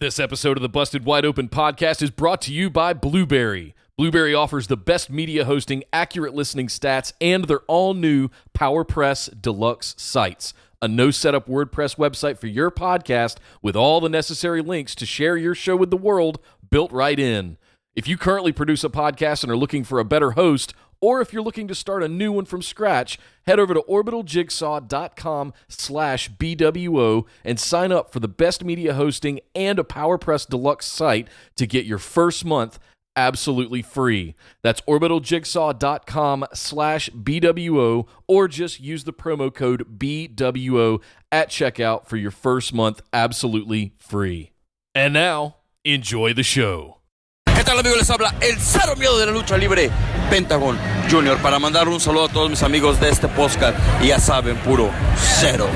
This episode of the Busted Wide Open podcast is brought to you by Blueberry. Blueberry offers the best media hosting, accurate listening stats, and their all-new PowerPress Deluxe sites. A no-setup WordPress website for your podcast with all the necessary links to share your show with the world built right in. If you currently produce a podcast and are looking for a better host, or if you're looking to start a new one from scratch, head over to orbitaljigsaw.com/BWO and sign up for the best media hosting and a PowerPress Deluxe site to get your first month absolutely free. That's orbitaljigsaw.com/BWO, or just use the promo code BWO at checkout for your first month absolutely free. And now, enjoy the show. ¿Qué tal, amigos? Les habla el cero miedo de la lucha libre, Pentagon Junior, para mandar un saludo a todos mis amigos de este podcast. Y ya saben, puro cero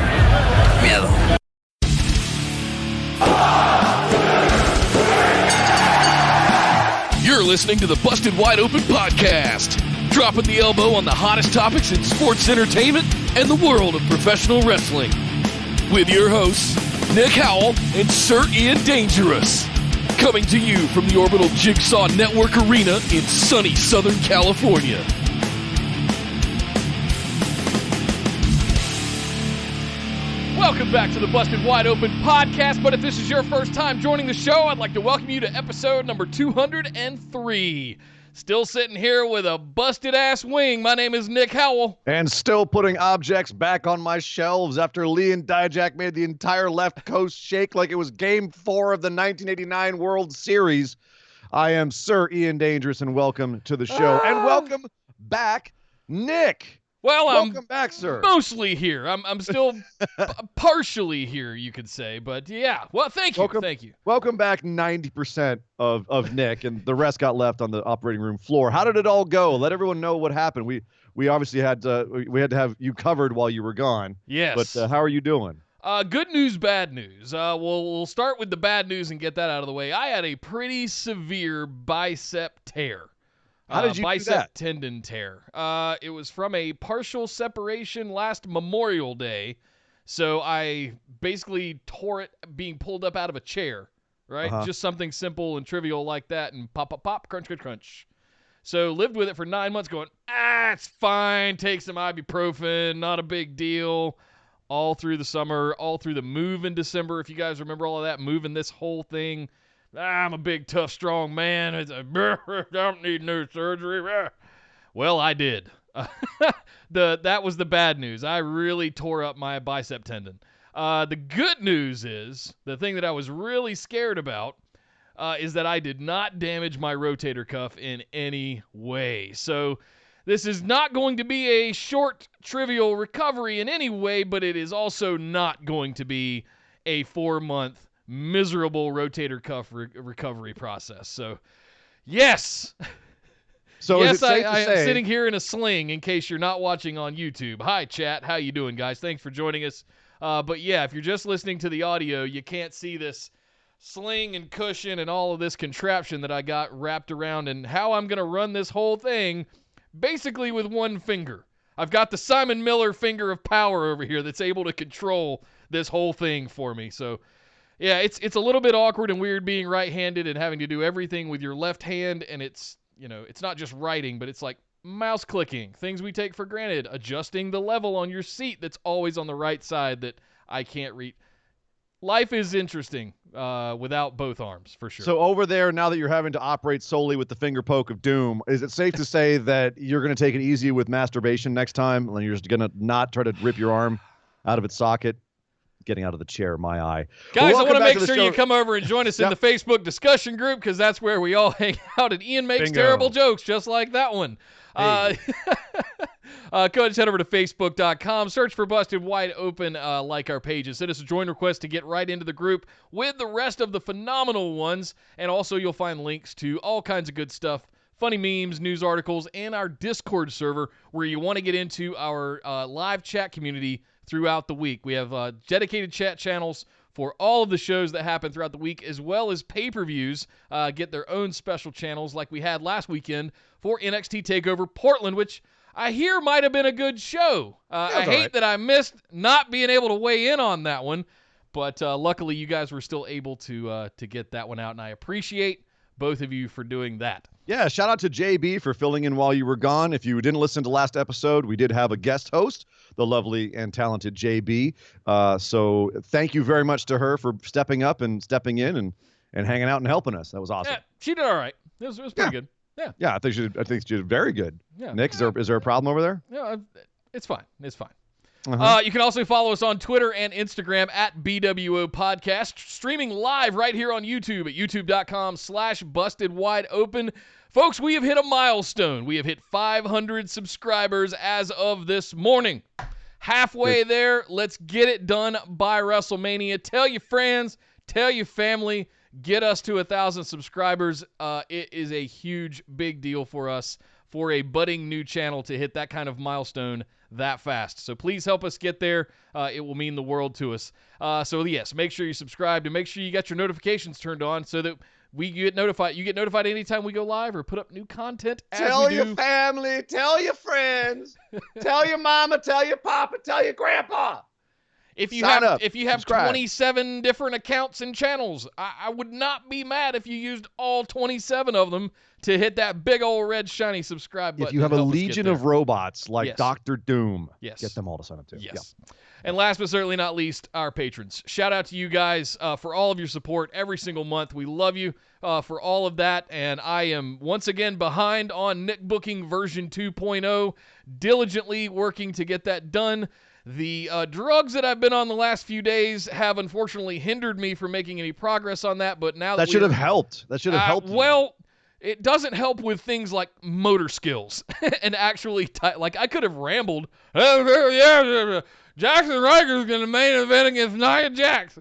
miedo. You're listening to the Busted Wide Open podcast, dropping the elbow on the hottest topics in sports entertainment and the world of professional wrestling. With your hosts, Nick Howell and Sir Ian Dangerous. Coming to you from the Orbital Jigsaw Network Arena in sunny Southern California. Welcome back to the Busted Wide Open podcast, but if this is your first time joining the show, I'd like to welcome you to episode number 203. Still sitting here with a busted-ass wing. My name is Nick Howell. And still putting objects back on my shelves after Lee and Dijak made the entire left coast shake like it was Game 4 of the 1989 World Series. I am Sir Ian Dangerous, and welcome to the show. And welcome back, Nick. Well, welcome back, sir. Mostly here. I'm still partially here, you could say. But yeah, well, thank you. Thank you. Welcome back 90% of Nick, and the rest got left on the operating room floor. How did it all go? Let everyone know what happened. We obviously had to have you covered while you were gone. Yes. But how are you doing? Good news, bad news. We'll start with the bad news and get that out of the way. I had a pretty severe bicep tear. How did you bicep do that? Tendon tear. It was from a partial separation last Memorial Day. So I basically tore it being pulled up out of a chair, right? Uh-huh. Just something simple and trivial like that, and pop, pop, pop, crunch, crunch, crunch. So lived with it for 9 months going, it's fine, take some ibuprofen, not a big deal. All through the summer, all through the move in December, if you guys remember all of that, moving this whole thing. I'm a big, tough, strong man. It's don't need no surgery. Well, I did. That was the bad news. I really tore up my bicep tendon. The good news is, the thing that I was really scared about, is that I did not damage my rotator cuff in any way. So this is not going to be a short, trivial recovery in any way, but it is also not going to be a 4-month miserable rotator cuff recovery process. So, yes. So yes, is it safe to I say, am sitting here in a sling in case you're not watching on YouTube. Hi, chat. How you doing, guys? Thanks for joining us. But yeah, if you're just listening to the audio, you can't see this sling and cushion and all of this contraption that I got wrapped around and how I'm going to run this whole thing basically with one finger. I've got the Simon Miller finger of power over here that's able to control this whole thing for me. So, yeah, it's a little bit awkward and weird being right-handed and having to do everything with your left hand, and it's not just writing, but it's like mouse clicking, things we take for granted, adjusting the level on your seat that's always on the right side that I can't read. Life is interesting without both arms, for sure. So over there, now that you're having to operate solely with the finger poke of doom, is it safe to say that you're going to take it easy with masturbation next time, and you're just going to not try to rip your arm out of its socket? Getting out of the chair, my eye. Guys, well, I want to make sure show. you come over and join us in the Facebook discussion group, because that's where we all hang out, and Ian makes Bingo. terrible jokes just like that one. Hey. Go ahead and head over to Facebook.com, search for Busted Wide Open, like our pages. Send us a join request to get right into the group with the rest of the phenomenal ones, and also you'll find links to all kinds of good stuff, funny memes, news articles, and our Discord server where you want to get into our live chat community throughout the week. We have dedicated chat channels for all of the shows that happen throughout the week, as well as pay-per-views get their own special channels like we had last weekend for NXT TakeOver Portland, which I hear might have been a good show. I hate that I missed not being able to weigh in on that one, But luckily, you guys were still able to get that one out, and I appreciate both of you for doing that. Yeah, shout out to JB for filling in while you were gone. If you didn't listen to last episode, we did have a guest host, the lovely and talented JB. So thank you very much to her for stepping up and stepping in and hanging out and helping us. That was awesome. Yeah, she did all right. It was pretty good. Yeah. Yeah, I think she did very good. Yeah. Nick, is there a problem over there? Yeah, it's fine. It's fine. Uh-huh. You can also follow us on Twitter and Instagram at BWO Podcast, streaming live right here on YouTube at youtube.com/bustedwideopen. Folks, we have hit a milestone. We have hit 500 subscribers as of this morning. Halfway there. Let's get it done by WrestleMania. Tell your friends, tell your family, get us to 1,000 subscribers. It is a huge, big deal for us, for a budding new channel to hit that kind of milestone that fast. So please help us get there. It will mean the world to us. So yes, make sure you subscribe and make sure you got your notifications turned on so that we get notified. You get notified anytime we go live or put up new content. Tell your family, tell your friends, tell your mama, tell your papa, tell your grandpa. If you Sign have up, if you have subscribe. 27 different accounts and channels, I would not be mad if you used all 27 of them to hit that big old red shiny subscribe button. If you have a and help us get legion there. of robots like Yes. Dr. Doom, Yes. get them all to sign up too. Yes. And last but certainly not least, our patrons. Shout out to you guys for all of your support every single month. We love you for all of that. And I am once again behind on Nick Booking version 2.0, diligently working to get that done. The drugs that I've been on the last few days have unfortunately hindered me from making any progress on that. But now That should have helped. That should have helped. Well, it doesn't help with things like motor skills and actually, like I could have rambled. Jackson Riker's going to main event against Nia Jax.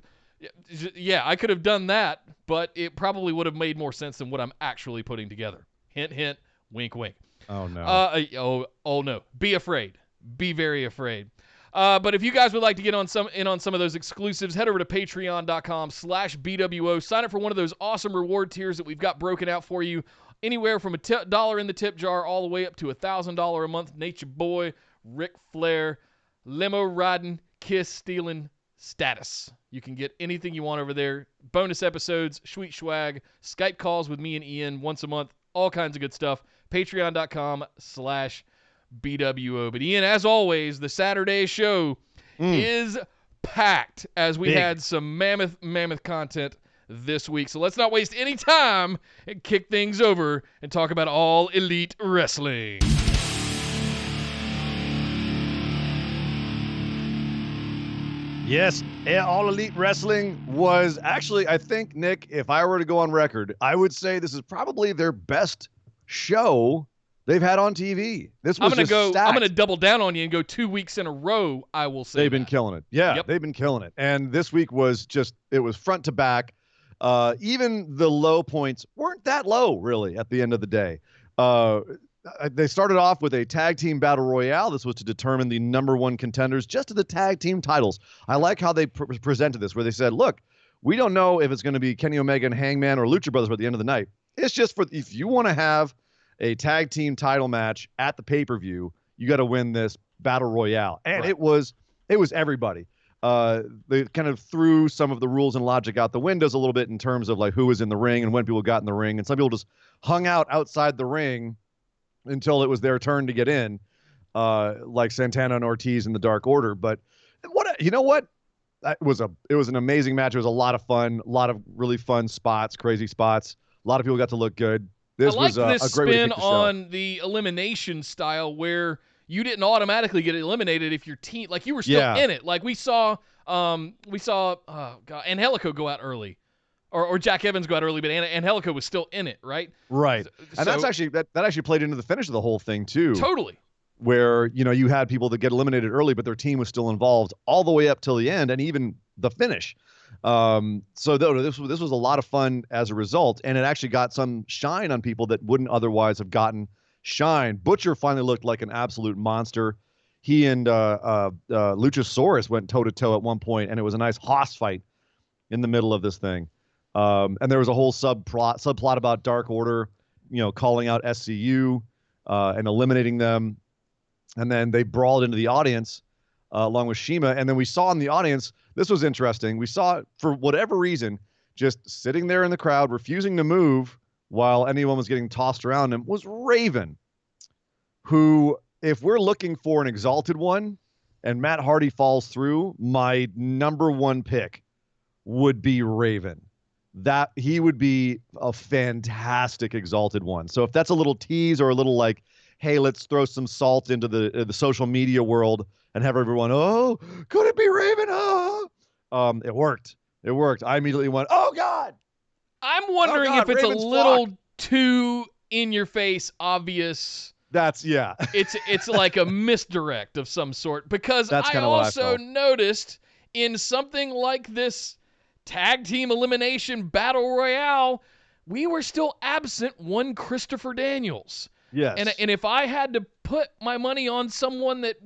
Yeah, I could have done that, but it probably would have made more sense than what I'm actually putting together. Hint, hint, wink, wink. Oh, no. Oh no. Be afraid. Be very afraid. But if you guys would like to get on some of those exclusives, head over to patreon.com/BWO. Sign up for one of those awesome reward tiers that we've got broken out for you. Anywhere from $1 in the tip jar all the way up to $1,000 a month. Nature Boy, Ric Flair, limo riding, kiss stealing status. You can get anything you want over there. Bonus episodes, sweet swag, Skype calls with me and Ian once a month. All kinds of good stuff. Patreon.com/BWO. But Ian, as always, the Saturday show is packed as we had some mammoth content this week. So let's not waste any time and kick things over and talk about All Elite Wrestling. Yes, All Elite Wrestling was actually, I think, Nick, if I were to go on record, I would say this is probably their best show they've had on TV. This was I'm gonna double down on you and go 2 weeks in a row. I will say they've been killing it. Yeah, Yep. They've been killing it. And this week was it was front to back. Even the low points weren't that low, really, at the end of the day. They started off with a tag team battle royale. This was to determine the #1 contenders just to the tag team titles. I like how they presented this, where they said, look, we don't know if it's going to be Kenny Omega and Hangman or Lucha Brothers at the end of the night. It's just for if you want to have a tag team title match at the pay-per-view, you got to win this battle royale. And Right. it was everybody. They kind of threw some of the rules and logic out the windows a little bit in terms of like who was in the ring and when people got in the ring. And some people just hung out outside the ring until it was their turn to get in, like Santana and Ortiz in the Dark Order. But you know what? It was an amazing match. It was a lot of fun, a lot of really fun spots, crazy spots. A lot of people got to look good. This I like was this a great way to spin kick the show. on the elimination style where you didn't automatically get eliminated if your team, like you were still in it. Like we saw Angelico go out early. Or Jack Evans go out early, but Angelico was still in it, right? Right. And that's So- actually that actually played into the finish of the whole thing too. Totally. Where, you had people that get eliminated early, but their team was still involved all the way up till the end and even the finish. So this was a lot of fun as a result, and it actually got some shine on people that wouldn't otherwise have gotten shine. Butcher finally looked like an absolute monster. He and Luchasaurus went toe-to-toe at one point, and it was a nice hoss fight in the middle of this thing. And there was a whole subplot about Dark Order, calling out SCU and eliminating them. And then they brawled into the audience along with Shima. And then we saw in the audience this was interesting. We saw, for whatever reason, just sitting there in the crowd, refusing to move while anyone was getting tossed around him, was Raven, who, if we're looking for an exalted one and Matt Hardy falls through, my number one pick would be Raven. That he would be a fantastic exalted one. So if that's a little tease or a little like, hey, let's throw some salt into the social media world and have everyone, oh, could it be Raven? Oh, it worked. It worked. I immediately went, oh God. I'm wondering if it's Raven's a little flock. too in your face, obvious. That's yeah. It's like a misdirect of some sort, because That's I kinda what I also felt. noticed in something like this tag team elimination battle royale, we were still absent one Christopher Daniels. Yes. And if I had to put my money on someone that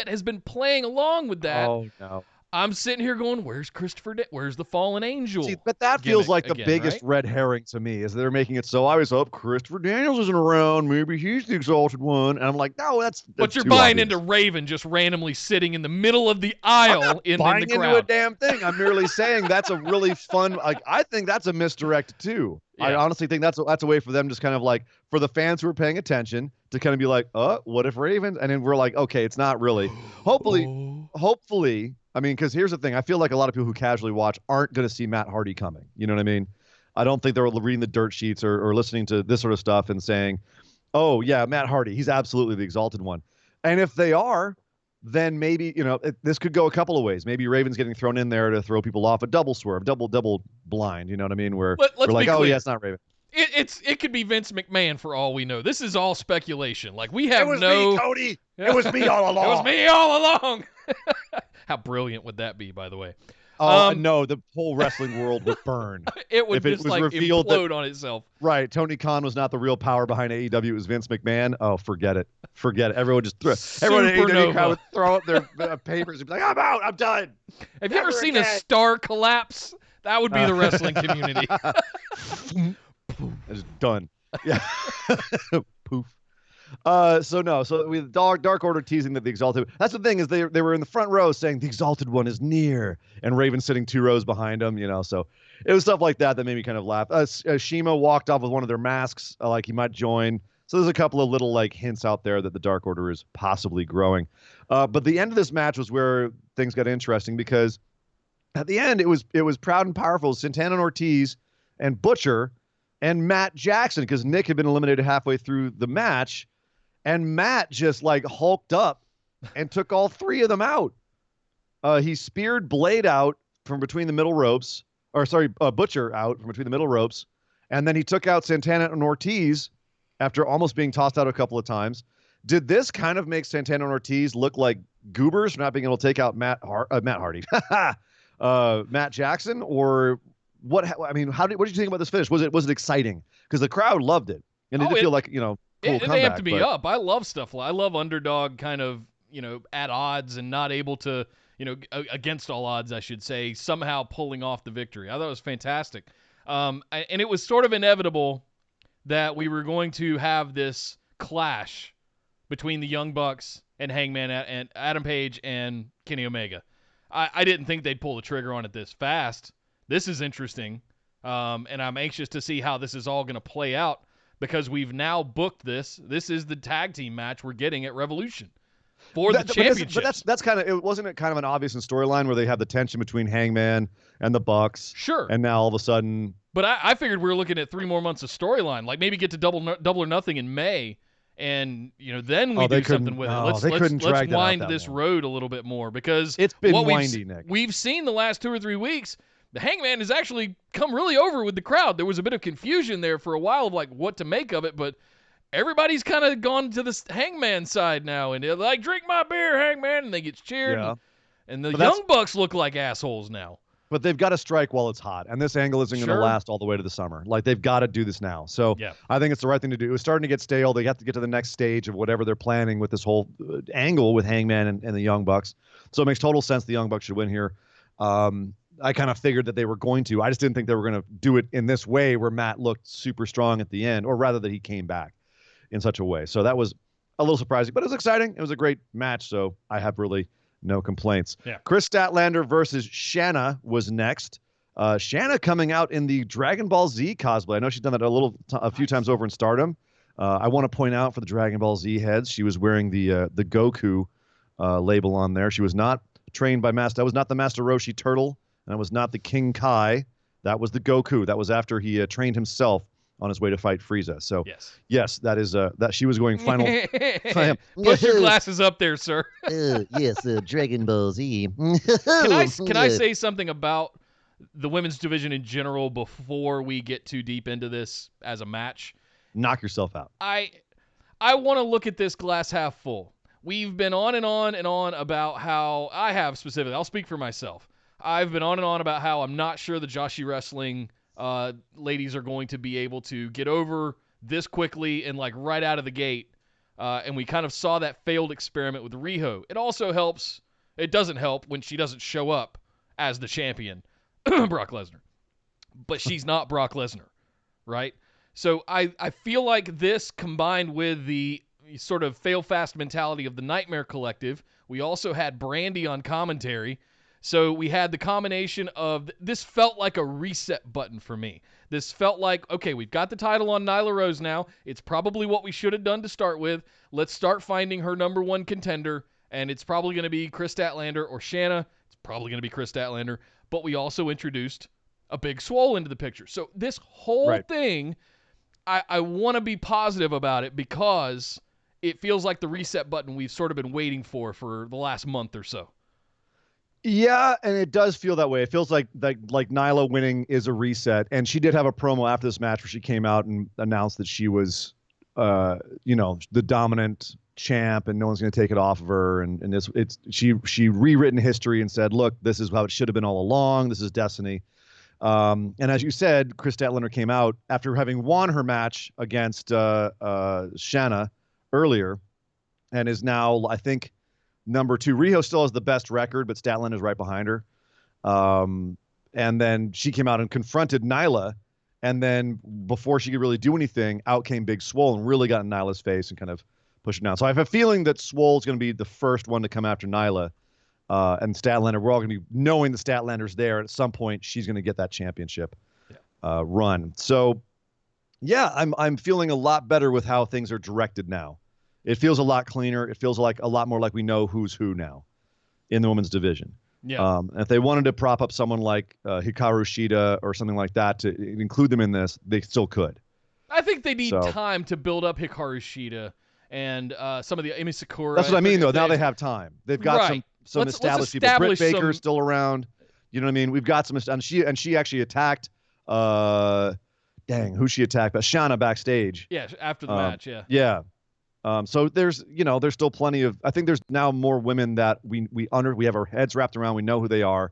has been playing along with that, oh no. I'm sitting here going, where's Christopher? Where's the Fallen Angel? See, but that feels gimmick like the again, biggest right? red herring to me, is they're making it so I was up. Christopher Daniels isn't around. Maybe he's the exalted one. And I'm like, no, that's But you're too buying obvious. into Raven just randomly sitting in the middle of the I'm aisle not in buying the into a crowd. damn thing. I'm merely saying that's a really fun. Like, I think that's a misdirect too. I Yeah. honestly think that's a way for them, just kind of like, for the fans who are paying attention, to kind of be like, what if Raven? And then we're like, okay, it's not really. Hopefully. I mean, because here's the thing. I feel like a lot of people who casually watch aren't going to see Matt Hardy coming. You know what I mean? I don't think they're reading the dirt sheets or listening to this sort of stuff and saying, oh, yeah, Matt Hardy, he's absolutely the exalted one. And if they are, then maybe, this could go a couple of ways. Maybe Raven's getting thrown in there to throw people off, a double swerve, double blind. You know what I mean? Where Let's we're like, be oh, clear. yeah, it's not Raven. It could be Vince McMahon for all we know. This is all speculation. Like, we have It was no. me, Cody. It was me all along. It was me all along. How brilliant would that be, by the way? Oh, no, the whole wrestling world would burn. It would If it just was like revealed implode on itself. Right. Tony Khan was not the real power behind AEW. It was Vince McMahon. Oh, forget it. Forget it. Everyone just everyone in Supernova. AEW crowd would throw up their papers and be like, I'm out. I'm done. Have you ever Never seen a again. star collapse? That would be the wrestling community. It's done. Yeah. Poof. So with Dark Order teasing that the Exalted. That's the thing, is they were in the front row saying the Exalted One is near, and Raven sitting 2 rows behind him. So it was stuff like that made me kind of laugh. Shima walked off with one of their masks, like he might join. So there's a couple of little like hints out there that the Dark Order is possibly growing. But the end of this match was where things got interesting, because at the end it was proud and powerful. Santana and Ortiz and Butcher and Matt Jackson, because Nick had been eliminated halfway through the match. And Matt just like hulked up and took all 3 of them out. He speared Blade out from between the middle ropes, Butcher out from between the middle ropes. And then he took out Santana and Ortiz after almost being tossed out a couple of times. Did this kind of make Santana and Ortiz look like goobers for not being able to take out Matt Hardy, Matt Jackson? Or what? I mean, what did you think about this finish? Was it exciting? Because the crowd loved it. And it did feel like, cool it comeback. amped me up. I love stuff. I love underdog kind of, at odds and not able to, against all odds, I should say, somehow pulling off the victory. I thought it was fantastic. And it was sort of inevitable that we were going to have this clash between the Young Bucks and Hangman and Adam Page and Kenny Omega. I didn't think they'd pull the trigger on it this fast. This is interesting. And I'm anxious to see how this is all going to play out, because we've now booked this. This is the tag team match we're getting at Revolution for the championship. But that's kind of, it wasn't kind of an obvious storyline where they have the tension between Hangman and the Bucks. Sure. And now all of a sudden. But I figured we were looking at 3 more months of storyline, like maybe get to double or nothing in May, and then we do something with it. Let's wind this road a little bit more, because it's been windy, Nick. We've seen the last 2 or 3 weeks. The Hangman has actually come really over with the crowd. There was a bit of confusion there for a while of like what to make of it, but everybody's kind of gone to the Hangman side now, and they're like, drink my beer, Hangman, and they get cheered. Yeah. And the Young Bucks look like assholes now. But they've got to strike while it's hot, and this angle isn't going to last all the way to the summer. Like, they've got to do this now. So yeah. I think it's the right thing to do. It was starting to get stale. They have to get to the next stage of whatever they're planning with this whole angle with Hangman and the Young Bucks. So it makes total sense the Young Bucks should win here. I kind of figured that they were going to. I just didn't think they were going to do it in this way where Matt looked super strong at the end, or rather that he came back in such a way. So that was a little surprising, but it was exciting. It was a great match, so I have really No complaints. Yeah. Chris Statlander versus Shanna was next. Shanna coming out in the Dragon Ball Z cosplay. I know she's done that a few times over in Stardom. I want to point out for the Dragon Ball Z heads, she was wearing the Goku label on there. She was not trained by Master. That was not the Master Roshi Turtle, and that was not the King Kai. That was the Goku. That was after he trained himself on his way to fight Frieza. So yes, that is that she was going final. Put your glasses up there, sir. Yes, Dragon Ball Z. Can I say something about the women's division in general before we get too deep into this as a match? Knock yourself out. I want to look at this glass half full. We've been on and on and on about how I have specifically. I'll speak for myself. I've been on and on about how I'm not sure the Joshi Wrestling ladies are going to be able to get over this quickly and like right out of the gate. And we kind of saw that failed experiment with Riho. It also helps. It doesn't help when she doesn't show up as the champion, Brock Lesnar. But she's not Brock Lesnar, right? So I feel like this combined with the sort of fail fast mentality of the Nightmare Collective. We also had Brandy on commentary. So we had the combination of, this felt like a reset button for me. This felt like, okay, we've got the title on Nyla Rose now. It's probably what we should have done to start with. Let's start finding her number one contender, and it's probably going to be Chris Statlander or Shanna. It's probably going to be Chris Statlander. But we also introduced a Big Swole into the picture. So this whole thing, I want to be positive about it because it feels like the reset button we've sort of been waiting for the last month or so. Yeah, and it does feel that way. It feels like Nyla winning is a reset, and she did have a promo after this match where she came out and announced that she was, the dominant champ, and no one's going to take it off of her. And she rewritten history and said, "Look, this is how it should have been all along. This is destiny." And as you said, Chris Statlander came out after having won her match against Shanna earlier, and is now, I think, number 2. Riho still has the best record, but Statlander is right behind her. And then she came out and confronted Nyla. And then before she could really do anything, out came Big Swole and really got in Nyla's face and kind of pushed her down. So I have a feeling that Swole's going to be the first one to come after Nyla. And Statlander, we're all going to be knowing the Statlander's there. At some point, she's going to get that championship run. So, yeah, I'm feeling a lot better with how things are directed now. It feels a lot cleaner. It feels like a lot more like we know who's who now in the women's division. Yeah. If they wanted to prop up someone like Hikaru Shida or something like that to include them in this, they still could. I think they need time to build up Hikaru Shida and some of the Emi Sakura. That's what I mean, though. Now they have time. They've got some established people. Britt Baker's still around. You know what I mean? We've got some, and she actually attacked. Who she attacked? But Shanna backstage. Yeah, after the match. Yeah. Yeah. So there's still plenty of, I think there's now more women that we have our heads wrapped around. We know who they are,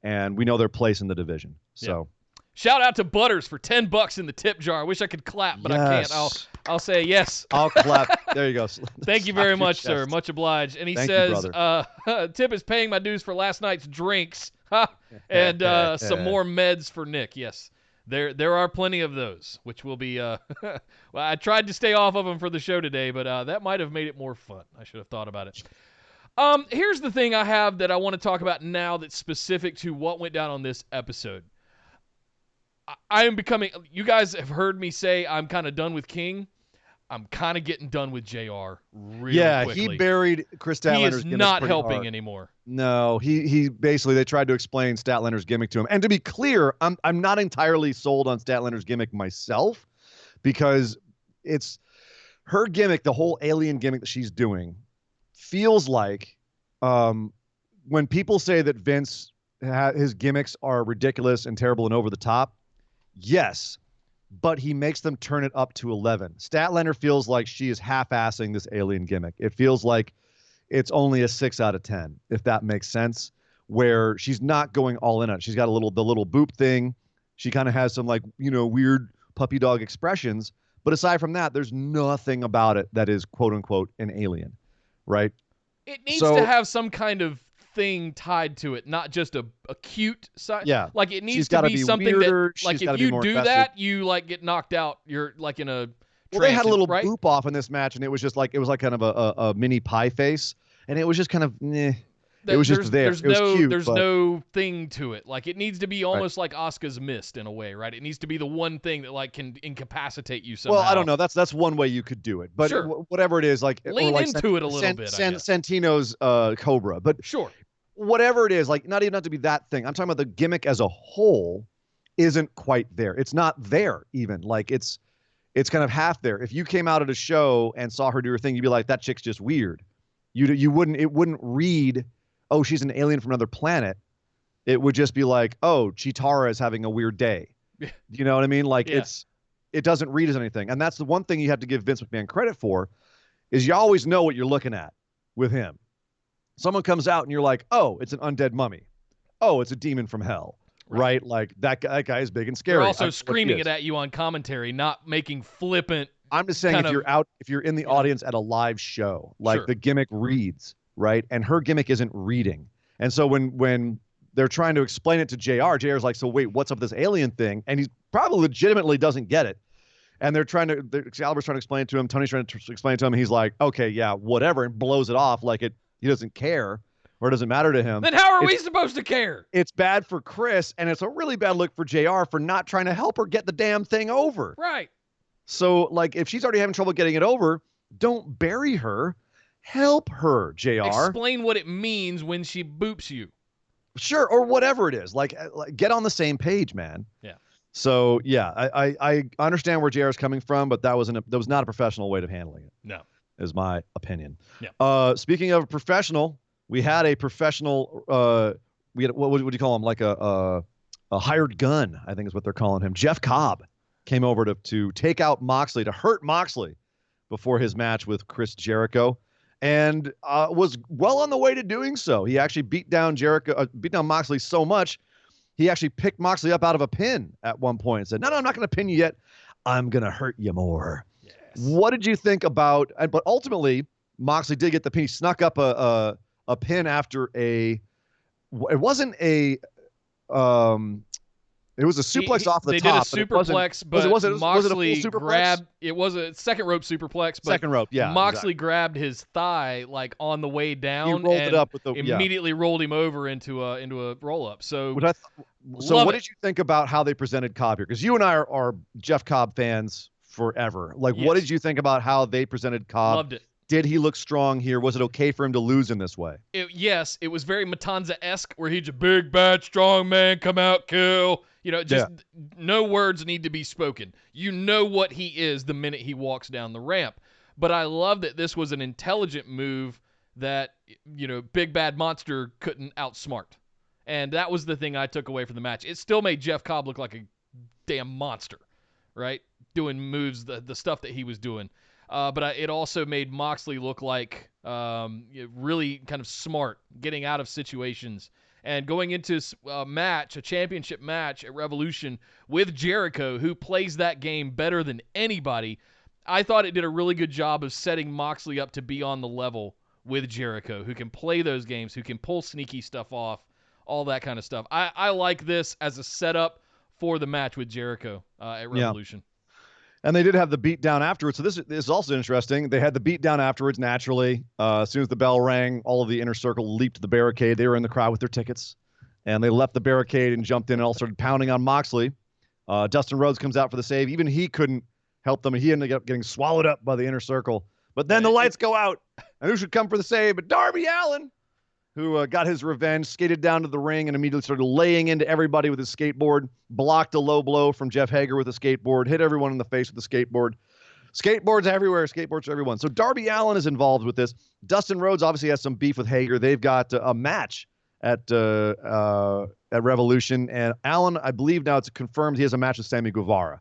and we know their place in the division. So shout out to Butters for $10 in the tip jar. I wish I could clap, but I can't. I'll say yes. I'll clap. There you go. Thank you very much, sir. Much obliged. And he says, tip is paying my dues for last night's drinks and some more meds for Nick. Yes. There are plenty of those, which will be well, I tried to stay off of them for the show today, but that might have made it more fun. I should have thought about it. Here's the thing I have that I want to talk about now that's specific to what went down on this episode. I am becoming, you guys have heard me say I'm kind of done with King. I'm kind of getting done with JR really quickly. He buried Chris Statlander's gimmick. He is not helping hard anymore. No, he basically, they tried to explain Statlander's gimmick to him. And to be clear, I'm not entirely sold on Statlander's gimmick myself, because it's her gimmick, the whole alien gimmick that she's doing, feels like when people say that Vince, his gimmicks are ridiculous and terrible and over the top, yes, but he makes them turn it up to 11. Statlander feels like she is half-assing this alien gimmick. It feels like it's only a 6 out of 10, if that makes sense, where she's not going all in on it. She's got the little boop thing. She kind of has some weird puppy dog expressions, but aside from that, there's nothing about it that is quote unquote an alien, right? It needs to have some kind of thing tied to it, not just a cute side. Yeah, like it needs to be something weirder. That, like if you do that, you get knocked out. You're like in a. Well, they had a little boop off in this match, and it was kind of a mini pie face, and it was just kind of, It was just there. It was cute. There's but no thing to it. Like, it needs to be almost like Asuka's mist in a way, right? It needs to be the one thing that like can incapacitate you somehow. Well, I don't know. That's one way you could do it. But Sure. Whatever it is, like Lean or like into it a little bit, I guess. Santino's Cobra. But Sure. whatever it is, like not even have to be that thing. I'm talking about the gimmick as a whole isn't quite there. It's not there even. Like it's kind of half there. If you came out at a show and saw her do her thing, you'd be like, that chick's just weird. It wouldn't read, oh, she's an alien from another planet. It would just be like, oh, Chitara is having a weird day. You know what I mean? Like it doesn't read as anything. And that's the one thing you have to give Vince McMahon credit for is you always know what you're looking at with him. Someone comes out and you're like, oh, it's an undead mummy. Oh, it's a demon from hell. Right? Like that guy is big and scary. They're also screaming it at you on commentary, not making flippant. I'm just saying if you're in the audience at a live show, like the gimmick reads, right? And her gimmick isn't reading. And so when they're trying to explain it to JR's like, so wait, what's up with this alien thing? And he probably legitimately doesn't get it. And Excalibur's trying to explain it to him. Tony's trying to explain it to him. And he's like, okay, yeah, whatever. And blows it off like he doesn't care or it doesn't matter to him. Then how are we supposed to care? It's bad for Chris. And it's a really bad look for JR for not trying to help her get the damn thing over. Right. So, like, if she's already having trouble getting it over, don't bury her. Help her, JR. Explain what it means when she boops you. Sure, or whatever it is. Like get on the same page, man. Yeah. So, yeah, I understand where JR is coming from, but that was not a professional way of handling it. No. Is my opinion. Yeah. Speaking of professional, we had a professional, what do you call him? Like a hired gun, I think is what they're calling him. Jeff Cobb came over to take out Moxley, to hurt Moxley before his match with Chris Jericho, and was well on the way to doing so. He actually beat down Moxley so much, he actually picked Moxley up out of a pin at one point and said, no, I'm not going to pin you yet. I'm going to hurt you more. Yes. What did you think about, but ultimately, Moxley did get the pin. He snuck up a pin after it wasn't a, it was a suplex off the top. They did a superplex, but Moxley grabbed. It was a second rope superplex. But second rope, yeah. Moxley grabbed his thigh like on the way down. He rolled it up with immediately rolled him over into a roll up. So, what did you think about how they presented Cobb here? Because you and I are Jeff Cobb fans forever. Like, what did you think about how they presented Cobb? Loved it. Did he look strong here? Was it okay for him to lose in this way? Yes, it was very Matanza-esque, where he's a big, bad, strong man, come out, kill. No words need to be spoken. You know what he is the minute he walks down the ramp. But I love that this was an intelligent move that, Big Bad Monster couldn't outsmart. And that was the thing I took away from the match. It still made Jeff Cobb look like a damn monster, right? Doing moves, the stuff that he was doing. But it also made Moxley look like really kind of smart, getting out of situations. And going into a championship match at Revolution with Jericho, who plays that game better than anybody, I thought it did a really good job of setting Moxley up to be on the level with Jericho, who can play those games, who can pull sneaky stuff off, all that kind of stuff. I like this as a setup for the match with Jericho at Revolution. Yeah. And they did have the beatdown afterwards. So this is also interesting. They had the beatdown afterwards naturally. As soon as the bell rang, all of the inner circle leaped to the barricade. They were in the crowd with their tickets. And they left the barricade and jumped in and all started pounding on Moxley. Dustin Rhodes comes out for the save. Even he couldn't help them. He ended up getting swallowed up by the inner circle. But then the lights go out. And who should come for the save but Darby Allin, who got his revenge, skated down to the ring, and immediately started laying into everybody with his skateboard, blocked a low blow from Jeff Hager with a skateboard, hit everyone in the face with the skateboard. Skateboards everywhere, skateboards for everyone. So Darby Allin is involved with this. Dustin Rhodes obviously has some beef with Hager. They've got a match at Revolution, and Allin, I believe now it's confirmed he has a match with Sammy Guevara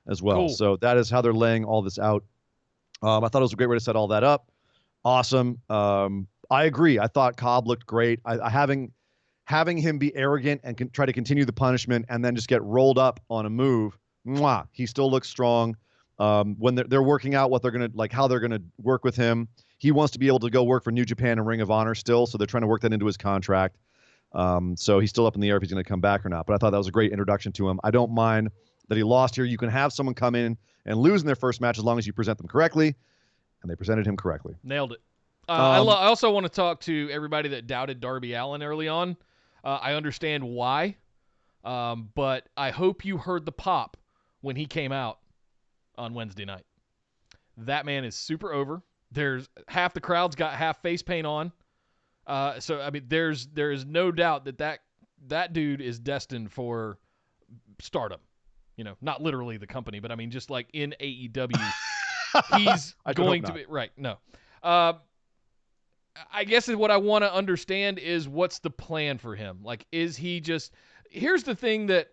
as well. Cool. So that is how they're laying all this out. I thought it was a great way to set all that up. Awesome. I agree. I thought Cobb looked great. Having him be arrogant and try to continue the punishment and then just get rolled up on a move, he still looks strong. When they're working out what they're gonna how they're gonna work with him, he wants to be able to go work for New Japan and Ring of Honor still, so they're trying to work that into his contract. So he's still up in the air if he's gonna come back or not. But I thought that was a great introduction to him. I don't mind that he lost here. You can have someone come in and lose in their first match as long as you present them correctly, and they presented him correctly. Nailed it. I also want to talk to everybody that doubted Darby Allin early on. I understand why, but I hope you heard the pop when he came out on Wednesday night. That man is super over. There's half the crowd's got half face paint on. So I mean, there is no doubt that dude is destined for stardom. You know, not literally the company, but I mean just like in AEW, he's going to be right. No, I guess what I want to understand is what's the plan for him. Like, is he just? Here's the thing that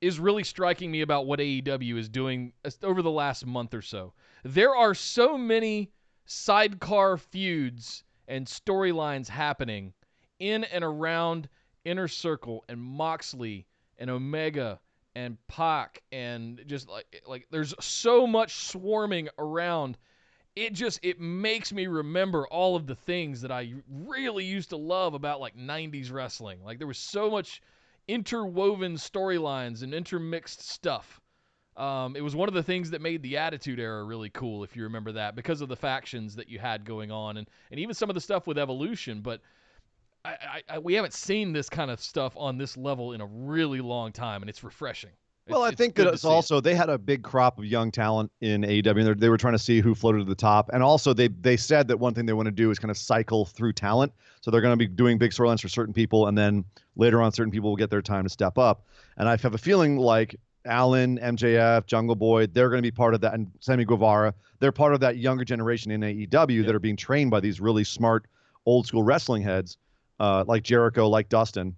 is really striking me about what AEW is doing over the last month or so. There are so many sidecar feuds and storylines happening in and around Inner Circle and Moxley and Omega and Pac, and just like there's so much swarming around. It makes me remember all of the things that I really used to love about like 90s wrestling. Like there was so much interwoven storylines and intermixed stuff. It was one of the things that made the Attitude Era really cool, if you remember that, because of the factions that you had going on, and even some of the stuff with Evolution. But we haven't seen this kind of stuff on this level in a really long time, and it's refreshing. Well, I think that it's also they had a big crop of young talent in AEW, and they were trying to see who floated to the top. And also, they said that one thing they want to do is kind of cycle through talent. So they're going to be doing big storylines for certain people, and then later on, certain people will get their time to step up. And I have a feeling like Allen, MJF, Jungle Boy, they're going to be part of that, and Sammy Guevara, they're part of that younger generation in AEW that are being trained by these really smart old school wrestling heads like Jericho, like Dustin.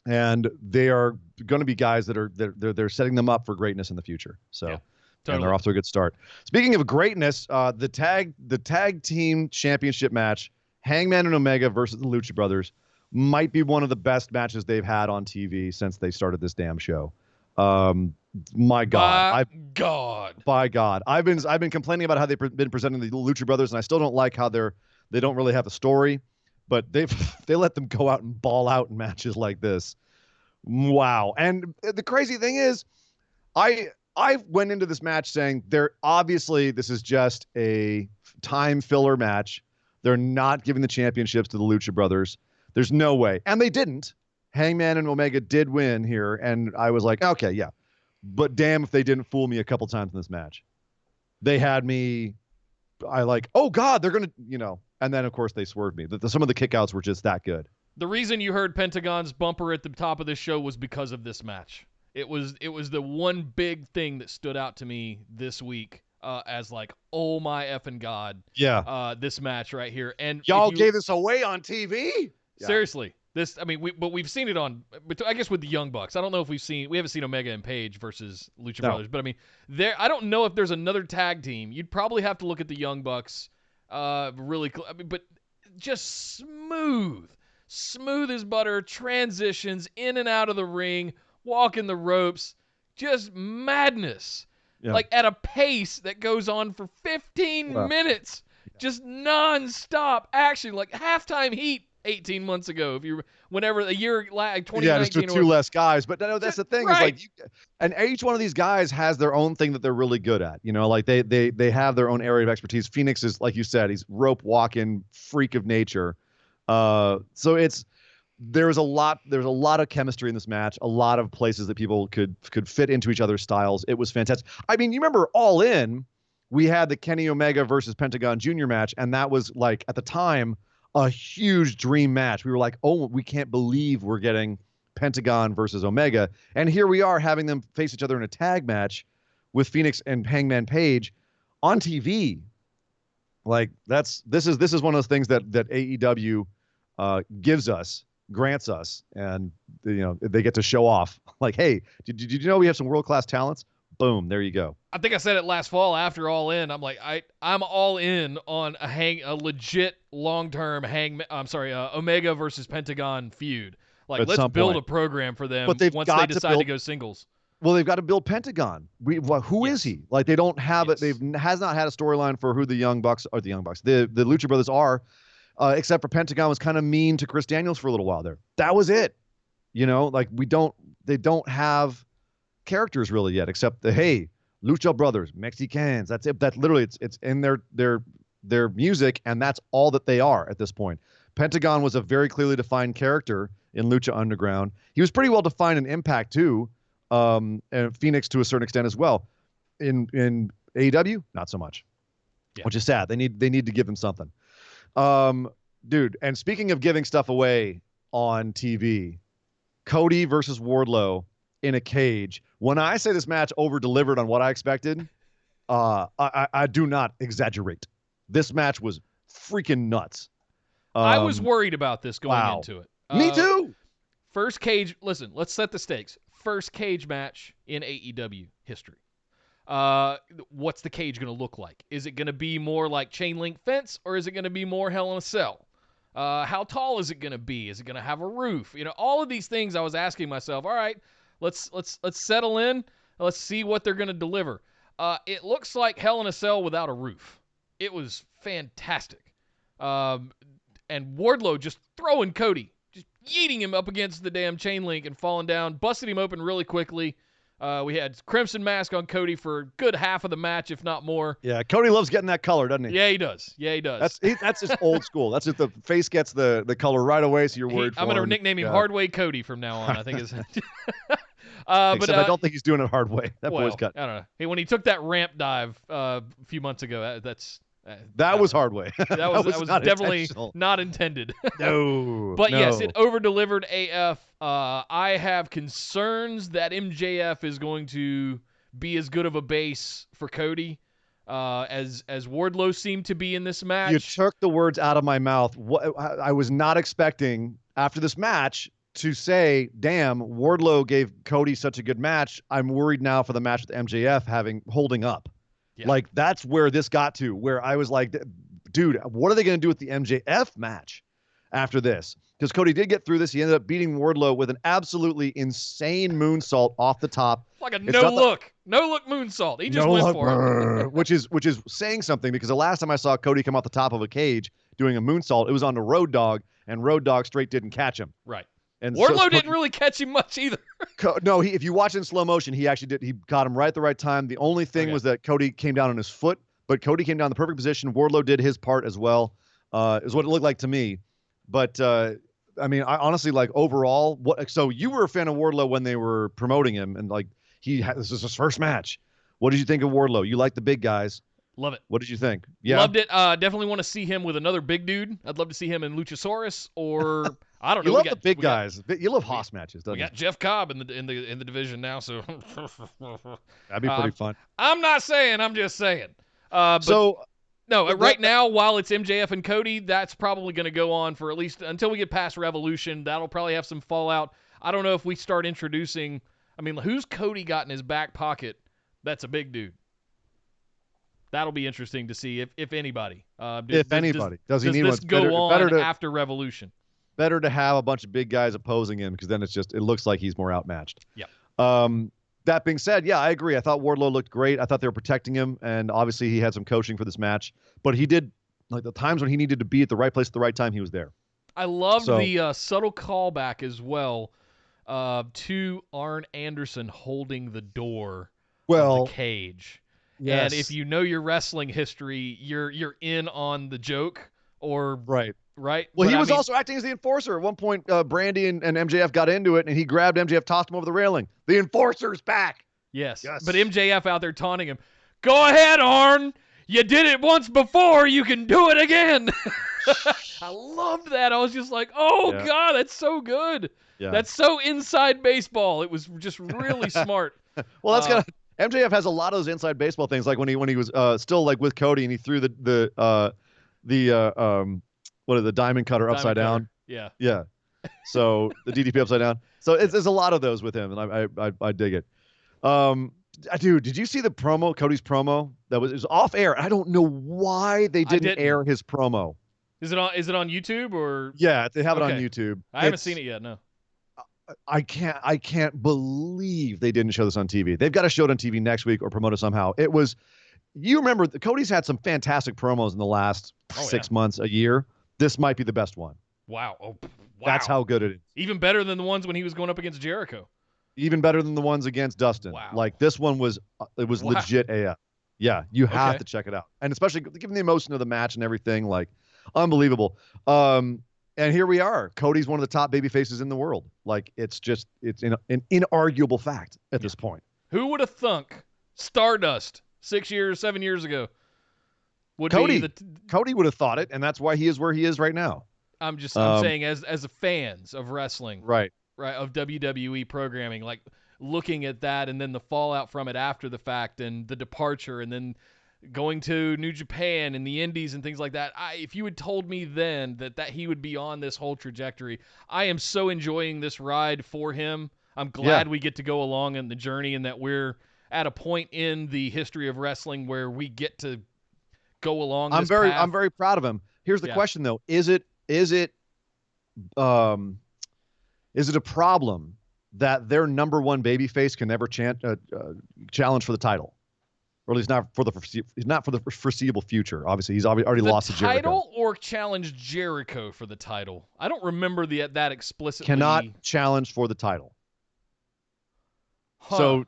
And they are going to be guys that are they're setting them up for greatness in the future. So, totally. And they're off to a good start. Speaking of greatness, the tag team championship match, Hangman and Omega versus the Lucha Brothers, might be one of the best matches they've had on TV since they started this damn show. My God, by God, I've been complaining about how they've been presenting the Lucha Brothers, and I still don't like how they don't really have a story. But they let them go out and ball out in matches like this. Wow. And the crazy thing is, I went into this match saying this is just a time filler match. They're not giving the championships to the Lucha Brothers. There's no way. And they didn't. Hangman and Omega did win here. And I was like, okay, yeah. But damn if they didn't fool me a couple times in this match. They had me, oh God, they're going to, and then, of course, they swerved me. Some of the kickouts were just that good. The reason you heard Pentagon's bumper at the top of this show was because of this match. It was the one big thing that stood out to me this week as like, oh my effing God. Yeah. This match right here. And y'all gave this away on TV? Seriously. We've seen it on, I guess, with the Young Bucks. I don't know if we haven't seen Omega and Page versus Lucha Brothers, but I mean, I don't know if there's another tag team. You'd probably have to look at the Young Bucks. Really cool. I mean, but just smooth as butter, transitions in and out of the ring, walking the ropes, just madness. Yeah. Like at a pace that goes on for 15 minutes, just non-stop action, like halftime heat 18 months ago. Whenever a year like 2019, yeah, just with two less guys. But no, that's the thing. Right. Is like, and each one of these guys has their own thing that they're really good at. Like they have their own area of expertise. Phoenix is, like you said, he's rope walking freak of nature. So there's a lot of chemistry in this match. A lot of places that people could fit into each other's styles. It was fantastic. I mean, you remember All In? We had the Kenny Omega versus Pentagon Jr. match, and that was like at the time a huge dream match. We were like, oh, we can't believe we're getting Pentagon versus Omega. And here we are having them face each other in a tag match with Phoenix and Hangman Page on TV. Like this is one of those things that AEW grants us, and they get to show off. Like, hey, did you know we have some world-class talents? Boom, there you go. I think I said it last fall after All In. I'm like, I'm all in on a legit long-term Omega versus Pentagon feud. Like, let's build a program for them once they decide to go singles. Well, they've got to build Pentagon. Who is he? Like, they don't have it. Has not had a storyline for who the Young Bucks, the Lucha Brothers are, except for Pentagon was kind of mean to Chris Daniels for a little while there. That was it. Like they don't have characters really yet, except hey, Lucha Brothers, Mexicans. That's it. That literally it's in their their music, and that's all that they are at this point. Pentagon was a very clearly defined character in Lucha Underground. He was pretty well defined in Impact too, and Phoenix to a certain extent as well. In AEW, not so much, which is sad. They need to give him something. Dude, and speaking of giving stuff away on TV, Cody versus Wardlow in a cage. When I say this match over-delivered on what I expected, I do not exaggerate. This match was freaking nuts. I was worried about this going into it. Me too. First cage. Listen, let's set the stakes. First cage match in AEW history. What's the cage going to look like? Is it going to be more like chain link fence, or is it going to be more Hell in a Cell? How tall is it going to be? Is it going to have a roof? All of these things I was asking myself. All right, let's settle in. Let's see what they're going to deliver. It looks like Hell in a Cell without a roof. It was fantastic. And Wardlow just throwing Cody, just yeeting him up against the damn chain link and falling down, busted him open really quickly. We had Crimson Mask on Cody for a good half of the match, if not more. Yeah, Cody loves getting that color, doesn't he? Yeah, he does. That's just old school. That's just the face gets the color right away, so you're worried for him. I'm going to nickname him Hardway Cody from now on, I think is. Except I don't think he's doing it hard way. That boy's cut. I don't know. Hey, when he took that ramp dive a few months ago, that was hard way. That was definitely not intended. No. But yes, it over-delivered AF. I have concerns that MJF is going to be as good of a base for Cody as Wardlow seemed to be in this match. You took the words out of my mouth. I was not expecting after this match to say, damn, Wardlow gave Cody such a good match. I'm worried now for the match with MJF holding up. Yeah. Like, that's where this got to, where I was like, dude, what are they going to do with the MJF match after this? Because Cody did get through this. He ended up beating Wardlow with an absolutely insane moonsault off the top. Like a no-look moonsault. He just went for it. which is saying something, because the last time I saw Cody come off the top of a cage doing a moonsault, it was on the Road Dogg, and Road Dogg straight didn't catch him. Right. And Wardlow didn't really catch him much either. No, if you watch it in slow motion, he actually did. He caught him right at the right time. The only thing was that Cody came down on his foot, but Cody came down in the perfect position. Wardlow did his part as well, is what it looked like to me. But, I mean, I honestly, like, overall, so you were a fan of Wardlow when they were promoting him, and, like, this is his first match. What did you think of Wardlow? You like the big guys. Love it. What did you think? Yeah. Loved it. Definitely want to see him with another big dude. I'd love to see him in Luchasaurus or I don't know. You love the big guys. You love Haas matches, don't you? We got Jeff Cobb in the division now, so that'd be pretty fun. I'm not saying. I'm just saying. Right now, while it's MJF and Cody, that's probably going to go on for at least until we get past Revolution. That'll probably have some fallout. I don't know if we start introducing. I mean, who's Cody got in his back pocket? That's a big dude. That'll be interesting to see if anybody. If anybody. Does he need this go on after Revolution? Better to have a bunch of big guys opposing him, because then it looks like he's more outmatched. Yeah. That being said, yeah, I agree. I thought Wardlow looked great. I thought they were protecting him, and obviously he had some coaching for this match. But he did, like, the times when he needed to be at the right place at the right time, he was there. I loved the subtle callback as well to Arn Anderson holding the door of the cage. Yes. And if you know your wrestling history, you're in on the joke, or right. Well, but he was also acting as the enforcer. At one point, Brandy and MJF got into it, and he grabbed MJF, tossed him over the railing. The enforcer's back. Yes. But MJF out there taunting him. Go ahead, Arn. You did it once before. You can do it again. I loved that. I was just like, God, that's so good. Yeah. That's so inside baseball. It was just really smart. Well, that's gonna. MJF has a lot of those inside baseball things, like when he was still like with Cody, and he threw the diamond cutter upside down. Yeah. Yeah. So the DDP upside down. So there's a lot of those with him, and I dig it. Dude, did you see the promo? Cody's promo it was off air. I don't know why they didn't air his promo. Is it on YouTube or? Yeah, they have it on YouTube. I haven't seen it yet. No. I can't believe they didn't show this on TV. They've got to show it on TV next week or promote it somehow. It was, you remember, Cody's had some fantastic promos in the last 6 months, a year. This might be the best one. Wow. Oh, wow. That's how good it is. Even better than the ones when he was going up against Jericho. Even better than the ones against Dustin. Wow. Like, this one was legit AF. Yeah, you have Okay. to check it out, and especially given the emotion of the match and everything, like unbelievable. And here we are. Cody's one of the top baby faces in the world. Like it's an inarguable fact at this point. Who would have thunk Stardust 6 years, 7 years ago would Cody, be Cody would have thought it, and that's why he is where he is right now. I'm Um, saying as a fans of wrestling, Right. right, of WWE programming, like looking at that and then the fallout from it after the fact and the departure and then going to New Japan and the Indies and things like that. If you had told me then that he would be on this whole trajectory, I am so enjoying this ride for him. I'm glad we get to go along in the journey and that we're at a point in the history of wrestling where we get to go along this path. I'm very proud of him. Here's the question though. Is it a problem that their number one babyface can never challenge for the title, or at least not for the foreseeable future? Obviously, he's already lost to Jericho. Title or challenge Jericho for the title? I don't remember that explicitly. Cannot challenge for the title. Huh. So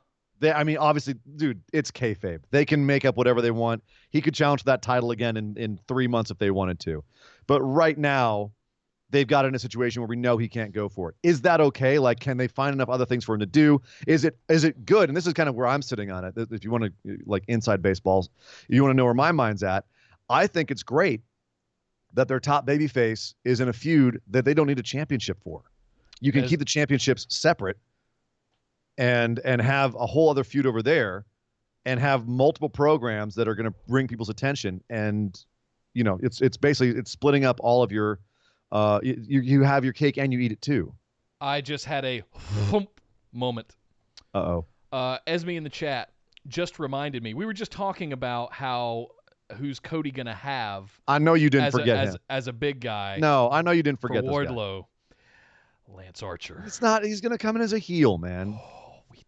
obviously, dude, it's kayfabe. They can make up whatever they want. He could challenge for that title again in 3 months if they wanted to, but right now, they've got in a situation where we know he can't go for it. Is that okay? Like, can they find enough other things for him to do? Is it good? And this is kind of where I'm sitting on it. If you want to, like, inside baseballs, you want to know where my mind's at. I think it's great that their top babyface is in a feud that they don't need a championship for. You can keep the championships separate and have a whole other feud over there and have multiple programs that are going to bring people's attention. And, it's basically, it's splitting up all of your, you have your cake and you eat it too. I just had a moment. Esme in the chat just reminded me. We were just talking about who's Cody gonna have. I know you didn't forget him as a big guy. No, I know you didn't forget for this Wardlow. Lance Archer. It's not. He's gonna come in as a heel, man.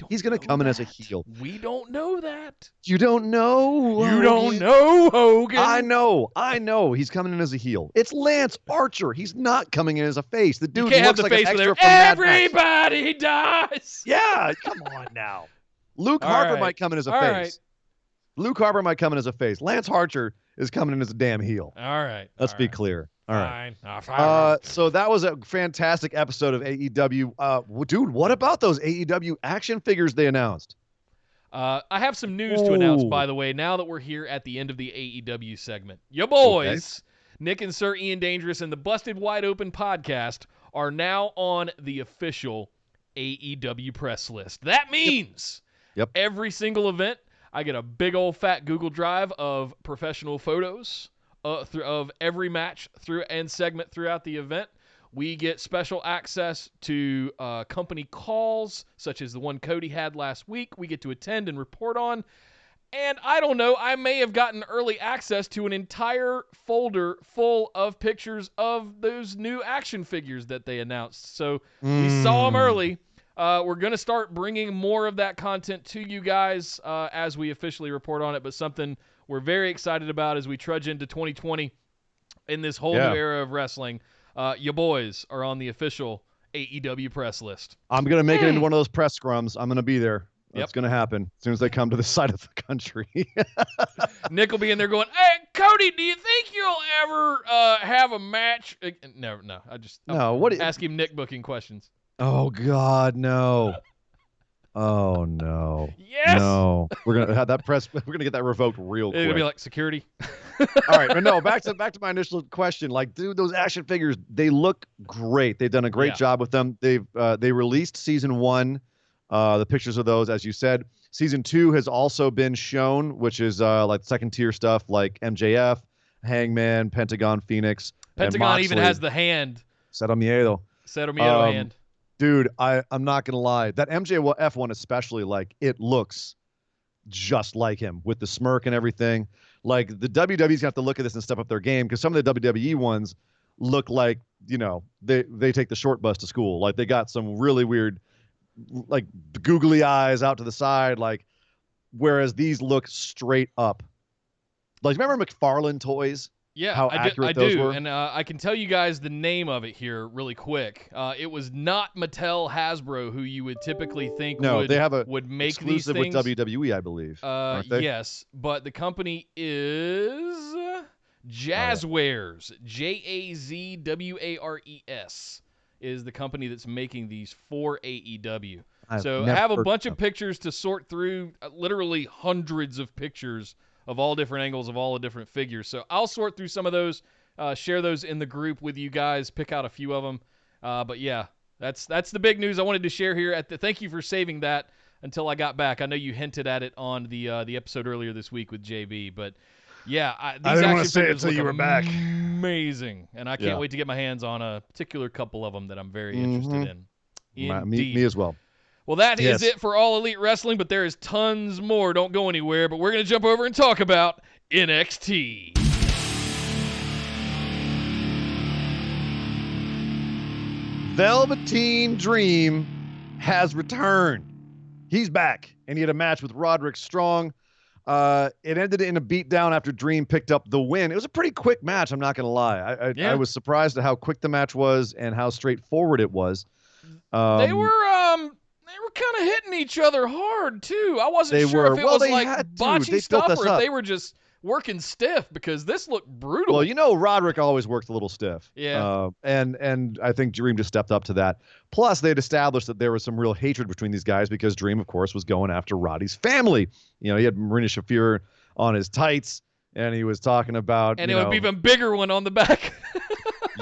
He's gonna come in as a heel. We don't know that. You don't know. You don't know, Hogan. I know. He's coming in as a heel. It's Lance Archer. He's not coming in as a face. The dude can't looks have the like face an with extra from Mad Max. everybody dies. Yeah, come on now. Luke Harper might come in as a face. Right. Luke Harper might come in as a face. Lance Archer is coming in as a damn heel. All right. Let's be clear. All right. Fine. So that was a fantastic episode of AEW. Dude, what about those AEW action figures they announced? I have some news to announce, by the way, now that we're here at the end of the AEW segment. Your boys, Nick and Sir Ian Dangerous and the Busted Wide Open podcast are now on the official AEW press list. That means every single event, I get a big old fat Google Drive of professional photos of every match and segment throughout the event. We get special access to company calls, such as the one Cody had last week. We get to attend and report on. And I don't know, I may have gotten early access to an entire folder full of pictures of those new action figures that they announced. So we saw them early. We're going to start bringing more of that content to you guys as we officially report on it, but something we're very excited about as we trudge into 2020 in this whole new era of wrestling. Your boys are on the official AEW press list. I'm going to make it into one of those press scrums. I'm going to be there. That's going to happen as soon as they come to this side of the country. Nick will be in there going, "Hey, Cody, do you think you'll ever have a match?" No. Ask him Nick booking questions. Oh, God, no. Oh, no. Yes. No. We're going to have that press. We're going to get that revoked real quick. It'll be like security. All right. But no, back to my initial question. Like, dude, those action figures, they look great. They've done a great job with them. They released season 1, the pictures of those, as you said. Season 2 has also been shown, which is like second tier stuff like MJF, Hangman, Pentagon, Phoenix. Pentagon even has the hand. Cero Miedo hand. Dude, I'm not going to lie. That MJF one especially, like, it looks just like him with the smirk and everything. Like, the WWE's going to have to look at this and step up their game because some of the WWE ones look like, they take the short bus to school. Like, they got some really weird, like, googly eyes out to the side, like, whereas these look straight up. Like, remember McFarlane toys? Yeah, how I accurate those do. were? And I can tell you guys the name of it here really quick. It was not Mattel Hasbro, who you would typically think No, they have a would make these exclusive with things. WWE, I believe. Aren't they? Yes, but the company is Jazzwares. Jazwares is the company that's making these for AEW. So I have a bunch of pictures to sort through, literally hundreds of pictures of all different angles of all the different figures. So I'll sort through some of those, share those in the group with you guys, pick out a few of them. But yeah, that's the big news I wanted to share here. Thank you for saving that until I got back. I know you hinted at it on the episode earlier this week with JB, but yeah, I didn't want to say it until you were back. Amazing, and I can't wait to get my hands on a particular couple of them that I'm very interested in. Indeed. Me as well. Well, that is it for All Elite Wrestling, but there is tons more. Don't go anywhere, but we're going to jump over and talk about NXT. Velveteen Dream has returned. He's back, and he had a match with Roderick Strong. It ended in a beatdown after Dream picked up the win. It was a pretty quick match, I'm not going to lie. I was surprised at how quick the match was and how straightforward it was. They were kind of hitting each other hard, too. I wasn't sure if it was like botchy stuff or if they were just working stiff, because this looked brutal. Well, you know, Roderick always worked a little stiff. Yeah. And I think Dream just stepped up to that. Plus, they'd established that there was some real hatred between these guys because Dream, of course, was going after Roddy's family. You know, he had Marina Shafir on his tights, and he was talking about... And an even bigger one on the back.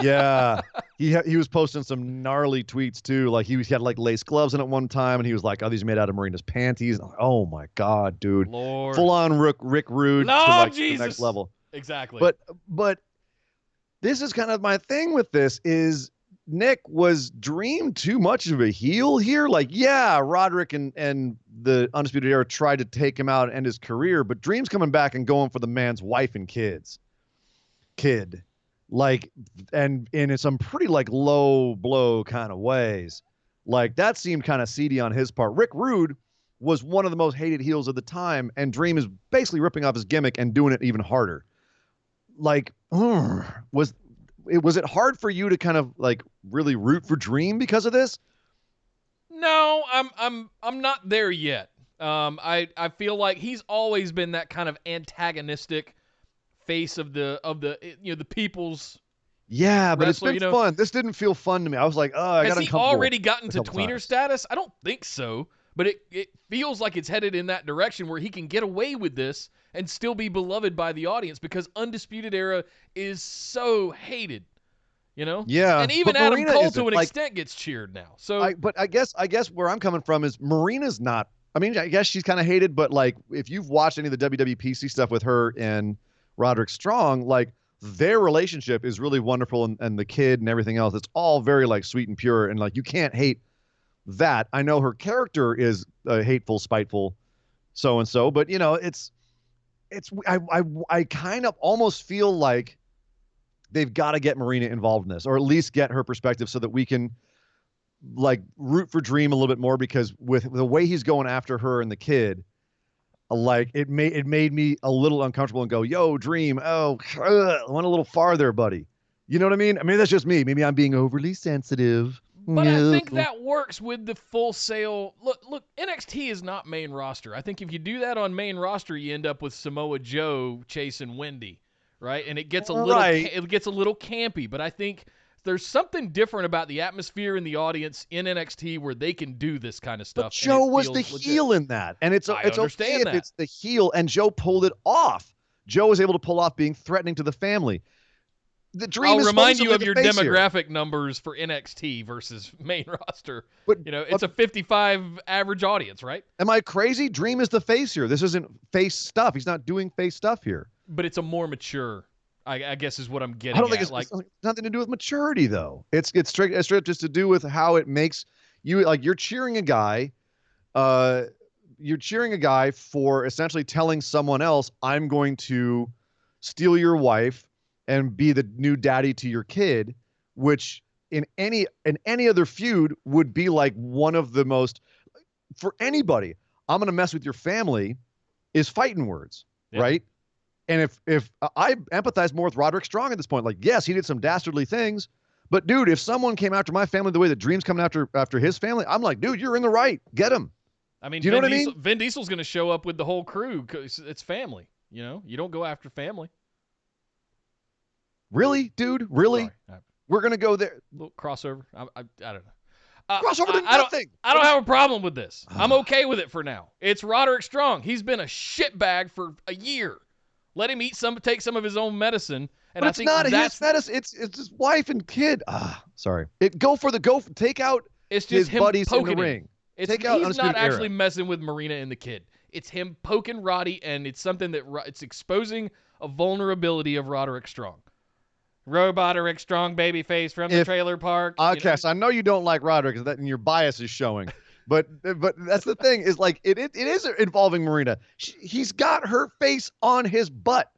Yeah. He was posting some gnarly tweets, too. Like, he had, like, lace gloves in at one time, and he was like, oh, these are made out of Marina's panties. Oh, my God, dude. Lord. Full-on Rick Rude to, like, the next level. Exactly. But this is kind of my thing with this is, Nick, was Dream too much of a heel here? Like, yeah, Roderick and the Undisputed Era tried to take him out and end his career, but Dream's coming back and going for the man's wife and kid. Like, and in some pretty, like, low blow kind of ways. Like, that seemed kind of seedy on his part. Rick Rude was one of the most hated heels of the time, and Dream is basically ripping off his gimmick and doing it even harder. Like, was it hard for you to kind of, like, really root for Dream because of this? No, I'm not there yet. I feel like he's always been that kind of antagonistic face of the the people's but wrestler, it's been fun. This didn't feel fun to me. I was like, I got uncomfortable. Has he already gotten to tweener status? I don't think so, but it feels like it's headed in that direction where he can get away with this and still be beloved by the audience because Undisputed Era is so hated, you know? Yeah. And even Adam Cole to an extent gets cheered now. So but I guess where I'm coming from is Marina's not, I mean, I guess she's kind of hated, but like if you've watched any of the WWE PC stuff with her and Roderick Strong, like their relationship is really wonderful, and the kid and everything else, it's all very like sweet and pure, and like you can't hate that. I know her character is hateful, spiteful, so and so, but you know, I kind of almost feel like they've got to get Marina involved in this, or at least get her perspective so that we can like root for Dream a little bit more, because with the way he's going after her and the kid, like it made me a little uncomfortable and go, yo, Dream, I went a little farther, buddy. You know what I mean? I mean, that's just me. Maybe I'm being overly sensitive. But I think that works with the Full Sail. Look, NXT is not main roster. I think if you do that on main roster, you end up with Samoa Joe chasing Wendy, right? And it gets a little campy. But I think there's something different about the atmosphere in the audience in NXT where they can do this kind of stuff. But Joe was the heel in that, and it's okay if it's the heel, and Joe pulled it off. Joe was able to pull off being threatening to the family. The Dream I'll is remind you of the your face demographic here. numbers for NXT versus main roster. But you know, it's a 55 average audience, right? Am I crazy? Dream is the face here. This isn't face stuff. He's not doing face stuff here. But it's a more mature, I guess is what I'm getting I don't think at. it's nothing to do with maturity, though. It's straight just to do with how it makes you, like, you're cheering a guy. You're cheering a guy for essentially telling someone else, I'm going to steal your wife and be the new daddy to your kid, which in any other feud would be like one of the most, for anybody, I'm going to mess with your family is fighting words, right? And if I empathize more with Roderick Strong at this point, like, yes, he did some dastardly things, but dude, if someone came after my family the way that Dream's coming after his family, I'm like, dude, you're in the right. Get him. I mean, do you know what I mean? Vin Diesel's going to show up with the whole crew because it's family. You know, you don't go after family. Really, dude? Really? Sorry. We're gonna go there. Little crossover. I don't know. Crossover to nothing. I don't have a problem with this. I'm okay with it for now. It's Roderick Strong. He's been a shitbag for a year. Let him take some of his own medicine. And But it's not his medicine. It's his wife and kid. Sorry. Take out it's just his him buddies in the poking ring. He's Take out not Undisputed actually Era. messing with Marina and the kid. It's him poking Roddy, and it's something that it's exposing a vulnerability of Roderick Strong. Roderick Strong, babyface from the trailer park. Okay, so I know you don't like Roderick, and your bias is showing. But that's the thing is like it is involving Marina. He's got her face on his butt,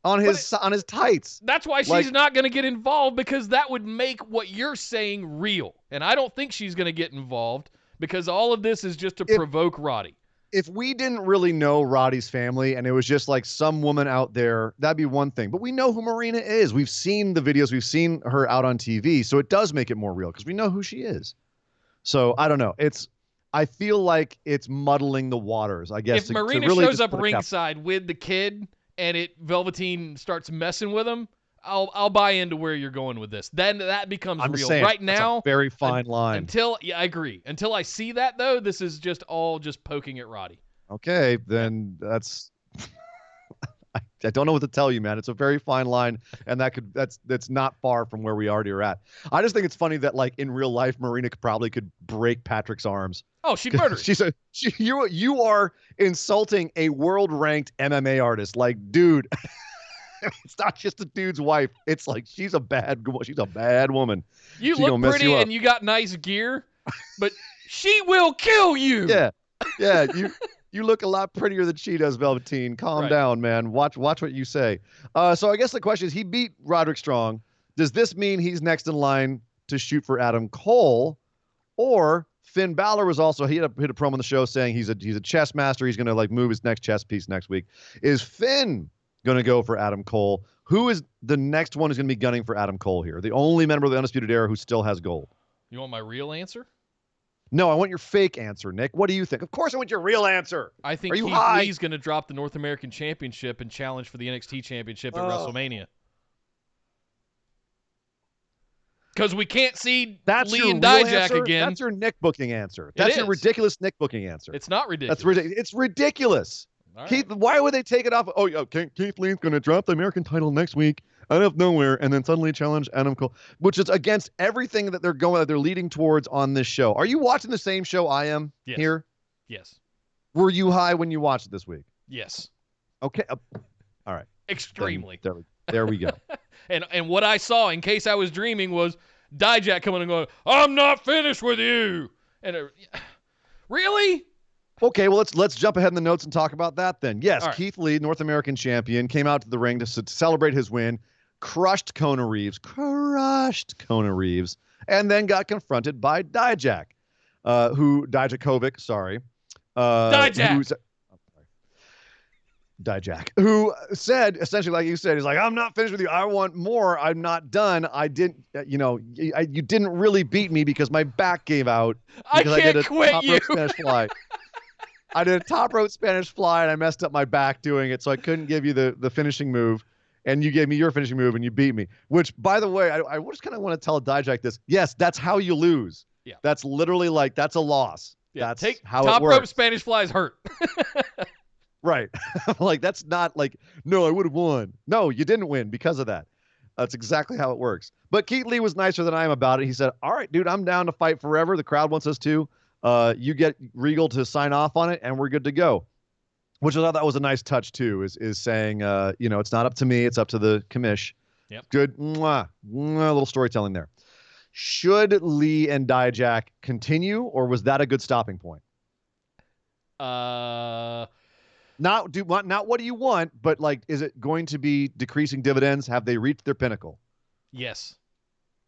on his tights. That's why she's not going to get involved, because that would make what you're saying real. And I don't think she's going to get involved because all of this is just to provoke Roddy. If we didn't really know Roddy's family and it was just like some woman out there, that'd be one thing. But we know who Marina is. We've seen the videos. We've seen her out on TV. So it does make it more real because we know who she is. So I don't know. I feel like it's muddling the waters, I guess. If Marina really shows up ringside with the kid and Velveteen starts messing with him, I'll buy into where you're going with this. Then that becomes real. Saying, right now, a very fine line. I agree. Until I see that, though, this is just poking at Roddy. Okay, then that's. I don't know what to tell you, man. It's a very fine line, and that's not far from where we already are at. I just think it's funny that, like, in real life, Marina could break Patrick's arms. Oh, she'd murder him. You are insulting a world-ranked MMA artist. Like, dude. It's not just a dude's wife. It's like she's a bad woman. You look pretty and you got nice gear, but she will kill you. Yeah. You look a lot prettier than she does, Velveteen. Calm down, man. Watch what you say. So I guess the question is, he beat Roderick Strong. Does this mean he's next in line to shoot for Adam Cole, or Finn Balor was also hit a promo on the show saying he's a chess master. He's gonna like move his next chess piece next week. Is Finn going to go for Adam Cole? Who is the next one who's going to be gunning for Adam Cole here? The only member of the Undisputed Era who still has gold. You want my real answer? No, I want your fake answer, Nick. What do you think? Of course I want your real answer. I think Keith Lee's going to drop the North American Championship and challenge for the NXT Championship at WrestleMania. Because we can't see Lee and Dijak again. That's your Nick booking answer. That's your ridiculous Nick booking answer. It's not ridiculous. That's ridiculous. It's ridiculous. Right. Keith, why would they take it off? Oh, Keith Lee's going to drop the American title next week out of nowhere and then suddenly challenge Adam Cole, which is against everything that they're leading towards on this show. Are you watching the same show I am here? Yes. Were you high when you watched it this week? Yes. Okay. All right. Extremely. There we go. and what I saw, in case I was dreaming, was Dijak coming and going, "I'm not finished with you." And really? Okay, well, let's jump ahead in the notes and talk about that then. Yes, right. Keith Lee, North American champion, came out to the ring to celebrate his win, crushed Kona Reeves, and then got confronted by Dijakovic, Dijak, who said, essentially, like you said, he's like, "I'm not finished with you. I want more. I'm not done. I didn't, you didn't really beat me because my back gave out. I can't quit you." Spanish fly. I did a top rope Spanish fly, and I messed up my back doing it, so I couldn't give you the finishing move. And you gave me your finishing move, and you beat me. Which, by the way, I just kind of want to tell Dijak this. Yes, that's how you lose. Yeah. That's literally like, that's a loss. Yeah. That's how it works. Top rope Spanish flies hurt. Right. Like, that's not like, no, I would have won. No, you didn't win because of that. That's exactly how it works. But Keith Lee was nicer than I am about it. He said, "All right, dude, I'm down to fight forever. The crowd wants us to. You get Regal to sign off on it, and we're good to go." Which I thought that was a nice touch too, is saying, it's not up to me, it's up to the commish. Yep. Good. A little storytelling there. Should Lee and Dijak continue, or was that a good stopping point? Not what do you want, but like, is it going to be decreasing dividends? Have they reached their pinnacle? Yes.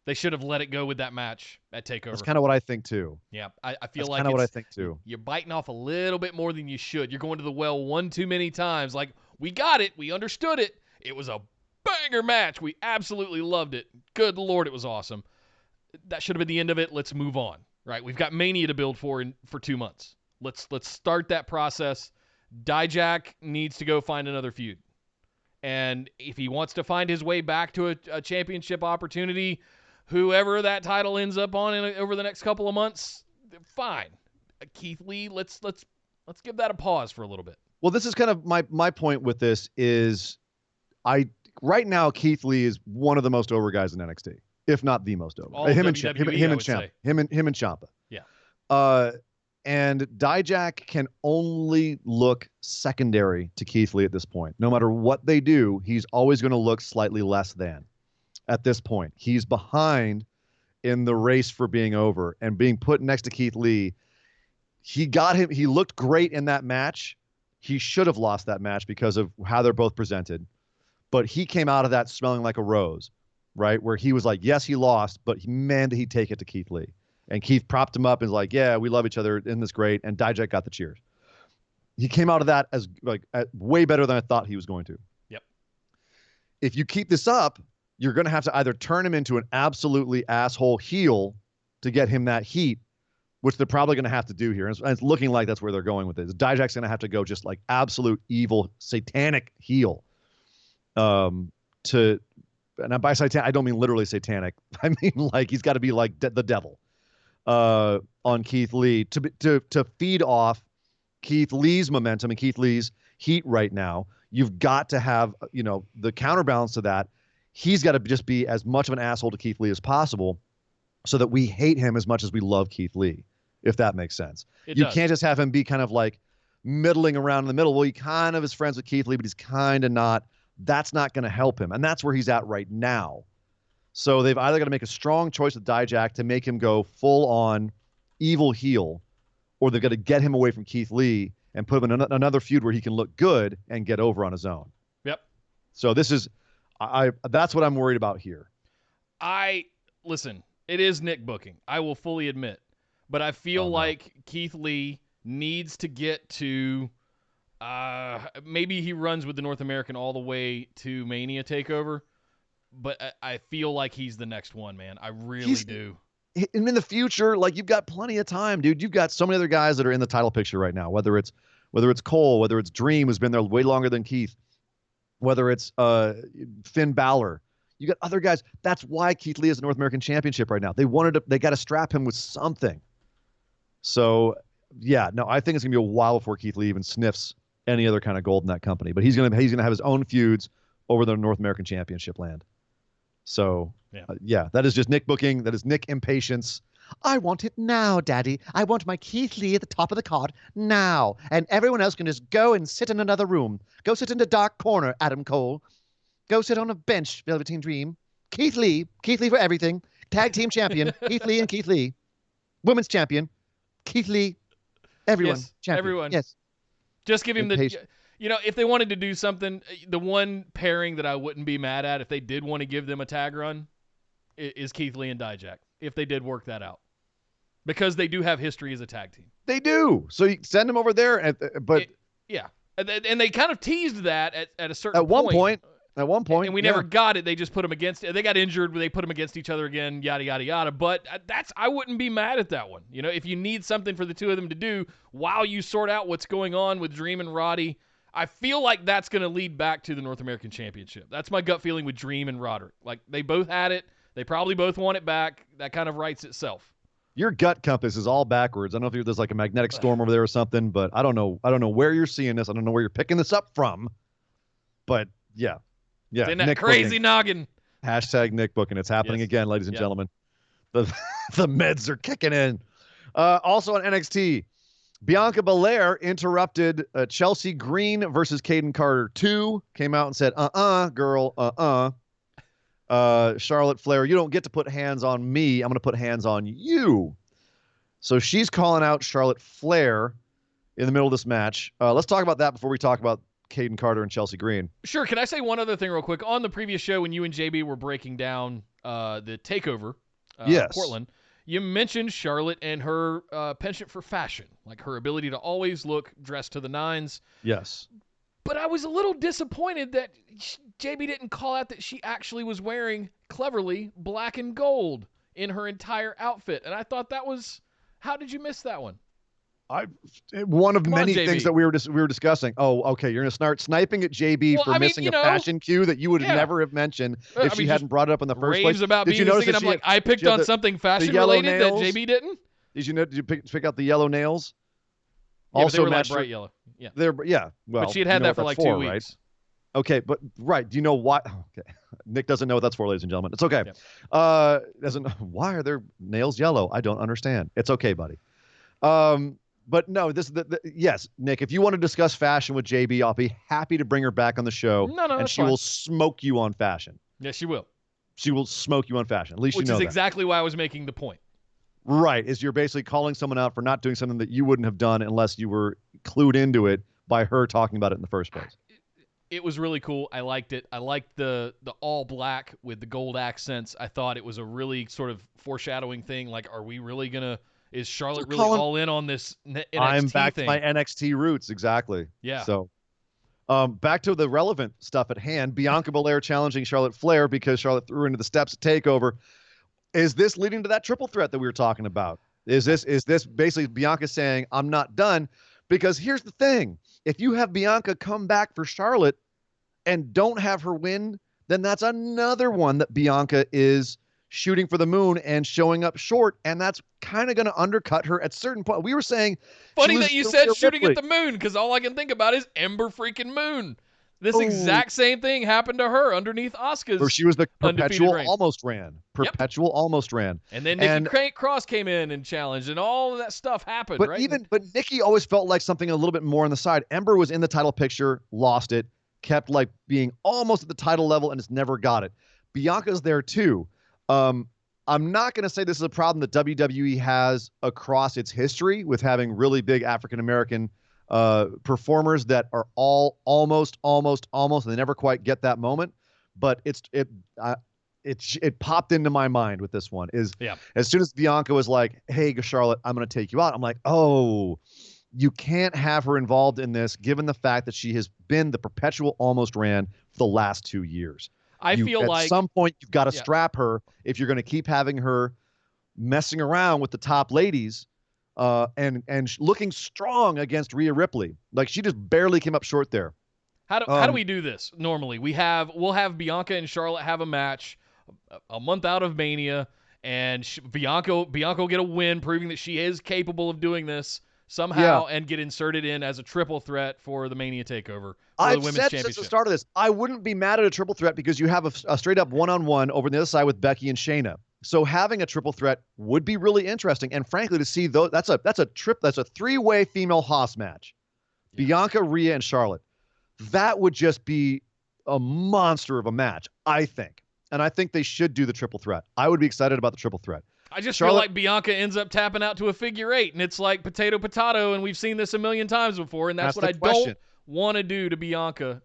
They should have let it go with that match at TakeOver. That's kind of what I think too. Yeah, I feel like kind of what I think too. You're biting off a little bit more than you should. You're going to the well one too many times. Like, We got it. We understood it. It was a banger match. We absolutely loved it. Good Lord, it was awesome. That should have been the end of it. Let's move on. Right? We've got Mania to build for 2 months. Let's start that process. Dijak needs to go find another feud. And if he wants to find his way back to a championship opportunity, whoever that title ends up on over the next couple of months, fine. Keith Lee, let's give that a pause for a little bit. Well, this is kind of my point with this is right now Keith Lee is one of the most over guys in NXT, if not the most over. Him and Ciampa. Yeah. And Dijak can only look secondary to Keith Lee at this point. No matter what they do, he's always going to look slightly less than at this point. He's behind in the race for being over and being put next to Keith Lee. He looked great in that match. He should have lost that match because of how they're both presented. But he came out of that smelling like a rose, right? Where he was like, yes, he lost, but man, did he take it to Keith Lee. And Keith propped him up and was like, yeah, we love each other. Isn't this great? And Dijak got the cheers. He came out of that as way better than I thought he was going to. Yep. If you keep this up, you're going to have to either turn him into an absolutely asshole heel to get him that heat, which they're probably going to have to do here. And it's looking like that's where they're going with this. Dijak's going to have to go just like absolute evil, satanic heel. And by satanic, I don't mean literally satanic. I mean like he's got to be like the devil. On Keith Lee to feed off Keith Lee's momentum and Keith Lee's heat right now. You've got to have, the counterbalance to that. He's got to just be as much of an asshole to Keith Lee as possible so that we hate him as much as we love Keith Lee, if that makes sense. You can't just have him be kind of like middling around in the middle. Well, he kind of is friends with Keith Lee, but he's kind of not. That's not going to help him. And that's where he's at right now. So they've either got to make a strong choice with Dijak to make him go full-on evil heel, or they've got to get him away from Keith Lee and put him in another feud where he can look good and get over on his own. Yep. So this is that's what I'm worried about here. Listen, it is Nick booking. I will fully admit. But I feel like Keith Lee needs to get to maybe he runs with the North American all the way to Mania TakeOver. But I feel like he's the next one, man. I really do. And in the future, like you've got plenty of time, dude. You've got so many other guys that are in the title picture right now. Whether it's Cole, whether it's Dream, who's been there way longer than Keith, whether it's Finn Balor. You got other guys. That's why Keith Lee is the North American Championship right now. They got to strap him with something. So yeah, no, I think it's gonna be a while before Keith Lee even sniffs any other kind of gold in that company. But he's gonna have his own feuds over the North American Championship land. So, that is just Nick booking. That is Nick impatience. I want it now, Daddy. I want my Keith Lee at the top of the card now. And everyone else can just go and sit in another room. Go sit in the dark corner, Adam Cole. Go sit on a bench, Velveteen Dream. Keith Lee for everything. Tag team champion, Keith Lee and Keith Lee. Women's champion, Keith Lee. Everyone. Yes, champion. everyone. Yes. Just give him if they wanted to do something, the one pairing that I wouldn't be mad at if they did want to give them a tag run is Keith Lee and Dijak, if they did work that out. Because they do have history as a tag team. They do. So you send them over there. And they kind of teased that at a certain point. At one point. And we never got it. They just put them against – they got injured. They put them against each other again, yada, yada, yada. But I wouldn't be mad at that one. If you need something for the two of them to do while you sort out what's going on with Dream and Roddy, I feel like that's going to lead back to the North American Championship. That's my gut feeling with Dream and Roderick. Like, they both had it. They probably both want it back. That kind of writes itself. Your gut compass is all backwards. I don't know if there's like a magnetic storm over there or something, but I don't know. I don't know where you're seeing this. I don't know where you're picking this up from. But yeah. In that crazy booking. Noggin. Hashtag Nick booking. It's happening again, ladies and gentlemen. The meds are kicking in. Also on NXT, Bianca Belair interrupted Chelsea Green versus Caden Carter 2. Came out and said, girl, Charlotte Flair, you don't get to put hands on me. I'm going to put hands on you. So she's calling out Charlotte Flair in the middle of this match. Let's talk about that before we talk about Caden Carter and Chelsea Green. Sure. Can I say one other thing real quick? On the previous show, when you and JB were breaking down the TakeOver, Portland, you mentioned Charlotte and her penchant for fashion, like her ability to always look dressed to the nines. Yes. But I was a little disappointed that JB didn't call out that she actually was wearing, cleverly, black and gold in her entire outfit. And I thought that was, how did you miss that one? One of Come on, many JB. things that we were discussing. Oh, okay. You're going to start sniping at JB Well, for I mean, missing you a know, fashion cue that you would yeah. never have mentioned I if she mean, hadn't brought it up in the first raves place. about Did being you notice and that I'm like, I picked on something fashion yellow related nails? that JB didn't? Did you pick out the yellow nails? Yeah, Also but they were like matched bright yellow. Yeah. Yeah. Well, But she had you know that what for that's like 2 right? weeks. Okay, but right. Do you know why? Okay. Nick doesn't know what that's for, ladies and gentlemen. It's okay. Doesn't. Why are their nails yellow? I don't understand. It's okay, buddy. But no, yes, Nick, if you want to discuss fashion with JB, I'll be happy to bring her back on the show. No, and that's she fine. will smoke you on fashion. Yes, she will. She will smoke you on fashion. At least Which you know is that. exactly why I was making the point. Right, is you're basically calling someone out for not doing something that you wouldn't have done unless you were clued into it by her talking about it in the first place. It was really cool. I liked it. I liked the all black with the gold accents. I thought it was a really sort of foreshadowing thing. Like, are we really gonna? Is Charlotte really all in on this NXT I'm back thing? to my NXT roots, exactly. Yeah. So, back to the relevant stuff at hand. Bianca Belair challenging Charlotte Flair because Charlotte threw her into the steps at TakeOver. Is this leading to that triple threat that we were talking about? Is this basically Bianca saying, I'm not done? Because here's the thing. If you have Bianca come back for Charlotte and don't have her win, then that's another one that Bianca is shooting for the moon and showing up short, and that's kind of going to undercut her at certain point. We were saying... Funny that you said shooting at the moon, because all I can think about is Ember freaking Moon. This exact same thing happened to her underneath Asuka's where she was the perpetual reign. almost ran. Perpetual almost ran. And then Nikki Cross came in and challenged, and all of that stuff happened, but right? But Nikki always felt like something a little bit more on the side. Ember was in the title picture, lost it, kept like being almost at the title level, and has never got it. Bianca's there too. I'm not going to say this is a problem that WWE has across its history with having really big African-American performers that are all almost, and they never quite get that moment. But it popped into my mind with this one as soon as Bianca was like, hey, Charlotte, I'm going to take you out. I'm like, oh, you can't have her involved in this given the fact that she has been the perpetual almost ran for the last 2 years. I feel like at some point you've got to strap her if you're going to keep having her messing around with the top ladies and looking strong against Rhea Ripley. Like she just barely came up short there. How do we do this normally? We'll have Bianca and Charlotte have a match a month out of Mania, and Bianca will get a win, proving that she is capable of doing this somehow and get inserted in as a triple threat for the Mania TakeOver. I've said since the start of this, I wouldn't be mad at a triple threat because you have a straight up one-on-one over the other side with Becky and Shayna. So having a triple threat would be really interesting. And frankly, to see those, that's a three-way female Haas match. Yeah. Bianca, Rhea, and Charlotte. That would just be a monster of a match, I think. And I think they should do the triple threat. I would be excited about the triple threat. I just feel like Bianca ends up tapping out to a figure eight, and it's like potato, and we've seen this a million times before, and that's what I don't want to do to Bianca.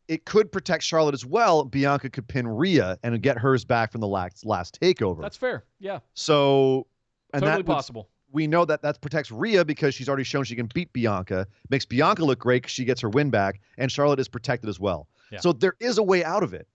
It could protect Charlotte as well. Bianca could pin Rhea and get hers back from the last TakeOver. That's fair, yeah. So, and totally possible. We know that protects Rhea because she's already shown she can beat Bianca. Makes Bianca look great because she gets her win back, and Charlotte is protected as well. Yeah. So there is a way out of it.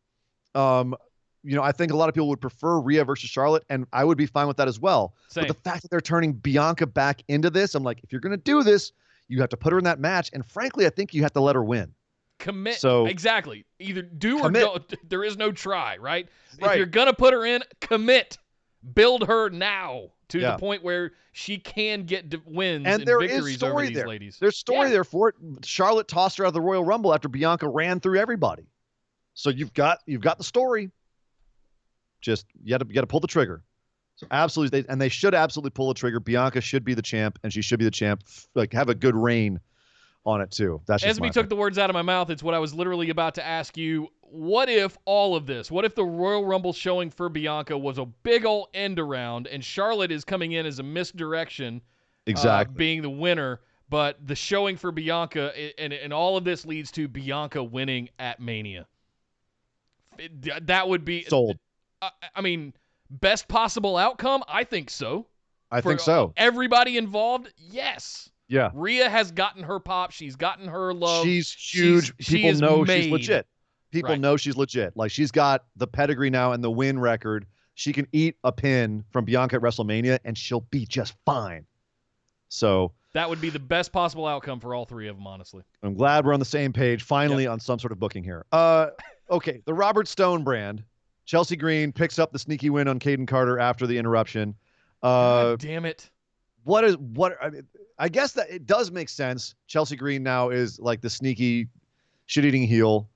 I think a lot of people would prefer Rhea versus Charlotte, and I would be fine with that as well. Same. But the fact that they're turning Bianca back into this, I'm like, if you're going to do this, you have to put her in that match. And frankly, I think you have to let her win. Commit. So, exactly. Either do commit. Or don't. There is no try, right? If you're going to put her in, commit. Build her now to the point where she can get wins and victories over these ladies. There's story there for it. Charlotte tossed her out of the Royal Rumble after Bianca ran through everybody. So you've got the story. Just you got to pull the trigger. So absolutely, they should absolutely pull the trigger. Bianca should be the champ, and she should be the champ. Like have a good reign on it too. That's just Esme took the words out of my mouth. It's what I was literally about to ask you. What if all of this? What if the Royal Rumble showing for Bianca was a big old end around, and Charlotte is coming in as a misdirection, being the winner, but the showing for Bianca and all of this leads to Bianca winning at Mania. That would be sold. I mean, best possible outcome? I think so. I think so. Everybody involved? Yes. Yeah. Rhea has gotten her pop. She's gotten her love. She's huge. She People is know made. she's legit. People Right. know she's legit. Like, she's got the pedigree now and the win record. She can eat a pin from Bianca at WrestleMania, and she'll be just fine. So That would be the best possible outcome for all three of them, honestly. I'm glad we're on the same page, finally, on some sort of booking here. Okay, the Robert Stone brand. Chelsea Green picks up the sneaky win on Caden Carter after the interruption. God damn it. I guess that it does make sense. Chelsea Green now is like the sneaky shit-eating heel.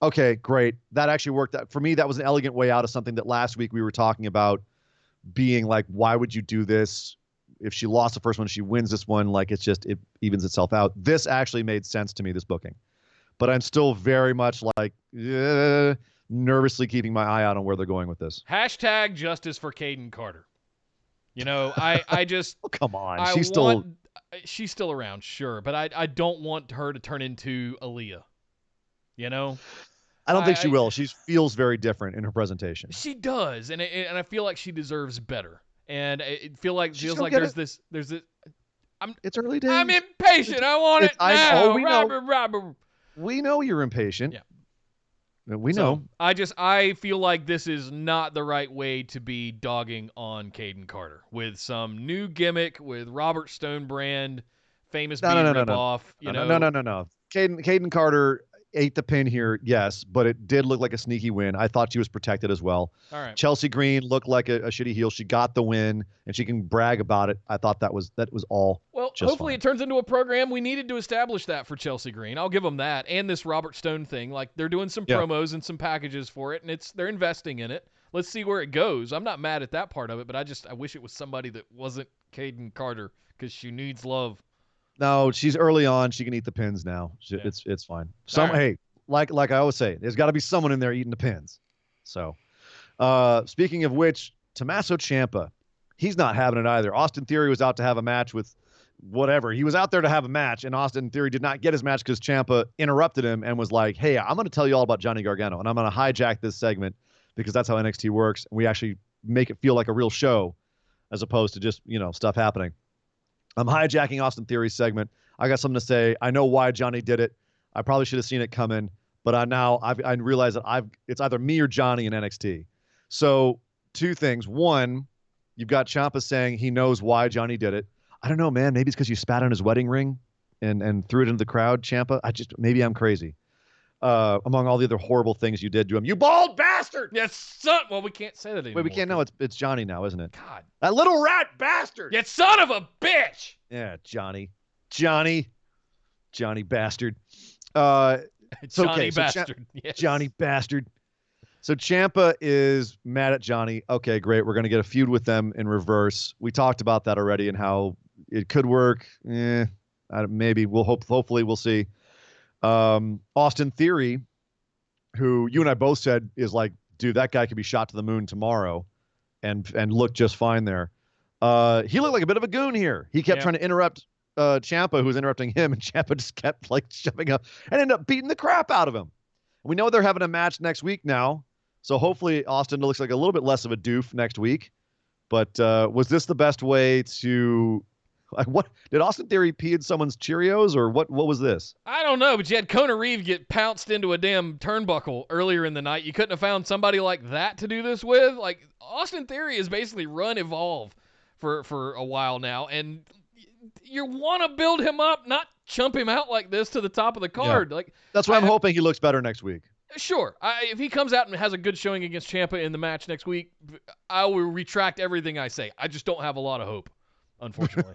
Okay, great. That actually worked out. For me, that was an elegant way out of something that last week we were talking about being like, why would you do this? If she lost the first one, she wins this one. Like, it evens itself out. This actually made sense to me, this booking. But I'm still very much like nervously keeping my eye out on where they're going with this. Hashtag justice for Caden Carter. You know, I just... Oh, come on. She's still around, sure. But I don't want her to turn into Aaliyah. You know? I don't think she will. She feels very different in her presentation. She does. And I feel like she deserves better. And it feels like there's this. It's early days. I'm impatient. I want it now. Robert. We know you're impatient. Yeah. We know. I feel like this is not the right way to be dogging on Caden Carter with some new gimmick with Robert Stone brand, famous ripoff. No. Caden Carter ate the pin here, yes, but it did look like a sneaky win. I thought she was protected as well. All right. Chelsea Green looked like a shitty heel. She got the win, and she can brag about it. I thought that was all. Well, hopefully it turns into a program. We needed to establish that for Chelsea Green. I'll give them that, and this Robert Stone thing. Like, they're doing some promos and some packages for it, and they're investing in it. Let's see where it goes. I'm not mad at that part of it, but I wish it was somebody that wasn't Caden Carter because she needs love. No, she's early on. She can eat the pins now. It's fine. Hey. Like I always say, there's got to be someone in there eating the pins. So, speaking of which, Tommaso Ciampa, he's not having it either. Austin Theory was out to have a match with whatever. He was out there to have a match, and Austin Theory did not get his match because Ciampa interrupted him and was like, hey, I'm going to tell you all about Johnny Gargano, and I'm going to hijack this segment because that's how NXT works, and we actually make it feel like a real show as opposed to just, stuff happening. I'm hijacking Austin Theory's segment. I got something to say. I know why Johnny did it. I probably should have seen it coming, but I realize that it's either me or Johnny in NXT. So two things. One, you've got Ciampa saying he knows why Johnny did it. I don't know, man. Maybe it's because you spat on his wedding ring and threw it into the crowd, Ciampa. Maybe I'm crazy. Among all the other horrible things you did to him, you bald bastard! Yes, son. Well, we can't say that anymore. Wait, we can't know. It's Johnny now, isn't it? God, that little rat bastard! You son of a bitch! Yeah, Johnny bastard. Johnny bastard. Yes. Johnny bastard. So Ciampa is mad at Johnny. Okay, great. We're going to get a feud with them in reverse. We talked about that already and how it could work. Maybe hopefully we'll see. Austin Theory, who you and I both said is like, dude, that guy could be shot to the moon tomorrow and look just fine there. He looked like a bit of a goon here. He kept trying to interrupt Ciampa, who was interrupting him, and Ciampa just kept like shoving up and ended up beating the crap out of him. We know they're having a match next week now, so hopefully Austin looks like a little bit less of a doof next week. But was this the best way to? Like, what did Austin Theory pee in someone's Cheerios, or what was this? I don't know, but you had Kona Reeves get pounced into a damn turnbuckle earlier in the night. You couldn't have found somebody like that to do this with. Like, Austin Theory has basically run Evolve for a while now, and you want to build him up, not chump him out like this to the top of the card. Yeah. Like, that's why I'm hoping he looks better next week. Sure. If he comes out and has a good showing against Ciampa in the match next week, I will retract everything I say. I just don't have a lot of hope, unfortunately.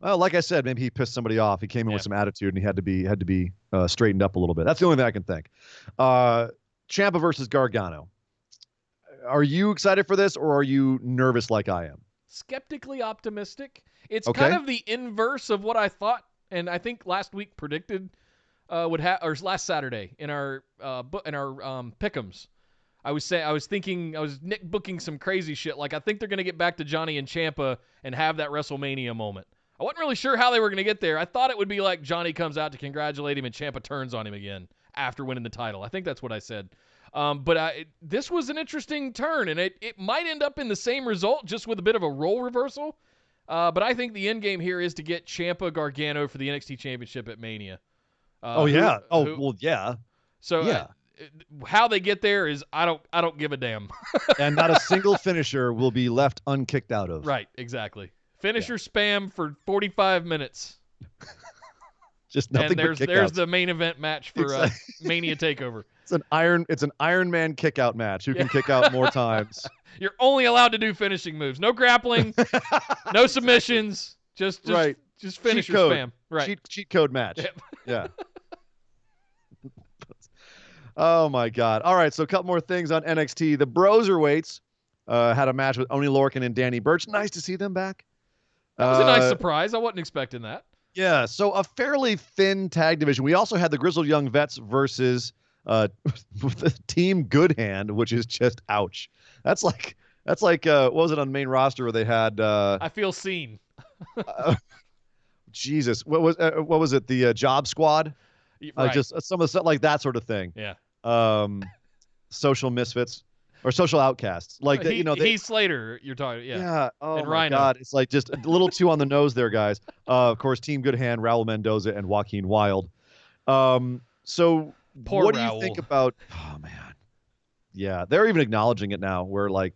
Well, like I said, maybe he pissed somebody off. He came in with some attitude, and he had to be straightened up a little bit. That's the only thing I can think. Ciampa versus Gargano. Are you excited for this, or are you nervous like I am? Skeptically optimistic. It's kind of the inverse of what I thought, and I think last week predicted or last Saturday in our pick'ems. I was booking some crazy shit. Like, I think they're gonna get back to Johnny and Ciampa and have that WrestleMania moment. I wasn't really sure how they were gonna get there. I thought it would be like Johnny comes out to congratulate him and Ciampa turns on him again after winning the title. I think that's what I said. But this was an interesting turn, and it might end up in the same result, just with a bit of a role reversal. But I think the end game here is to get Ciampa Gargano for the NXT Championship at Mania. Oh yeah. So yeah. How they get there is I don't give a damn. And not a single finisher will be left unkicked out of. Right, exactly. Finisher spam for 45 minutes. Just nothing. And but there's the main event match for Exactly. Mania Takeover. It's an Iron Man kick out match. Who can kick out more times? You're only allowed to do finishing moves. No grappling, no submissions. Just finisher spam. Right. Cheat code match. Yep. Yeah. Oh my God. All right, so a couple more things on NXT. The Broserweights had a match with Oni Lorcan and Danny Burch. Nice to see them back. That was a nice surprise. I wasn't expecting that. Yeah, so a fairly thin tag division. We also had the Grizzled Young Vets versus the Team Good Hand, which is just ouch. That's like what was it on the main roster where they had I feel seen. Jesus, what was it? The Job Squad? Right. Just some of the stuff like that sort of thing. Yeah. Social misfits or social outcasts. Like Heath Slater, you're talking. Yeah. Yeah. Oh and my Rhino. God, it's like just a little too on the nose there, guys. Of course, Team Good Hand, Raul Mendoza and Joaquin Wilde. So Poor what Raul. do you think about? Oh man. Yeah, they're even acknowledging it now. Where like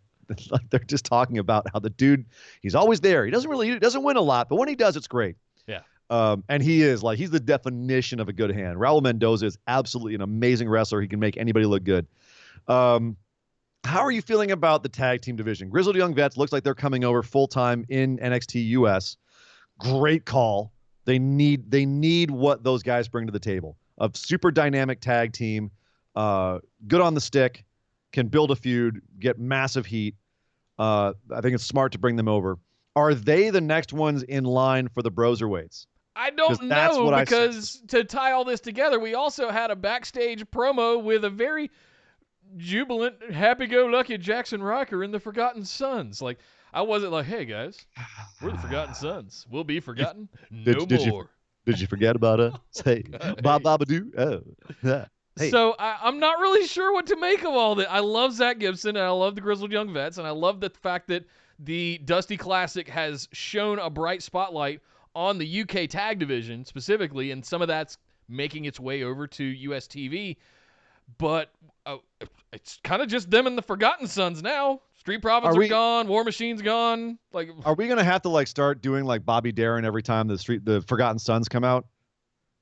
they're just talking about how the dude, he's always there. He doesn't win a lot, but when he does, it's great. Yeah. And he's the definition of a good hand. Raul Mendoza is absolutely an amazing wrestler. He can make anybody look good. How are you feeling about the tag team division? Grizzled Young Vets looks like they're coming over full time in NXT US. Great call. They need what those guys bring to the table. A super dynamic tag team, good on the stick, can build a feud, get massive heat. I think it's smart to bring them over. Are they the next ones in line for the Broserweights? I don't know, because to tie all this together, we also had a backstage promo with a very jubilant, happy-go-lucky Jackson Riker in the Forgotten Sons. Like, I wasn't like, hey, guys, we're the Forgotten Sons. We'll be forgotten no more. Did you forget about us? Hey, Bob Babadoo? Oh, yeah. Hey. So I'm not really sure what to make of all that. I love Zach Gibson, and I love the Grizzled Young Vets, and I love the fact that the Dusty Classic has shown a bright spotlight on the UK tag division specifically, and some of that's making its way over to US TV. But it's kind of just them and the Forgotten Sons now. Street Profits are gone. War Machine's gone. Like, are we gonna have to like start doing like Bobby Darin every time the Forgotten Sons come out?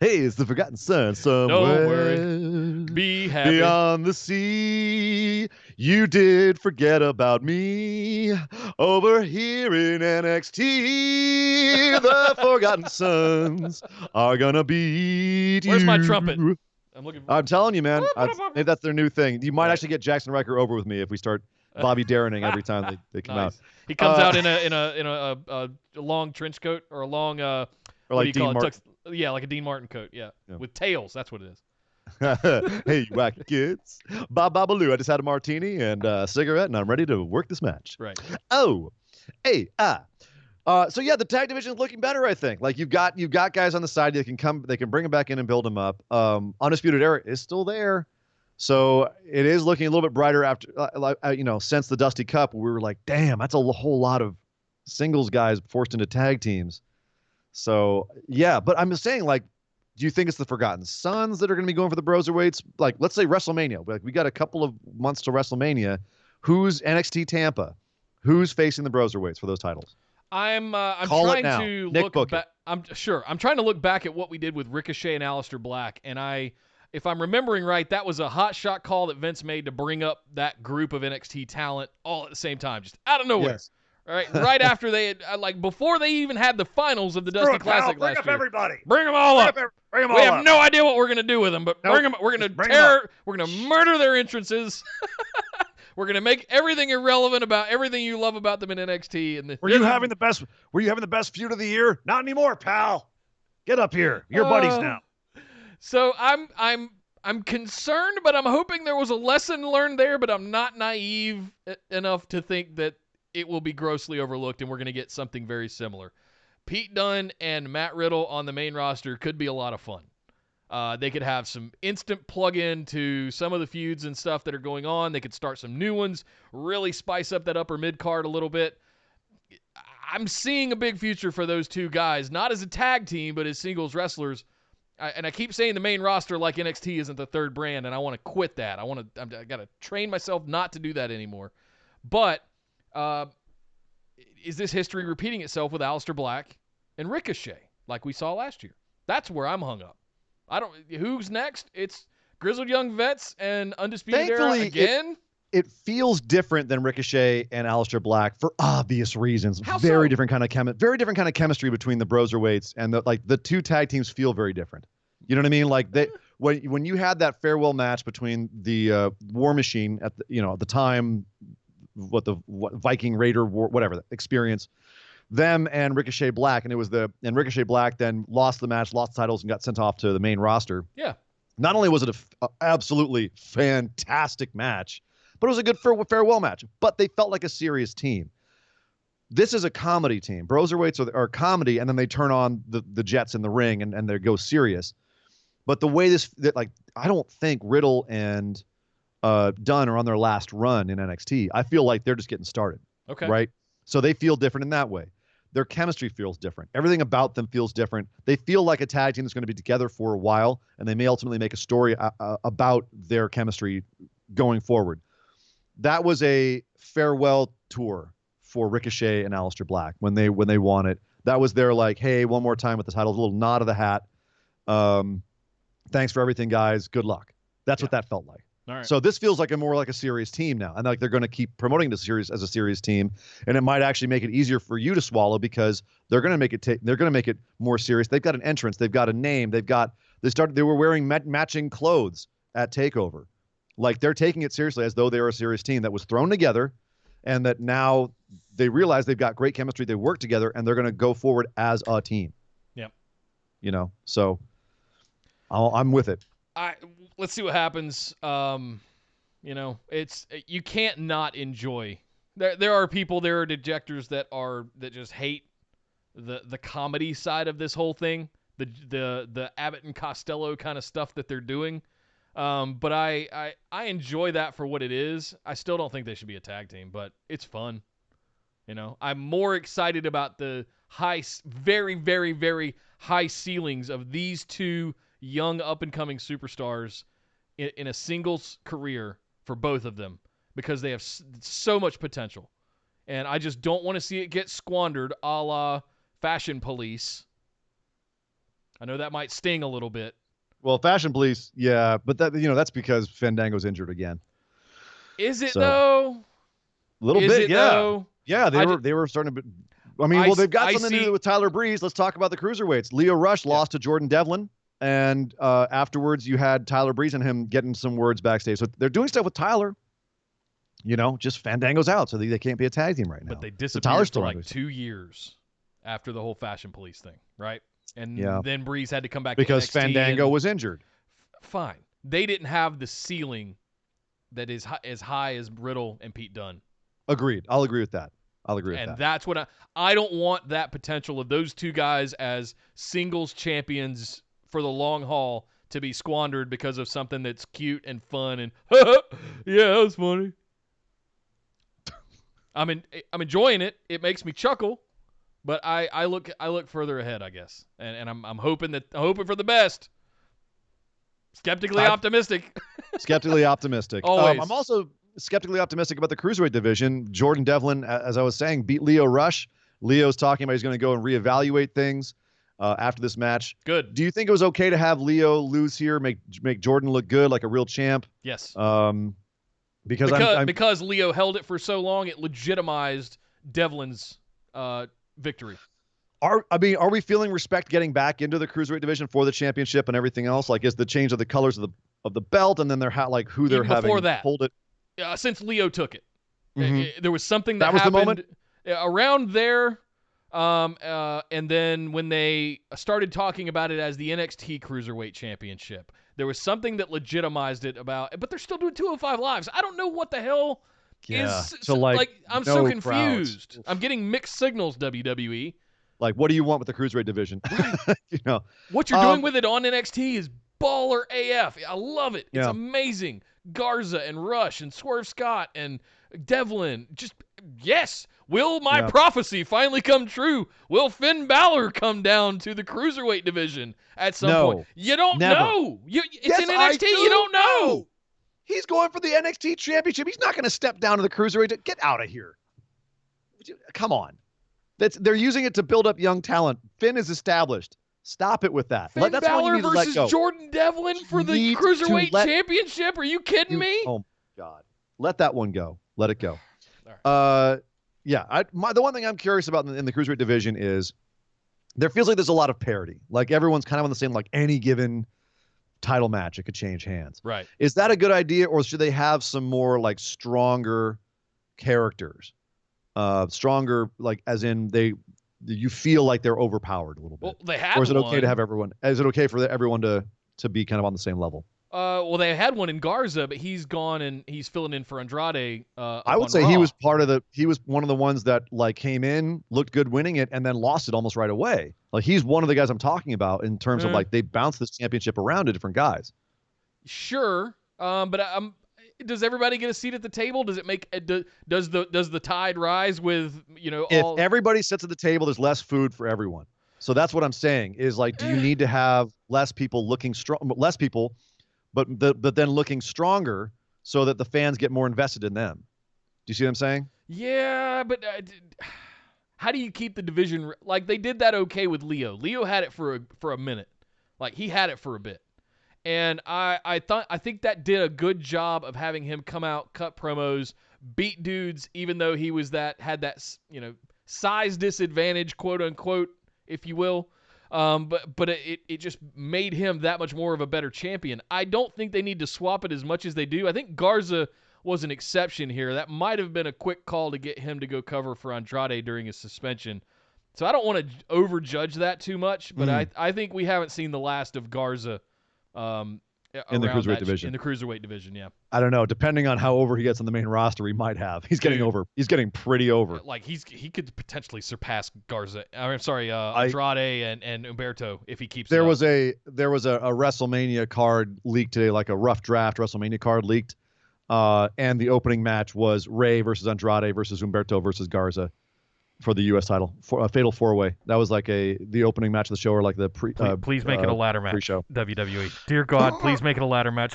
Hey, it's the Forgotten Sons somewhere. Don't worry. Be happy. Beyond the sea, you did forget about me. Over here in NXT, the Forgotten Sons are gonna beat you. Where's my trumpet? I'm telling you, man. Maybe that's their new thing. You might actually get Jackson Riker over with me if we start Bobby Darining every time they come out. He comes out in a long trench coat or a long or like Dean Martin. Yeah, like a Dean Martin coat. Yeah, with tails. That's what it is. Hey, you wacky kids. Bob Babaloo. I just had a martini and a cigarette, and I'm ready to work this match. Right. Oh, hey, so yeah, the tag division is looking better, I think. Like you've got guys on the side that they can bring them back in and build them up. Undisputed Era is still there, so it is looking a little bit brighter after, since the Dusty Cup. We were like, damn, that's a whole lot of singles guys forced into tag teams. So yeah, but I'm just saying, like, do you think it's the Forgotten Sons that are going to be going for the Broserweights? Like, let's say WrestleMania. Like, we got a couple of months to WrestleMania. Who's NXT Tampa? Who's facing the Broserweights for those titles? I'm trying to look back. I'm trying to look back at what we did with Ricochet and Aleister Black, and if I'm remembering right, that was a hot shot call that Vince made to bring up that group of NXT talent all at the same time, just out of nowhere. Yes. All right, right after they had, before they even had the finals of the Dusty Classic last year. Bring up everybody. Bring them all up. Bring them all we up. have no idea what we're gonna do with them, but bring them. We're gonna tear. We're gonna murder their entrances. We're gonna make everything irrelevant about everything you love about them in NXT. And were you having the best feud of the year? Not anymore, pal. Get up here. You're buddies now. So I'm concerned, but I'm hoping there was a lesson learned there. But I'm not naive enough to think that it will be grossly overlooked and we're going to get something very similar. Pete Dunne and Matt Riddle on the main roster could be a lot of fun. They could have some instant plug-in to some of the feuds and stuff that are going on. They could start some new ones, really spice up that upper mid-card a little bit. I'm seeing a big future for those two guys, not as a tag team, but as singles wrestlers. And I keep saying the main roster like NXT isn't the third brand, and I want to quit that. I got to train myself not to do that anymore. But is this history repeating itself with Aleister Black and Ricochet like we saw last year? That's where I'm hung up. Who's next? It's Grizzled Young Vets and Undisputed Era again? It feels different than Ricochet and Aleister Black for obvious reasons. How very so? different kind of chemistry between the Broserweights, and the two tag teams feel very different. You know what I mean? Like when you had that farewell match between the War Machine at the time, what Viking Raider War, whatever the experience, them and Ricochet Black, and Ricochet Black then lost the match, lost the titles, and got sent off to the main roster. Yeah. Not only was it a absolutely fantastic match, but it was a good farewell match. But they felt like a serious team. This is a comedy team. Broserweights are comedy, and then they turn on the Jets in the ring and they go serious. But the way I don't think Riddle and Dunn are on their last run in NXT. I feel like they're just getting started. Okay. Right? So they feel different in that way. Their chemistry feels different. Everything about them feels different. They feel like a tag team that's going to be together for a while, and they may ultimately make a story about their chemistry going forward. That was a farewell tour for Ricochet and Aleister Black when they won it. That was their like, hey, one more time with the titles, a little nod of the hat. Thanks for everything, guys. Good luck. That's what that felt like. All right. So this feels like more like a serious team now, and like they're going to keep promoting this series as a serious team, and it might actually make it easier for you to swallow because they're going to make it more serious. They've got an entrance, they've got a name, they were wearing matching clothes at TakeOver. Like they're taking it seriously as though they're a serious team that was thrown together, and that now they realize they've got great chemistry. They work together, and they're going to go forward as a team. Yep. So I'm with it. Let's see what happens. You can't not enjoy. There are people, there are dejectors that just hate the comedy side of this whole thing, the Abbott and Costello kind of stuff that they're doing. But I enjoy that for what it is. I still don't think they should be a tag team, but it's fun. I'm more excited about the very, very, very high ceilings of these two young up-and-coming superstars in a singles career for both of them because they have so much potential. And I just don't want to see it get squandered a la Fashion Police. I know that might sting a little bit. Well, Fashion Police, yeah, but that's because Fandango's injured again. Is it though? A little bit, yeah. Though? Yeah, they were starting to. I mean, they've got something to do with Tyler Breeze. Let's talk about the cruiserweights. Leo Rush lost to Jordan Devlin, and afterwards you had Tyler Breeze and him getting some words backstage. So they're doing stuff with Tyler. Just Fandango's out, so they can't be a tag team right now. But they disappeared for like 2 years after the whole Fashion Police thing, right? And then Breeze had to come back because to NXT Fandango was injured. Fine. They didn't have the ceiling that is as high as Riddle and Pete Dunne. Agreed. I'll agree with that. And that's what I don't want that potential of those two guys as singles champions for the long haul to be squandered because of something that's cute and fun and yeah, that was funny. I'm enjoying it. It makes me chuckle, but I look further ahead, I guess, and I'm hoping for the best. Skeptically optimistic. Skeptically optimistic. Always. I'm also skeptically optimistic about the cruiserweight division. Jordan Devlin, as I was saying, beat Leo Rush. Leo's talking about he's going to go and reevaluate things after this match. Good. Do you think it was okay to have Leo lose here, make Jordan look good, like a real champ? Yes. Because Leo held it for so long, it legitimized Devlin's victory. Are we feeling respect getting back into the cruiserweight division for the championship and everything else? Like, is the change of the colors of the belt and then they're who they're even having before that, hold it? Since Leo took it, Mm-hmm. there was something that was happened the moment around there. And then when they started talking about it as the NXT Cruiserweight Championship, there was something that legitimized it about. But they're still doing 205 lives. I don't know what the hell is. So I'm so confused. Crowds. I'm getting mixed signals. WWE. Like, what do you want with the cruiserweight division? What you're doing with it on NXT is baller AF. I love it. It's amazing. Garza and Rush and Swerve Scott and Devlin. Just, yes. Will my prophecy finally come true? Will Finn Balor come down to the cruiserweight division at some point? You don't know. It's in NXT. You don't know. He's going for the NXT championship. He's not going to step down to the cruiserweight. Get out of here. Come on. They're using it to build up young talent. Finn is established. Stop it with that. Finn That's Balor versus Jordan Devlin for the cruiserweight championship? Are you kidding me? Oh, my God. Let that one go. Let it go. All right. The one thing I'm curious about in the cruiserweight division is there feels like there's a lot of parity. Like everyone's kind of on the same, like any given title match, it could change hands. Right. Is that a good idea, or should they have some more like stronger characters? Stronger, like as in you feel like they're overpowered a little bit. Well, they had. Or is it okay to have everyone? Is it okay for everyone to be kind of on the same level? Well, they had one in Garza, but he's gone and he's filling in for Andrade. I would say Raw. he was one of the ones that like came in, looked good winning it, and then lost it almost right away. Like he's one of the guys I'm talking about in terms of like they bounced this championship around to different guys. Sure, but does everybody get a seat at the table? Does it make does the tide rise with If everybody sits at the table, there's less food for everyone. So that's what I'm saying is like, do you need to have less people looking strong, less people, but then looking stronger so that the fans get more invested in them? Do you see what I'm saying? Yeah, but how do you keep the division like they did that okay with Leo? Leo had it for a minute, like he had it for a bit. And I think that did a good job of having him come out, cut promos, beat dudes, even though he had that size disadvantage, quote unquote, if you will. But it just made him that much more of a better champion. I don't think they need to swap it as much as they do. I think Garza was an exception here. That might have been a quick call to get him to go cover for Andrade during his suspension. So I don't want to overjudge that too much, but I think we haven't seen the last of Garza. In the cruiserweight division. In the cruiserweight division, yeah. I don't know. Depending on how over he gets on the main roster, he might have. He's getting over. He's getting pretty over. Like he could potentially surpass Garza. I'm sorry, Andrade and Humberto if he keeps. There was a WrestleMania card leaked today, like a rough draft WrestleMania card leaked, and the opening match was Rey versus Andrade versus Humberto versus Garza for the U.S. title, for a fatal four-way. That was like the opening match of the show, or like the please make it a ladder match. Pre-show. WWE. Dear God, please make it a ladder match.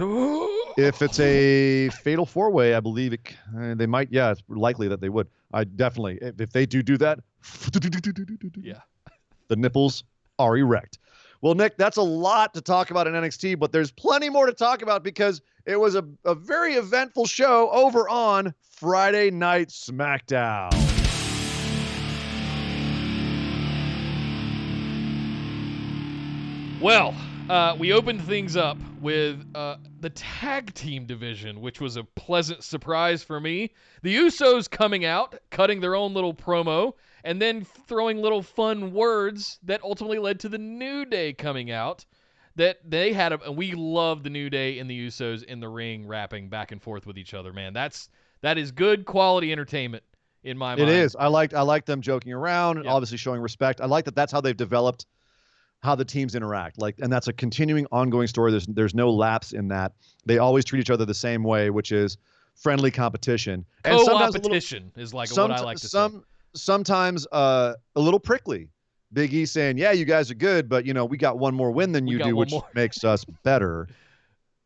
If it's a fatal four-way, I believe they might. Yeah, it's likely that they would. I definitely, if they do that, yeah, the nipples are erect. Well, Nick, that's a lot to talk about in NXT, but there's plenty more to talk about because it was a very eventful show over on Friday Night Smackdown. Well, we opened things up with the tag team division, which was a pleasant surprise for me. The Usos coming out, cutting their own little promo, and then throwing little fun words that ultimately led to the New Day coming out. That they had, and we love the New Day and the Usos in the ring, rapping back and forth with each other. Man, that is good quality entertainment in my mind. It is. I like them joking around and obviously showing respect. I like that. That's how they've developed how the teams interact, and that's a continuing, ongoing story. There's no lapse in that. They always treat each other the same way, which is friendly competition. And Co-opetition is like what I like to say. Sometimes a little prickly. Big E saying, "Yeah, you guys are good, but we got one more win than you do, which makes us better,"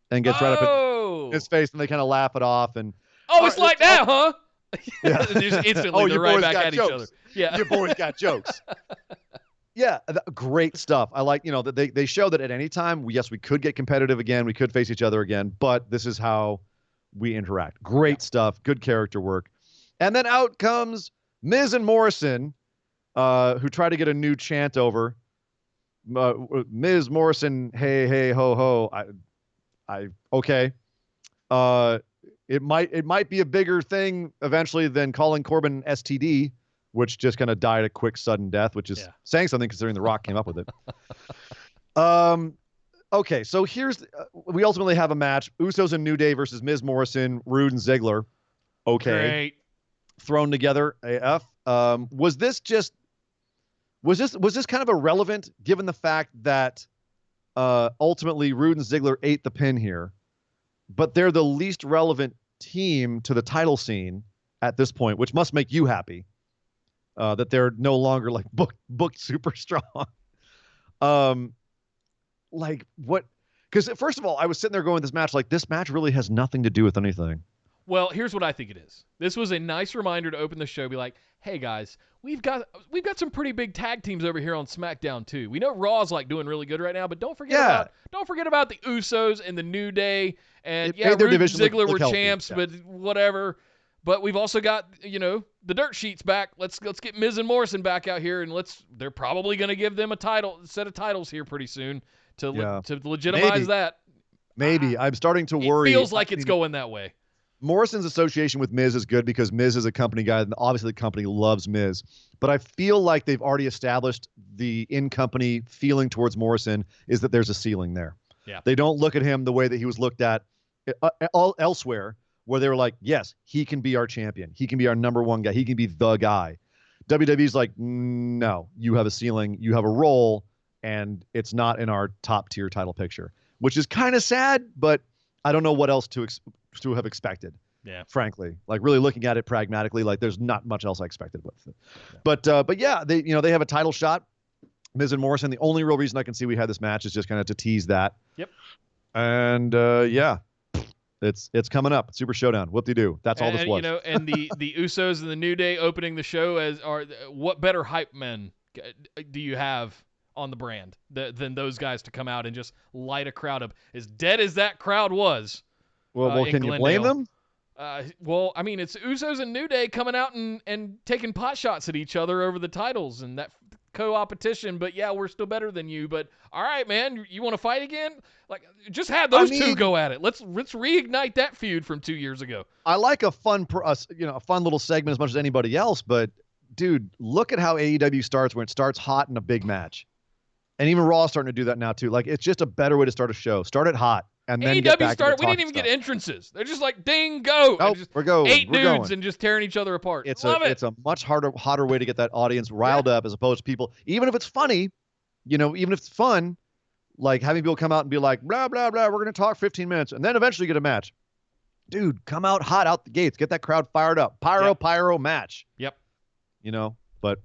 and gets right up in his face, and they kind of laugh it off. And it's like that, huh? Yeah. Just instantly they're right back at each other. Yeah, your boys got jokes. Yeah, great stuff. I like, that they show that at any time, we could get competitive again. We could face each other again, but this is how we interact. Great stuff. Good character work. And then out comes Miz and Morrison, who try to get a new chant over. Miz, Morrison, hey, hey, ho, ho. Okay. It might be a bigger thing eventually than calling Corbin STD, which just kind of died a quick, sudden death, which is saying something considering The Rock came up with it. Okay, so we ultimately have a match. Usos and New Day versus Miz, Morrison, Rude, and Ziggler. Okay. Great. Thrown together AF. Was this kind of irrelevant given the fact that ultimately Rude and Ziggler ate the pin here, but they're the least relevant team to the title scene at this point, which must make you happy. that they're no longer like booked super strong. Like what? Because first of all, I was sitting there going, this match really has nothing to do with anything. Well, here's what I think it is. This was a nice reminder to open the show, be like, hey guys, we've got some pretty big tag teams over here on SmackDown too. We know Raw's like doing really good right now, but don't forget about the Usos and the New Day, and Rude and Ziggler were champs, but whatever. But we've also got, the dirt sheets back. Let's get Miz and Morrison back out here, and they're probably going to give them a set of titles here pretty soon to legitimize that. Maybe. I'm starting to worry. It feels like it's going that way. Morrison's association with Miz is good because Miz is a company guy, and obviously the company loves Miz. But I feel like they've already established the in-company feeling towards Morrison is that there's a ceiling there. Yeah. They don't look at him the way that he was looked at elsewhere, where they were like, yes, he can be our champion. He can be our number one guy. He can be the guy. WWE's like, no, you have a ceiling. You have a role, and it's not in our top-tier title picture, which is kind of sad, but I don't know what else to have expected. Yeah. Frankly, like really looking at it pragmatically, like there's not much else I expected with it. Yeah. But yeah, they have a title shot. Miz and Morrison. The only real reason I can see we had this match is just kind of to tease that. Yep. And yeah, it's coming up. Super Showdown. Whoop-de-doo. That's all this was. And the Usos and the New Day opening the show what better hype men do you have on the brand than those guys to come out and just light a crowd up? As dead as that crowd was. Well, can you blame them? Well, I mean, it's Usos and New Day coming out and taking pot shots at each other over the titles and that co-opetition. But yeah, we're still better than you. But all right, man, you want to fight again? Like, just have those two go at it. Let's reignite that feud from 2 years ago. I like a fun little segment as much as anybody else. But dude, look at how AEW starts when it starts hot in a big match, and even Raw is starting to do that now too. Like, it's just a better way to start a show. Start it hot. And then AEW started. We didn't even get entrances. They're just like ding go. Nope, we're going. 8 dudes and just tearing each other apart. It's a much hotter way to get that audience riled up as opposed to people. Even if it's funny, even if it's fun, like having people come out and be like blah blah blah. We're gonna talk 15 minutes and then eventually get a match. Dude, come out hot out the gates. Get that crowd fired up. Pyro match. Yep. But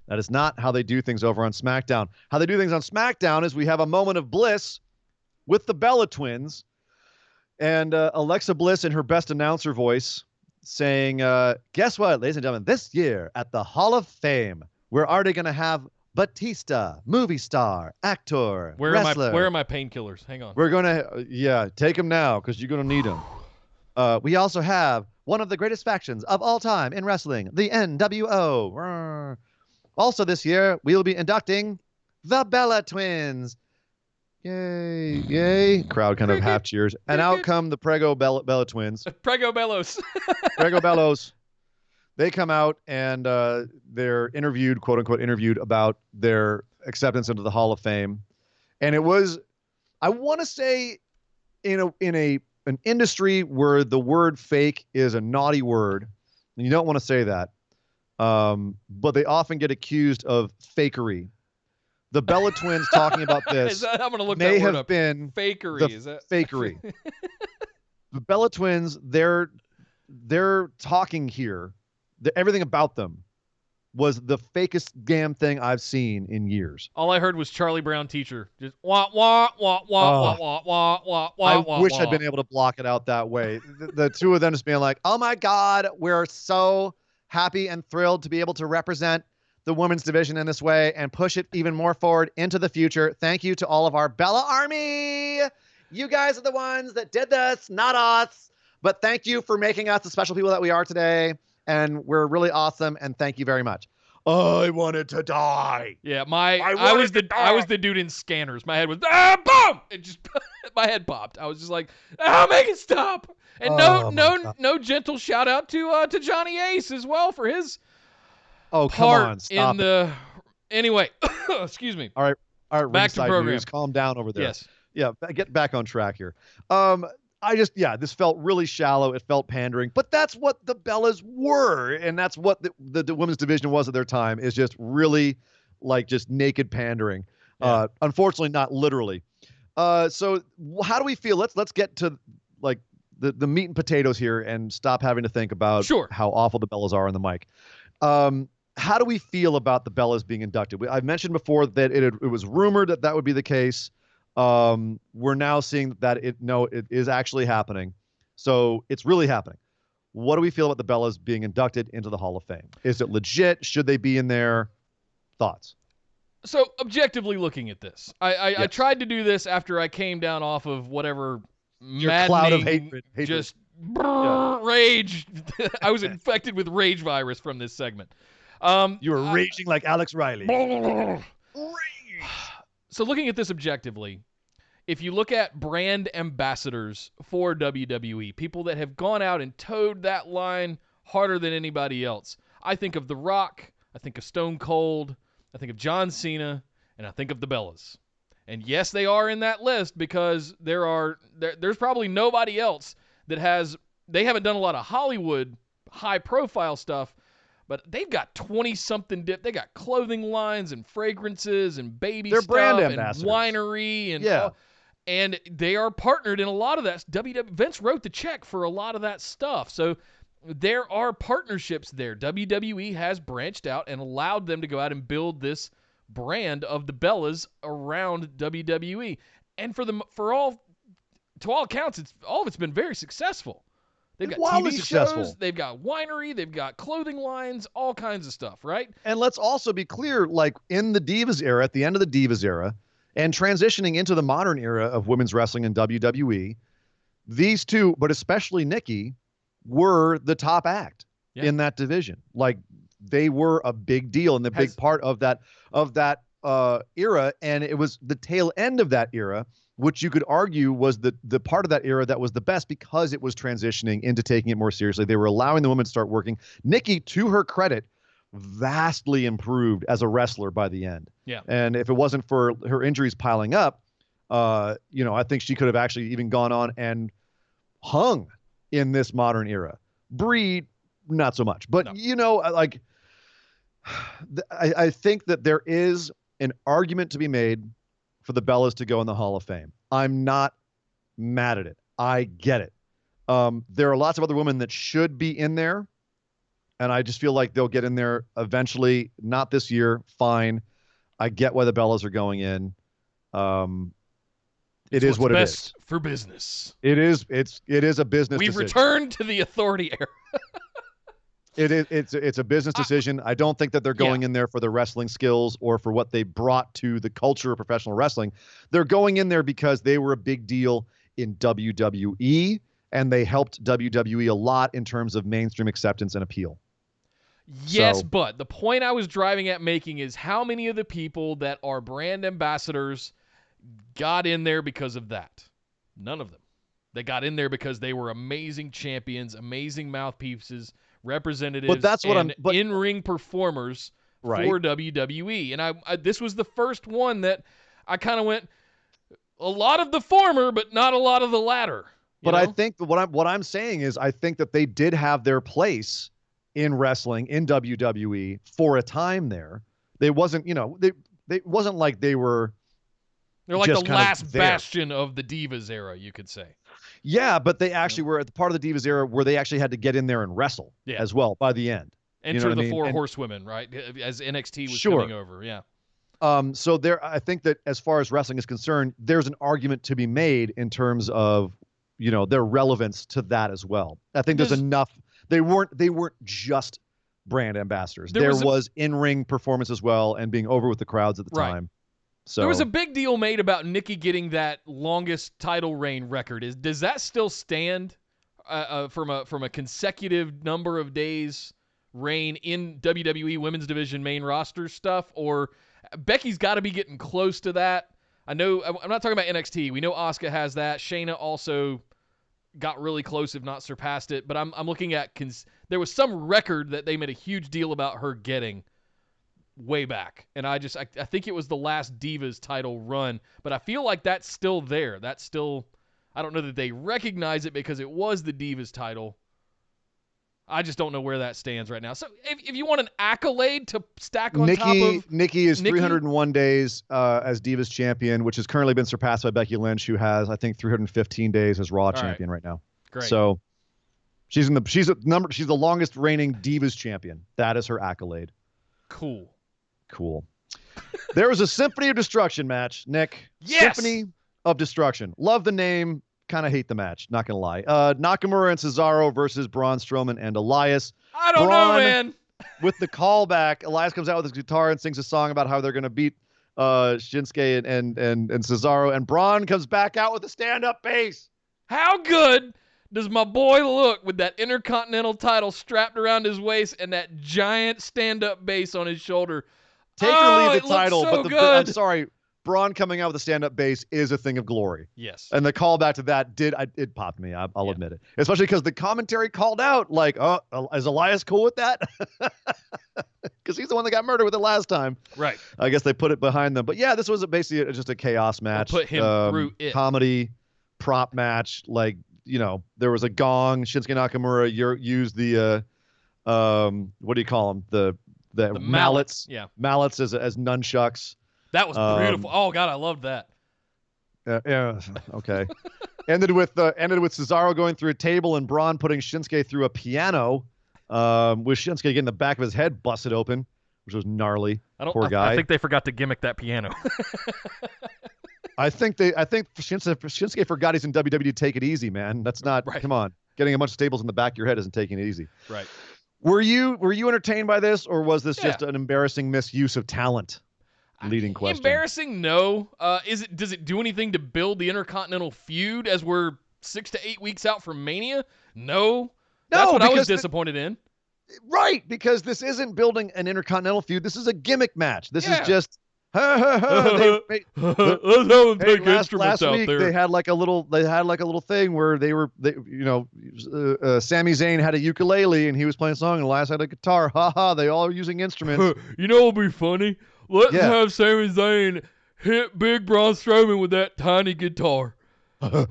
that is not how they do things over on SmackDown. How they do things on SmackDown is we have a moment of bliss with the Bella Twins, and Alexa Bliss in her best announcer voice saying, guess what, ladies and gentlemen, this year at the Hall of Fame, we're already going to have Batista, movie star, actor, wrestler. Where are my painkillers? Hang on. We're going to, take them now because you're going to need them. We also have one of the greatest factions of all time in wrestling, the NWO. Also this year, we'll be inducting the Bella Twins. Yay, yay. Crowd kind of half cheers. And out come the Prego Bella Twins. Prego Bellos. Prego Bellos. They come out and they're interviewed, quote unquote, interviewed about their acceptance into the Hall of Fame. And it was, I want to say, in an industry where the word fake is a naughty word, and you don't want to say that, but they often get accused of fakery. The Bella Twins talking about this I'm going to look may that word have up. been fakery. Is that fakery? The Bella Twins, they're talking here. Everything about them was the fakest damn thing I've seen in years. All I heard was Charlie Brown teacher. Just wah, wah, wah, wah, wah, wah, wah, wah, I wish I'd been able to block it out that way. The two of them just being like, oh my God, we're so happy and thrilled to be able to represent the women's division in this way and push it even more forward into the future. Thank you to all of our Bella Army. You guys are the ones that did this, not us. But thank you for making us the special people that we are today. And we're really awesome. And thank you very much. I wanted to die. Yeah, I was the dude in Scanners. My head was boom. It just my head popped. I was just like, make it stop. And no gentle shout out to Johnny Ace as well for his come on, stop in the anyway. Excuse me. All right. Back to program. News. Calm down over there. Yes. Yeah. Get back on track here. This felt really shallow. It felt pandering, but that's what the Bellas were, and that's what the women's division was at their time. Is just really like just naked pandering. Yeah. Unfortunately, not literally. So how do we feel? Let's get to like the meat and potatoes here, and stop having to think about Sure. how awful the Bellas are on the mic. how do we feel about the Bellas being inducted? I've mentioned before that it was rumored that that would be the case. We're now seeing that it is actually happening. So it's really happening. What do we feel about the Bellas being inducted into the Hall of Fame? Is it legit? Should they be in there? Thoughts? So objectively looking at this, I Yes. tried to do this after I came down off of whatever Your cloud of maddening, hatred. just rage. I was infected with rage virus from this segment. You were raging like Alex Riley. So looking at this objectively, if you look at brand ambassadors for WWE, people that have gone out and towed that line harder than anybody else, I think of The Rock, I think of Stone Cold, I think of John Cena, and I think of the Bellas. And yes, they are in that list because there's probably nobody else that they haven't done a lot of Hollywood high-profile stuff, but they've got 20-something they got clothing lines and fragrances and baby They're stuff brand and ambassadors. winery and Yeah. and they are partnered in a lot of that. Vince wrote the check for a lot of that stuff. So there are partnerships there. WWE has branched out and allowed them to go out and build this brand of the Bellas around WWE. And to all accounts, all of it's been very successful. They've got Wildly TV successful. shows, they've got winery, they've got clothing lines, all kinds of stuff, right? And let's also be clear, like in the Divas era, at the end of the Divas era, and transitioning into the modern era of women's wrestling in WWE, these two, but especially Nikki, were the top act in that division. Like they were a big deal and the big part of that era. And it was the tail end of that era, which you could argue was the part of that era that was the best because it was transitioning into taking it more seriously. They were allowing the women to start working. Nikki, to her credit, vastly improved as a wrestler by the end. Yeah. And if it wasn't for her injuries piling up, I think she could have actually even gone on and hung in this modern era. Brie, not so much. But, I think that there is an argument to be made for the Bellas to go in the Hall of Fame. I'm not mad at it. I get it. There are lots of other women that should be in there, and I just feel like they'll get in there eventually. Not this year. Fine. I get why the Bellas are going in. It is what it is. Best for business. It is a business We've decision. returned to the authority era. It's a business decision. I don't think that they're going in there for the wrestling skills or for what they brought to the culture of professional wrestling. They're going in there because they were a big deal in WWE, and they helped WWE a lot in terms of mainstream acceptance and appeal. Yes, but the point I was driving at making is how many of the people that are brand ambassadors got in there because of that? None of them. They got in there because they were amazing champions, amazing mouthpieces, representatives, but that's what in-ring performers for WWE. And this was the first one that I kind of went, a lot of the former, but not a lot of the latter. But I think what I'm saying is I think that they did have their place in wrestling in WWE for a time there. They wasn't, they wasn't like they were. They're like the last bastion of the Divas era, you could say. Yeah, but they actually were at the part of the Divas era where they actually had to get in there and wrestle as well by the end. Enter the four horsewomen, right? As NXT was coming over, yeah. So I think that as far as wrestling is concerned, there's an argument to be made in terms of, their relevance to that as well. I think there's enough. They weren't just brand ambassadors. There was in-ring performance as well and being over with the crowds at the time. So there was a big deal made about Nikki getting that longest title reign record. Does that still stand from a consecutive number of days reign in WWE Women's Division main roster stuff? Or Becky's got to be getting close to that. I know I'm not talking about NXT. We know Asuka has that. Shayna also got really close, if not surpassed it. But I'm looking at there was some record that they made a huge deal about her getting way back, and I think it was the last Divas title run, but I feel like that's still there. That's still, I don't know that they recognize it because it was the Divas title. I just don't know where that stands right now. So if you want an accolade to stack on top of Nikki is 301 days as Divas champion, which has currently been surpassed by Becky Lynch, who has I think 315 days as Raw champion right now. Great. So she's the longest reigning Divas champion. That is her accolade. Cool. Cool. There was a Symphony of Destruction match, Nick. Yes! Symphony of Destruction. Love the name. Kind of hate the match. Not going to lie. Nakamura and Cesaro versus Braun Strowman and Elias. I don't know, man. With the callback, Elias comes out with his guitar and sings a song about how they're going to beat Shinsuke and Cesaro. And Braun comes back out with a stand-up bass. How good does my boy look with that Intercontinental title strapped around his waist and that giant stand-up bass on his shoulder? Take or leave the title, so but good. I'm sorry, Braun coming out with a stand-up bass is a thing of glory. Yes. And the callback to that it popped me. I'll admit it. Especially because the commentary called out like, "Oh, is Elias cool with that?" Because he's the one that got murdered with it last time. Right. I guess they put it behind them. But yeah, this was basically just a chaos match. We'll put him through it. Comedy, prop match. Like, there was a gong. Shinsuke Nakamura used the what do you call them? The mallets. Yeah. Mallets as nunchucks. That was beautiful. Oh God, I loved that. Yeah. Okay. ended with Cesaro going through a table and Braun putting Shinsuke through a piano, with Shinsuke getting the back of his head busted open, which was gnarly. Poor guy. I think they forgot to gimmick that piano. I think Shinsuke forgot he's in WWE. Take it easy, man. That's not. Right. Come on. Getting a bunch of staples in the back of your head isn't taking it easy. Right. Were you entertained by this, or was this just an embarrassing misuse of talent? Leading question. Embarrassing? No. Does it do anything to build the Intercontinental feud as we're 6 to 8 weeks out from Mania? No. That's what I was disappointed in. Right, because this isn't building an Intercontinental feud. This is a gimmick match. This is just. Last week they had like a little thing where Sami Zayn had a ukulele and he was playing a song and Elias had a guitar. They all are using instruments. It'll be funny. Let's have Sami Zayn hit Big Braun Strowman with that tiny guitar. That's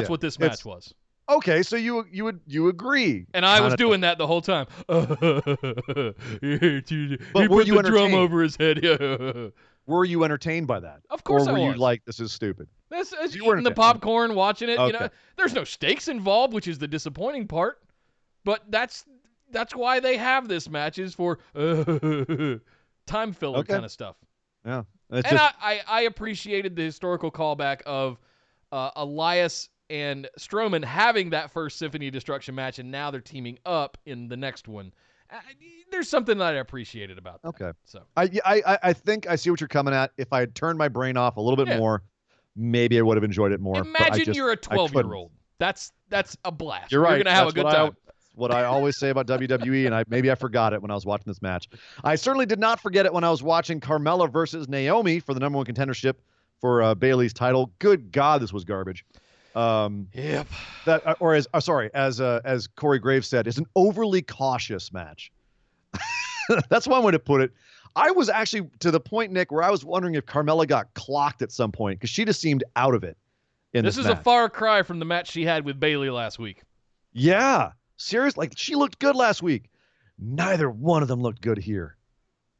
what this match was. Okay, so you agree. And I was doing that the whole time. He put the drum over his head. Were you entertained by that? Of course I was. Or were you like, this is stupid? This is eating the popcorn, watching it. Okay. There's no stakes involved, which is the disappointing part. But that's why they have this matches for time filler kind of stuff. Yeah. I appreciated the historical callback of Elias and Strowman having that first Symphony of Destruction match, and now they're teaming up in the next one. There's something that I appreciated about that. Okay. So I think I see what you're coming at. If I had turned my brain off a little bit more, maybe I would have enjoyed it more. Imagine you're a 12-year-old. That's a blast. You're right. You're going to have a good time. What I always say about WWE, and maybe I forgot it when I was watching this match. I certainly did not forget it when I was watching Carmella versus Naomi for the #1 contendership for Bayley's title. Good God, this was garbage. Yep. As Corey Graves said, it's an overly cautious match. That's one way to put it. I was actually to the point, Nick, where I was wondering if Carmella got clocked at some point because she just seemed out of it. This is match. A far cry from the match she had with Bayley last week. Yeah, serious. Like she looked good last week. Neither one of them looked good here.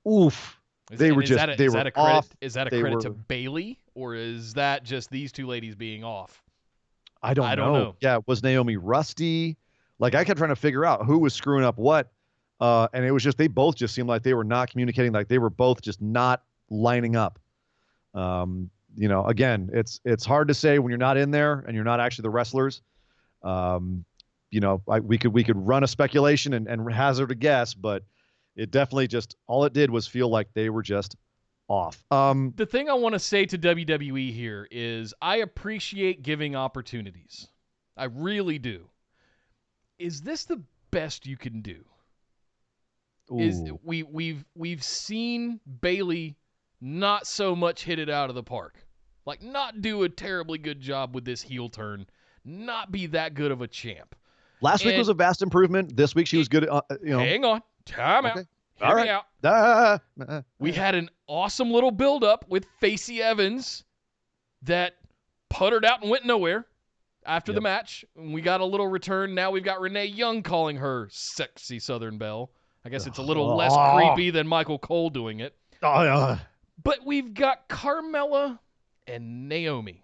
Oof. Is that a credit to Bayley, or is that just these two ladies being off? I don't know. Yeah, was Naomi rusty? Like I kept trying to figure out who was screwing up what, and it was just they both just seemed like they were not communicating. Like they were both just not lining up. Again, it's hard to say when you're not in there and you're not actually the wrestlers. We could run a speculation and hazard a guess, but it definitely just all it did was feel like they were just off. The thing I want to say to WWE here is I appreciate giving opportunities. I really do. Is this the best you can do? We've seen Bayley not so much hit it out of the park. Like not do a terribly good job with this heel turn, not be that good of a champ. Last week was a vast improvement. This week she was good. Hang on. Time out. All right. Out. We had an awesome little build-up with Facey Evans that puttered out and went nowhere after the match. We got a little return. Now we've got Renee Young calling her sexy Southern Belle. I guess it's a little less creepy than Michael Cole doing it. But we've got Carmella and Naomi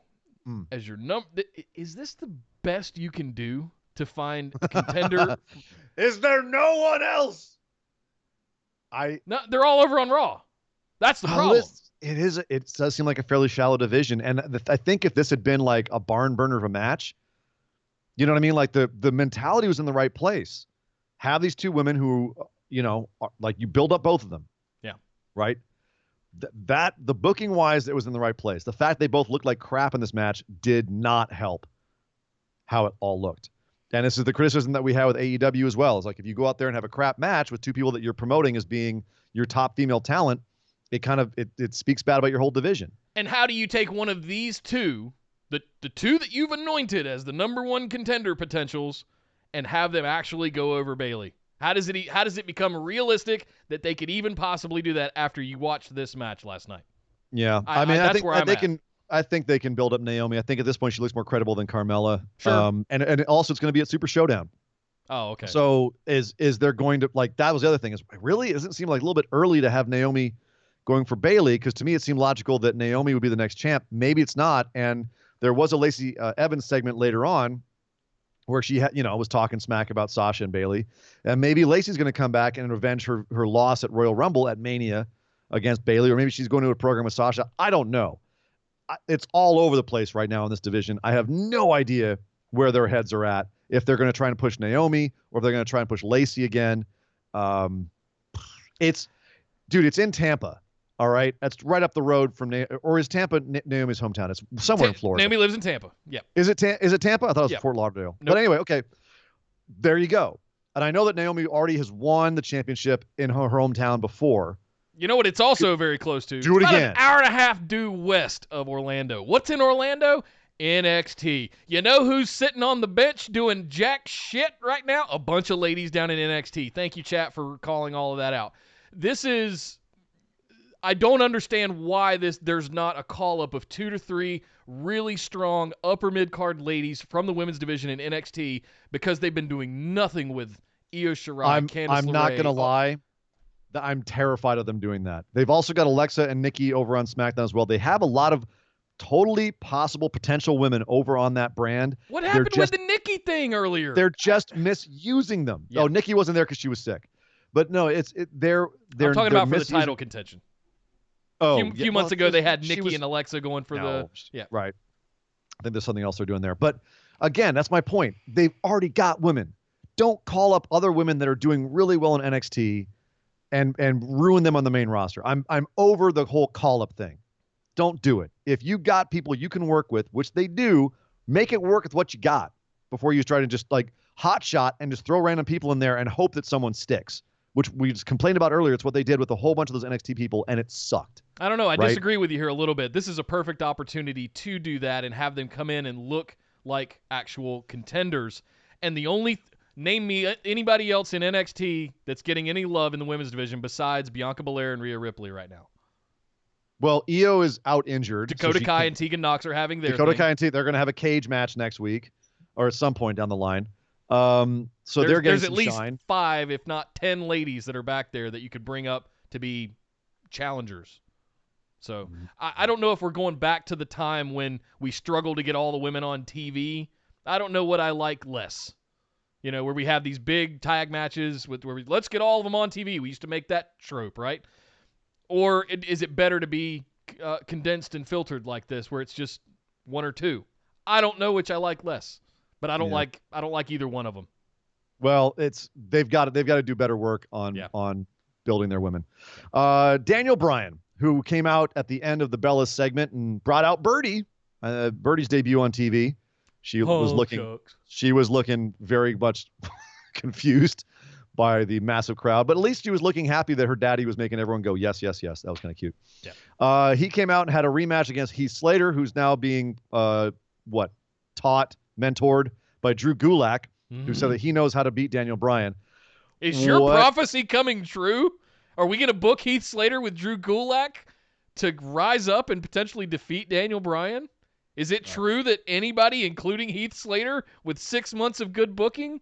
as your number. Is this the best you can do to find a contender? Is there no one else? No, they're all over on Raw. That's the problem. It does seem like a fairly shallow division. And I think if this had been like a barn burner of a match, you know what I mean? Like the mentality was in the right place. Have these two women who, like you build up both of them. Yeah. Right. That the booking wise, it was in the right place. The fact they both looked like crap in this match did not help how it all looked. And this is the criticism that we have with AEW as well. It's like if you go out there and have a crap match with two people that you're promoting as being your top female talent, it kind of it speaks bad about your whole division. And how do you take one of these two, the two that you've anointed as the number one contender potentials, and have them actually go over Bayley? How does it become realistic that they could even possibly do that after you watched this match last night? Yeah, I think they can build up Naomi. I think at this point she looks more credible than Carmella. Sure. And also it's going to be at Super Showdown. Oh, okay. So is there going to, like, that was the other thing, is really, it doesn't seem like a little bit early to have Naomi going for Bayley, because to me it seemed logical that Naomi would be the next champ. Maybe it's not. And there was a Lacey Evans segment later on where she had, was talking smack about Sasha and Bayley. And maybe Lacey's going to come back and avenge her loss at Royal Rumble at Mania against Bayley, or maybe she's going to a program with Sasha. I don't know. It's all over the place right now in this division. I have no idea where their heads are at, if they're going to try and push Naomi or if they're going to try and push Lacey again. It's in Tampa. All right. That's right up the road from or is Tampa Naomi's hometown? It's somewhere in Florida. Naomi lives in Tampa. Yeah. Is it Tampa? I thought it was Fort Lauderdale. Nope. But anyway, okay. There you go. And I know that Naomi already has won the championship in her hometown before. You know what it's also very close to? Do it it's again. About an hour and a half due west of Orlando. What's in Orlando? NXT. You know who's sitting on the bench doing jack shit right now? A bunch of ladies down in NXT. Thank you, chat, for calling all of that out. I don't understand why there's not a call-up of 2 to 3 really strong upper mid-card ladies from the women's division in NXT, because they've been doing nothing with Io Shirai, Candice LeRae. I'm not going to lie. I'm terrified of them doing that. They've also got Alexa and Nikki over on SmackDown as well. They have a lot of totally possible potential women over on that brand. What happened with the Nikki thing earlier? They're just misusing them. Yeah. Oh, Nikki wasn't there because she was sick. But no, they're I'm talking about for the title contention. Oh, a few months ago they had Nikki and Alexa going for right. I think there's something else they're doing there. But again, that's my point. They've already got women. Don't call up other women that are doing really well in NXT and ruin them on the main roster. I'm over the whole call-up thing. Don't do it. If you got people you can work with, which they do, make it work with what you got before you try to just like hot shot and just throw random people in there and hope that someone sticks, which we just complained about earlier. It's what they did with a whole bunch of those NXT people, and it sucked. I don't know. I disagree with you here a little bit. This is a perfect opportunity to do that and have them come in and look like actual contenders. And the only... Name me anybody else in NXT that's getting any love in the women's division besides Bianca Belair and Rhea Ripley right now. Well, Io is out injured. Dakota Kai and Tegan Nox are having their Dakota Kai and Tegan, they're going to have a cage match next week or at some point down the line. So they're getting some shine. There's at least 5, if not 10 ladies that are back there that you could bring up to be challengers. So I don't know if we're going back to the time when we struggled to get all the women on TV. I don't know what I like less. Where we have these big tag matches let's get all of them on TV. We used to make that trope, right? Or is it better to be condensed and filtered like this, where it's just 1 or 2? I don't know which I like less, but I don't like either one of them. Well, they've got to do better work on building their women. Daniel Bryan, who came out at the end of the Bellas segment and brought out Birdie, Birdie's debut on TV. She was looking very much confused by the massive crowd, but at least she was looking happy that her daddy was making everyone go, yes, yes, yes. That was kind of cute. Yeah. He came out and had a rematch against Heath Slater, who's now being, mentored by Drew Gulak, who said that he knows how to beat Daniel Bryan. Is your prophecy coming true? Are we going to book Heath Slater with Drew Gulak to rise up and potentially defeat Daniel Bryan? Is it true that anybody, including Heath Slater, with 6 months of good booking,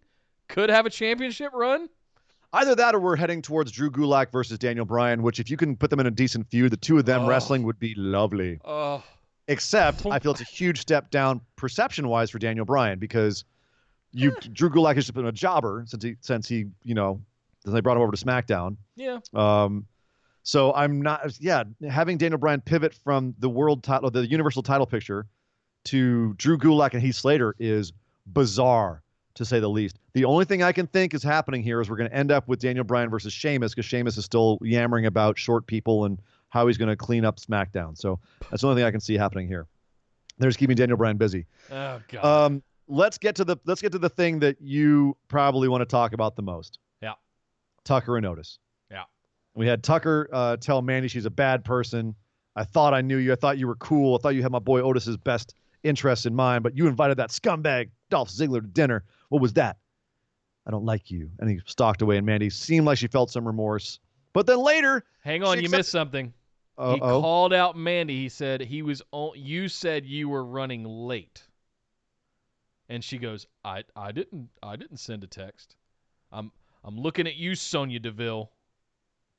could have a championship run? Either that or we're heading towards Drew Gulak versus Daniel Bryan, which if you can put them in a decent feud, the two of them wrestling would be lovely. Except I feel it's a huge step down perception-wise for Daniel Bryan, because Drew Gulak has just been a jobber since he Then they brought him over to SmackDown. Yeah. So I'm not, having Daniel Bryan pivot from the world title, the Universal title picture to Drew Gulak and Heath Slater is bizarre, to say the least. The only thing I can think is happening here is we're going to end up with Daniel Bryan versus Sheamus, because Sheamus is still yammering about short people and how he's going to clean up SmackDown. So that's the only thing I can see happening here. They're just keeping Daniel Bryan busy. Oh God. Let's get to the thing that you probably want to talk about the most. Yeah. Tucker and Otis. Yeah. We had Tucker tell Mandy she's a bad person. I thought I knew you. I thought you were cool. I thought you had my boy Otis's best interests in mind, but you invited that scumbag Dolph Ziggler to dinner. What was that? I don't like you. And he stalked away, and Mandy seemed like she felt some remorse. But then later, hang on, you missed something. He called out Mandy. He said you said you were running late. And she goes, I didn't send a text. I'm looking at you, Sonya Deville.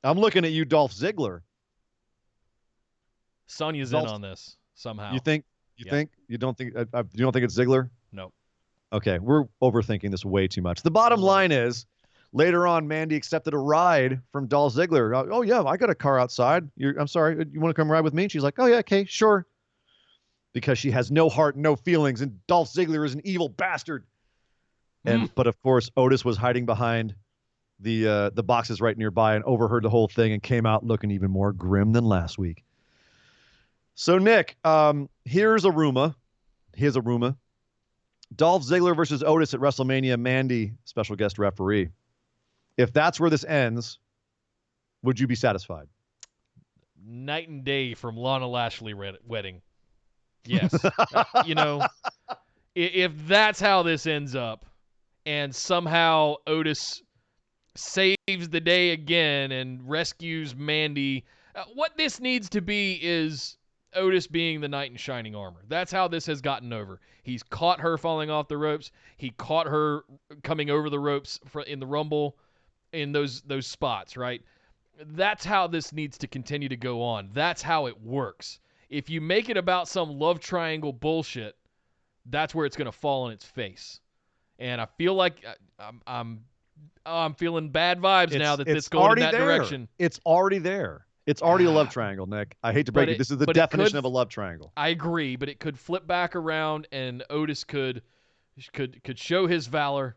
I'm looking at you, Dolph Ziggler. Sonya's in on this somehow. You think? You don't think it's Ziggler? No. Okay, we're overthinking this way too much. The bottom line is, later on, Mandy accepted a ride from Dolph Ziggler. Oh yeah, I got a car outside. I'm sorry, you want to come ride with me? And she's like, oh yeah, okay, sure. Because she has no heart, no feelings, and Dolph Ziggler is an evil bastard. But of course, Otis was hiding behind the boxes right nearby and overheard the whole thing and came out looking even more grim than last week. So Nick, here's a rumor. Dolph Ziggler versus Otis at WrestleMania. Mandy, special guest referee. If that's where this ends, would you be satisfied? Night and day from Lana Lashley wedding. Yes. If that's how this ends up, and somehow Otis saves the day again and rescues Mandy, what this needs to be is Otis being the knight in shining armor. That's how this has gotten over. He's caught her falling off the ropes. He caught her coming over the ropes in the Rumble in those spots, right? That's how this needs to continue to go on. That's how it works. If you make it about some love triangle bullshit, that's where it's going to fall on its face. And I feel like I'm feeling bad vibes now that this goes in that direction. It's already there. It's already a love triangle, Nick. I hate to break it. This is the definition of a love triangle. I agree, but it could flip back around, and Otis could show his valor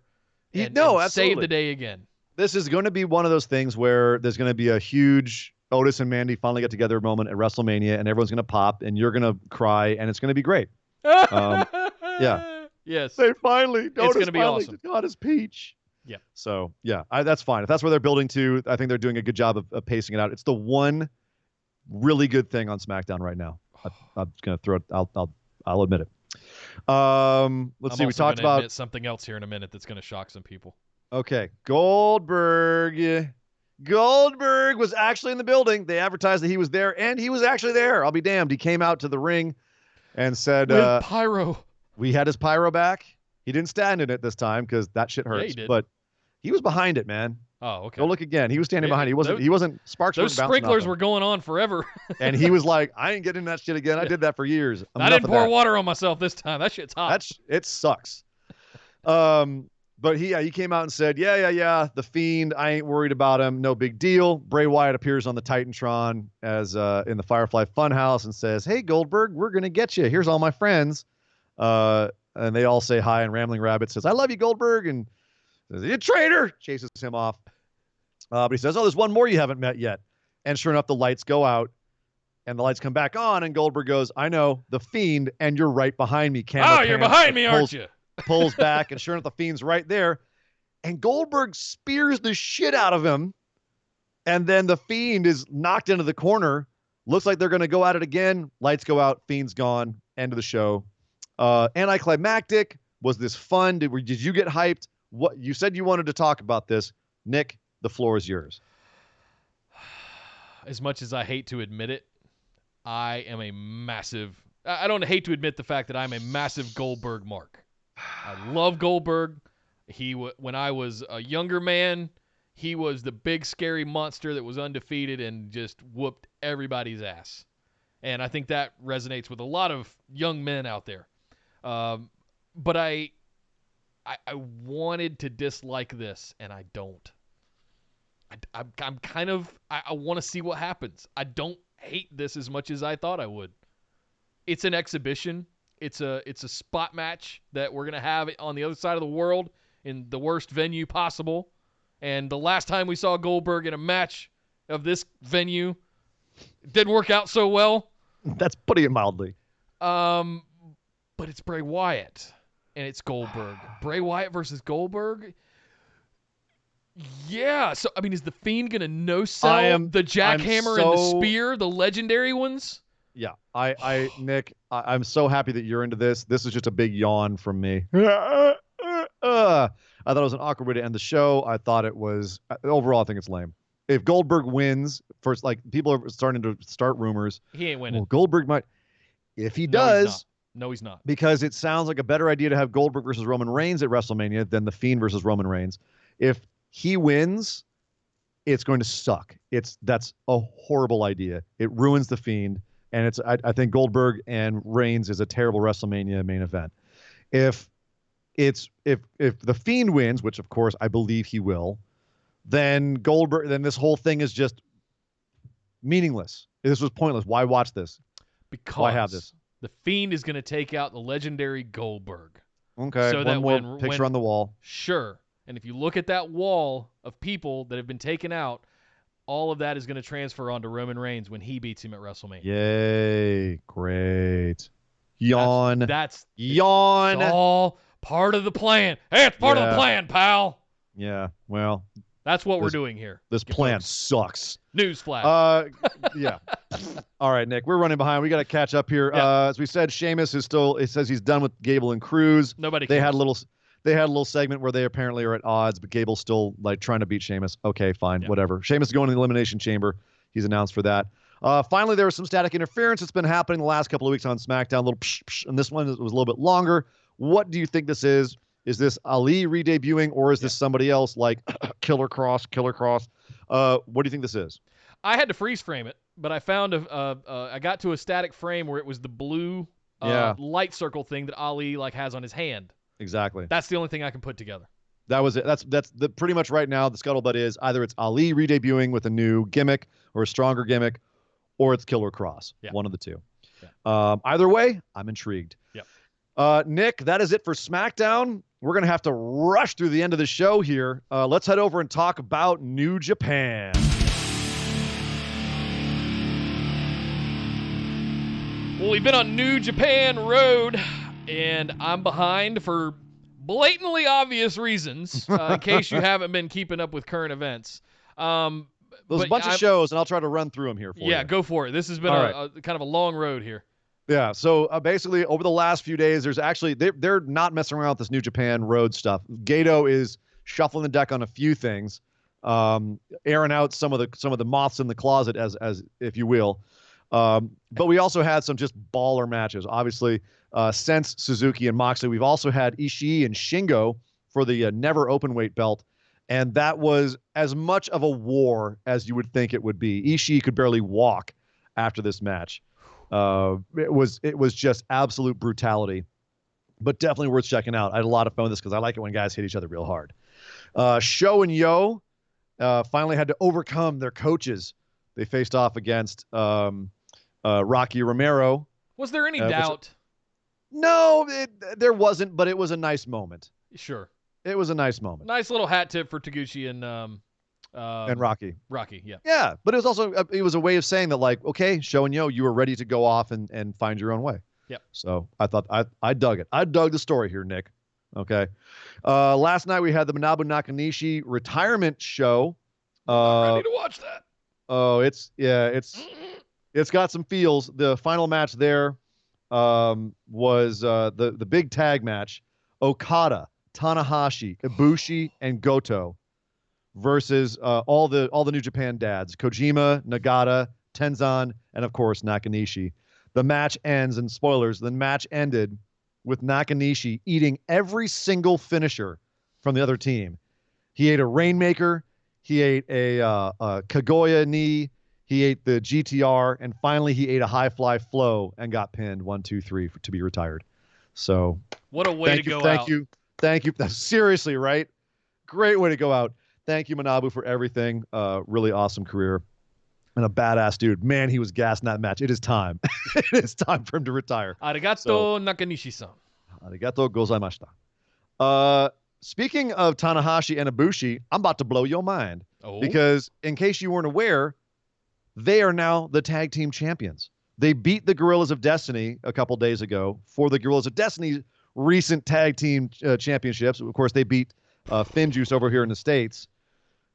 and save the day again. This is going to be one of those things where there's going to be a huge Otis and Mandy finally get together moment at WrestleMania, and everyone's going to pop, and you're going to cry, and it's going to be great. Yeah. Yes. They finally. It's going to be awesome. Got his peach. Yeah. So, yeah, that's fine. If that's where they're building to, I think they're doing a good job of pacing it out. It's the one really good thing on SmackDown right now. I'm just going to throw it. I'll admit it. Let's see. We talked about something else here in a minute that's going to shock some people. Okay. Goldberg was actually in the building. They advertised that he was there, and he was actually there. I'll be damned. He came out to the ring and said, with pyro. We had his pyro back. He didn't stand in it this time because that shit hurts. Yeah, he did. But he was behind it, man. Oh, okay. Go look again. He was standing behind it. He wasn't sparks. Those sprinklers were going on forever. And he was like, I ain't getting in that shit again. I did that for years. I didn't pour water on myself this time. That shit's hot. It sucks. But he came out and said, yeah. The Fiend, I ain't worried about him. No big deal. Bray Wyatt appears on the Titantron as in the Firefly Funhouse and says, hey, Goldberg, we're going to get you. Here's all my friends. And they all say hi, and Rambling Rabbit says, I love you, Goldberg, and says, you traitor, chases him off. But he says, oh, there's one more you haven't met yet. And sure enough, the lights go out, and the lights come back on, and Goldberg goes, I know, the Fiend, and you're right behind me. You're behind me, aren't you? Pulls back, and sure enough, the Fiend's right there. And Goldberg spears the shit out of him, and then the Fiend is knocked into the corner. Looks like they're going to go at it again. Lights go out, Fiend's gone, end of the show. Anticlimactic. Was this fun? Did you get hyped? What you said you wanted to talk about this, Nick? The floor is yours. As much as I hate to admit it, I don't hate to admit the fact that I'm a massive Goldberg mark. I love Goldberg. When I was a younger man, he was the big scary monster that was undefeated and just whooped everybody's ass. And I think that resonates with a lot of young men out there. But I wanted to dislike this, and I don't. I'm kind of I want to see what happens. I don't hate this as much as I thought I would. It's an exhibition. It's a spot match that we're gonna have on the other side of the world in the worst venue possible. And the last time we saw Goldberg in a match of this venue, it didn't work out so well. That's putting it mildly. But it's Bray Wyatt and it's Goldberg. Bray Wyatt versus Goldberg. Yeah, so I mean, is the Fiend gonna no-sell the jackhammer and the spear, the legendary ones? Yeah, Nick, I'm so happy that you're into this. This is just a big yawn from me. I thought it was an awkward way to end the show. I thought it was overall. I think it's lame. If Goldberg wins, first, like people are starting to start rumors. He ain't winning. Well, Goldberg might. If he does, no, he's not. Because it sounds like a better idea to have Goldberg versus Roman Reigns at WrestleMania than the Fiend versus Roman Reigns. If he wins, it's going to suck. That's a horrible idea. It ruins the Fiend, and I think Goldberg and Reigns is a terrible WrestleMania main event. If the Fiend wins, which of course I believe he will, then this whole thing is just meaningless. This was pointless. Why watch this? Because why have this? The Fiend is going to take out the legendary Goldberg. Okay, so one more picture on the wall. Sure. And if you look at that wall of people that have been taken out, all of that is going to transfer onto Roman Reigns when he beats him at WrestleMania. Yay. Great. Yawn. That's yawn. It's all part of the plan. Hey, it's part of the plan, pal. Yeah, well. That's what we're doing here. This plan sucks. Newsflash. Yeah. All right, Nick, we're running behind. We got to catch up here. Yeah. As we said, Sheamus is still. It says he's done with Gable and Cruz. Nobody. They had a little segment where they apparently are at odds, but Gable's still like trying to beat Sheamus. Okay, fine, whatever. Sheamus is going to the Elimination Chamber. He's announced for that. Finally, there was some static interference that's been happening the last couple of weeks on Smackdown. A little psh, psh, and this one was a little bit longer. What do you think this is? Is this Ali re-debuting, or is this somebody else like Killer Cross? What do you think this is? I had to freeze frame it, but I found I got to a static frame where it was the blue light circle thing that Ali has on his hand. Exactly. That's the only thing I can put together. That was it. That's the pretty much right now the scuttlebutt is either it's Ali re-debuting with a new gimmick or a stronger gimmick, or it's Killer Cross. Yeah. One of the two. Yeah. Either way, I'm intrigued. Yep. Nick, that is it for SmackDown. We're going to have to rush through the end of the show here. Let's head over and talk about New Japan. Well, we've been on New Japan Road, and I'm behind for blatantly obvious reasons, in case you haven't been keeping up with current events. There's a bunch of shows, and I'll try to run through them here for you. Yeah, go for it. This has been a kind of a long road here. Yeah, so basically over the last few days, there's actually they're not messing around with this New Japan Road stuff. Gato is shuffling the deck on a few things, airing out some of the moths in the closet, as if you will. But we also had some just baller matches. Obviously, since Suzuki and Moxley, we've also had Ishii and Shingo for the never openweight belt, and that was as much of a war as you would think it would be. Ishii could barely walk after this match. It was just absolute brutality, but definitely worth checking out. I had a lot of fun with this because I like it when guys hit each other real hard. Sho and Yo finally had to overcome their coaches. They faced off against Rocky Romero. Was there any doubt? No, there wasn't, but it was a nice moment. Sure. It was a nice moment. Nice little hat tip for Taguchi and Rocky. Rocky, yeah. Yeah, but it was also it was a way of saying that, like, okay, Sho and Yo, you were ready to go off and find your own way. Yep. So I thought I dug it. I dug the story here, Nick. Okay. Last night we had the Manabu Nakanishi retirement show. I'm ready to watch that. Oh, it's got some feels. The final match there was the big tag match. Okada, Tanahashi, Ibushi, and Goto versus all the New Japan dads, Kojima, Nagata, Tenzan, and of course Nakanishi. The match ends, and spoilers, the match ended with Nakanishi eating every single finisher from the other team. He ate a Rainmaker, he ate a Kagoya knee, he ate the GTR, and finally he ate a High Fly Flow and got pinned 1, 2, 3 to be retired. So what a way to go out. Thank you. Seriously, right? Great way to go out. Thank you, Manabu, for everything. Really awesome career. And a badass dude. Man, he was gassed in that match. It is time. It is time for him to retire. Arigato, Nakanishi-san. Arigato gozaimashita. Speaking of Tanahashi and Ibushi, I'm about to blow your mind. Oh. Because in case you weren't aware, they are now the tag team champions. They beat the Guerrillas of Destiny a couple days ago for the Guerrillas of Destiny's recent tag team championships. Of course, they beat Finn Juice over here in the States.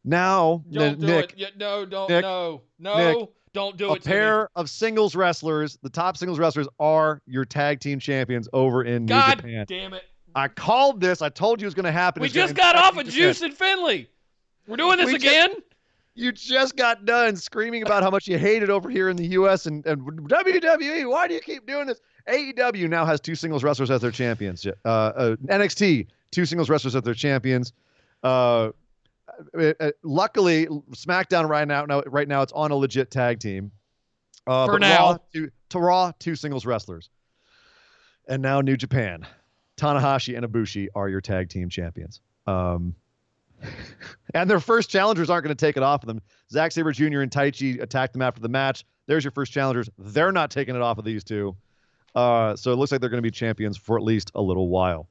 Now, Don't do Nick, it. No, don't. Nick, No, Nick, don't do a it. pair of singles wrestlers, the top singles wrestlers, are your tag team champions over in New God Japan. damn it. I called this. I told you it was going to happen. We It's just gonna- got off of Juice and Finley. We're doing this We again? You just got done screaming about how much you hate it over here in the U.S. and WWE. Why do you keep doing this? AEW now has 2 singles wrestlers as their champions. NXT, 2 singles wrestlers as their champions. Luckily, SmackDown right now it's on a legit tag team. For now. Raw, 2 singles wrestlers. And now New Japan. Tanahashi and Ibushi are your tag team champions. And their first challengers aren't going to take it off of them. Zack Sabre Jr. and Taichi attacked them after the match. There's your first challengers. They're not taking it off of these two. So it looks like they're going to be champions for at least a little while.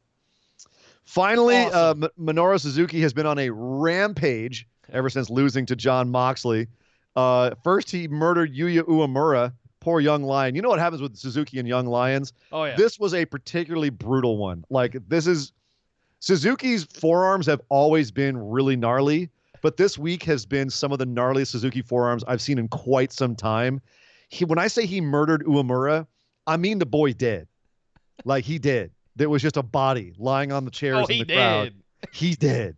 Finally, Awesome. Minoru Suzuki has been on a rampage ever since losing to Jon Moxley. First, he murdered Yuya Uemura, poor young lion. You know what happens with Suzuki and young lions? Oh, yeah. This was a particularly brutal one. Like, this is... Suzuki's forearms have always been really gnarly, but this week has been some of the gnarliest Suzuki forearms I've seen in quite some time. When I say he murdered Uemura, I mean the boy did. Like, he did. There was just a body lying on the chairs in the crowd. He did.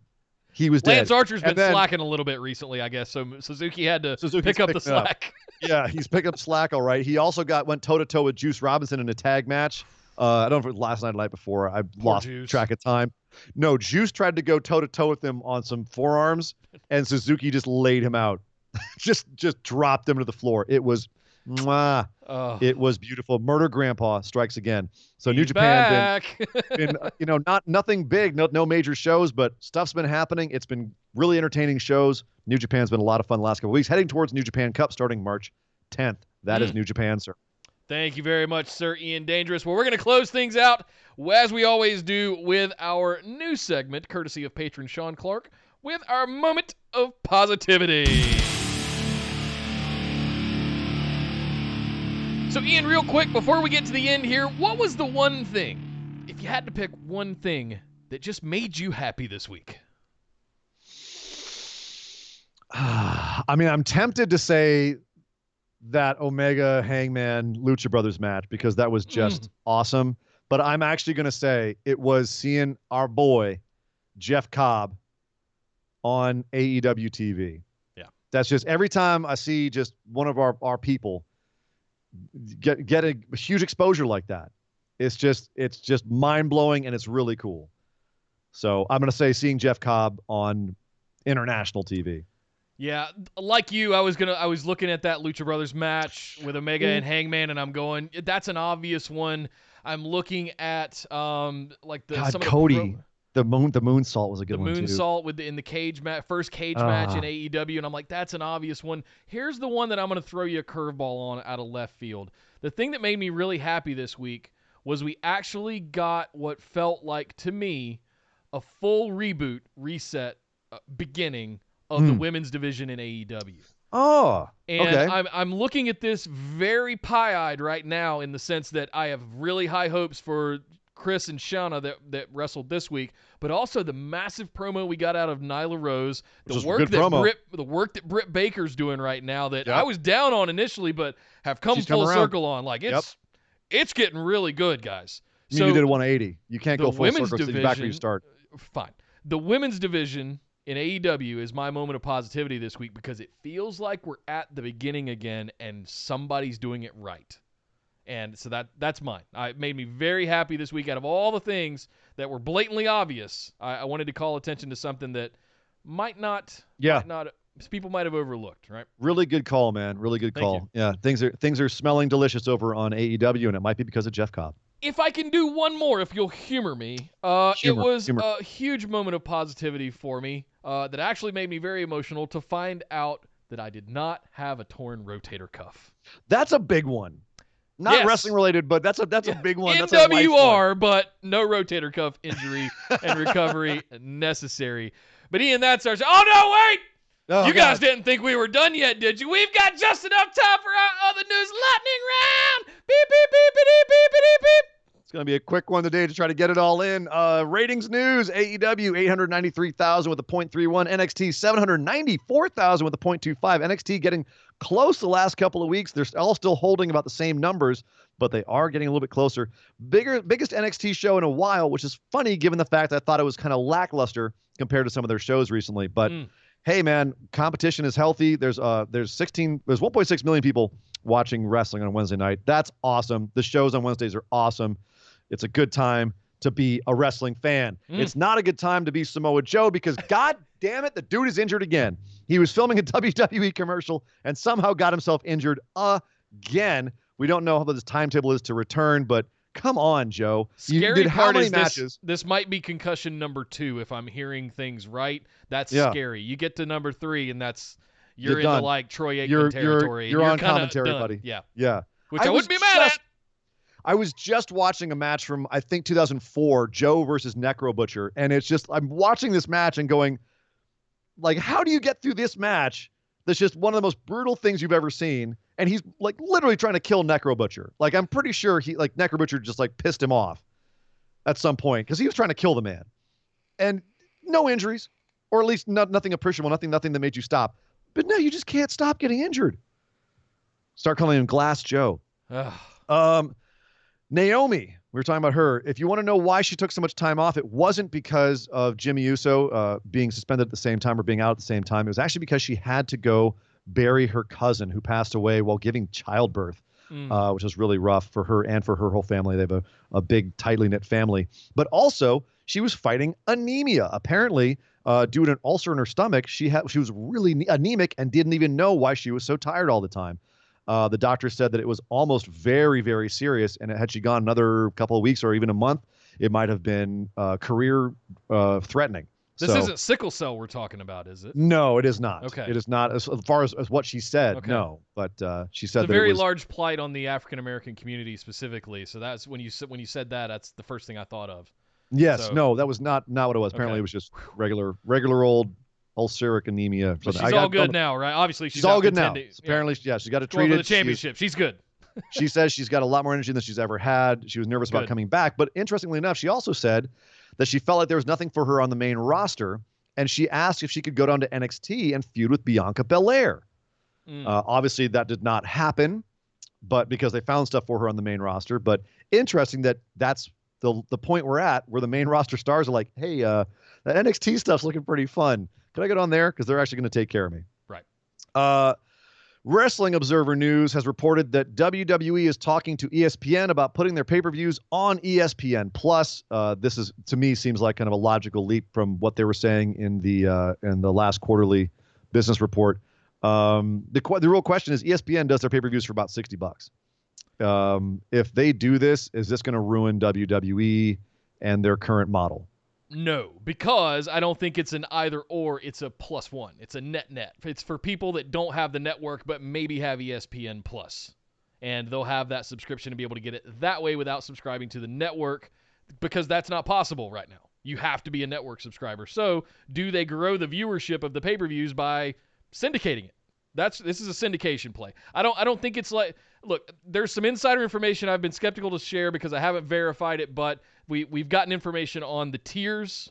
He was dead. Lance Archer's been then- slacking a little bit recently, I guess, so Suzuki had to Suzuki's pick up the picking up. slack. Yeah, he's picking up slack, all right. He also went toe-to-toe with Juice Robinson in a tag match. I don't know if it was last night or the night before. I lost Juice. track of time. No, Juice tried to go toe-to-toe with him on some forearms, and Suzuki just laid him out. just dropped him to the floor. It was, mwah. It was beautiful. Murder Grandpa strikes again. So New He's Japan back. been nothing big, no major shows, but stuff's been happening. It's been really entertaining shows. New Japan's been a lot of fun the last couple weeks. Heading towards New Japan Cup starting March 10th. That is New Japan, sir. Thank you very much, Sir Ian Dangerous. Well, we're going to close things out, as we always do, with our new segment, courtesy of patron Sean Clark, with our moment of positivity. So, Ian, real quick, before we get to the end here, what was the one thing, if you had to pick one thing, that just made you happy this week? I mean, I'm tempted to say that Omega Hangman Lucha Brothers match because that was just awesome. But I'm actually going to say it was seeing our boy Jeff Cobb on AEW TV. Yeah. That's just every time I see just one of our people get a huge exposure like that. It's just mind-blowing and it's really cool. So I'm going to say seeing Jeff Cobb on international TV. Yeah, like you, I was looking at that Lucha Brothers match with Omega and Hangman, and I'm going, that's an obvious one. I'm looking at like the God, some Cody. of the Moonsault was a good one too. Moonsault with in the cage match, first cage match in AEW, and I'm like, that's an obvious one. Here's the one that I'm going to throw you a curveball on out of left field. The thing that made me really happy this week was we actually got what felt like to me a full reboot, reset, beginning of the women's division in AEW. Oh, And okay. I'm looking at this very pie-eyed right now in the sense that I have really high hopes for Chris and Shauna that wrestled this week, but also the massive promo we got out of Nyla Rose, the work that Britt Baker's doing right now that I was down on initially, but have come full circle on. Like it's getting really good, guys. You did a 180. You can't go full circle. You're back where you start. Fine. The women's division in AEW is my moment of positivity this week because it feels like we're at the beginning again and somebody's doing it right. And so that's mine. It made me very happy this week. Out of all the things that were blatantly obvious, I wanted to call attention to something that might not people might have overlooked, right? Really good call, man. Really good call. Yeah, things are smelling delicious over on AEW, and it might be because of Jeff Cobb. If I can do one more, if you'll humor me, it was a huge moment of positivity for me. that actually made me very emotional to find out that I did not have a torn rotator cuff. That's a big one. Not Yes. wrestling related, but that's a big one. That's a life one. NWR, but no rotator cuff injury and recovery necessary. But Ian, that's our show. Oh, no, wait! Oh, You God. guys didn't think we were done yet, did you? We've got just enough time for our other news lightning round. Beep, beep, beep, beep, beep, beep, beep. It's going to be a quick one today to try to get it all in. Ratings news, AEW 893,000 with a 0.31. NXT 794,000 with a 0.25. NXT getting close the last couple of weeks. They're all still holding about the same numbers, but they are getting a little bit closer. Biggest NXT show in a while, which is funny given the fact that I thought it was kind of lackluster compared to some of their shows recently. But hey, man, competition is healthy. There's 1.6 million people watching wrestling on Wednesday night. That's awesome. The shows on Wednesdays are awesome. It's a good time to be a wrestling fan. It's not a good time to be Samoa Joe because, God damn it, the dude is injured again. He was filming a WWE commercial and somehow got himself injured again. We don't know how this timetable is to return, but come on, Joe. You Scary did how part many is matches? this might be concussion number 2 if I'm hearing things right. That's scary. You get to number 3 and you're into done. like Troy Aikman territory. You're on kinda commentary, done. buddy. Yeah. Which I was wouldn't be mad at. I was just watching a match from, I think, 2004, Joe versus Necro Butcher. And it's just, I'm watching this match and going, like, how do you get through this match? That's just one of the most brutal things you've ever seen. And he's like literally trying to kill Necro Butcher. Like, I'm pretty sure Necro Butcher just like pissed him off at some point because he was trying to kill the man. And no injuries, or at least nothing appreciable, nothing that made you stop. But no, you just can't stop getting injured. Start calling him Glass Joe. Naomi, we were talking about her. If you want to know why she took so much time off, it wasn't because of Jimmy Uso being suspended at the same time or being out at the same time. It was actually because she had to go bury her cousin who passed away while giving childbirth, which was really rough for her and for her whole family. They have a big, tightly knit family. But also, she was fighting anemia. Apparently, due to an ulcer in her stomach, she was really anemic and didn't even know why she was so tired all the time. The doctor said that it was almost very, very serious, and had she gone another couple of weeks or even a month, it might have been career threatening. This isn't sickle cell we're talking about, is it? No, it is not. Okay. It is not as far as what she said. Okay. No, but she said it's a that very it was large plight on the African American community specifically. So that's when you said that, that's the first thing I thought of. Yes, So- no, that was not what it was. Apparently, Okay. it was just regular old ulceric anemia. But she's all good now, right? Obviously, She's all out good now. contending. Apparently, she got it Going for treated. the championship. She's good. She says she's got a lot more energy than she's ever had. She was nervous about Good. coming back. But interestingly enough, she also said that she felt like there was nothing for her on the main roster. And she asked if she could go down to NXT and feud with Bianca Belair. Obviously, that did not happen, but because they found stuff for her on the main roster. But interesting that's the point we're at, where the main roster stars are like, hey, that NXT stuff's looking pretty fun. Can I get on there? Because they're actually going to take care of me. Right. Wrestling Observer News has reported that WWE is talking to ESPN about putting their pay-per-views on ESPN Plus. This is, to me, seems like kind of a logical leap from what they were saying in the last quarterly business report. The real question is, ESPN does their pay-per-views for about $60. If they do this, is this going to ruin WWE and their current model? No, because I don't think it's an either or, it's a +1. It's a net. It's for people that don't have the network but maybe have ESPN Plus. And they'll have that subscription to be able to get it that way without subscribing to the network, because that's not possible right now. You have to be a network subscriber. So, do they grow the viewership of the pay-per-views by syndicating it? This is a syndication play. I don't think it's like, look, there's some insider information I've been skeptical to share because I haven't verified it, but we've gotten information on the tiers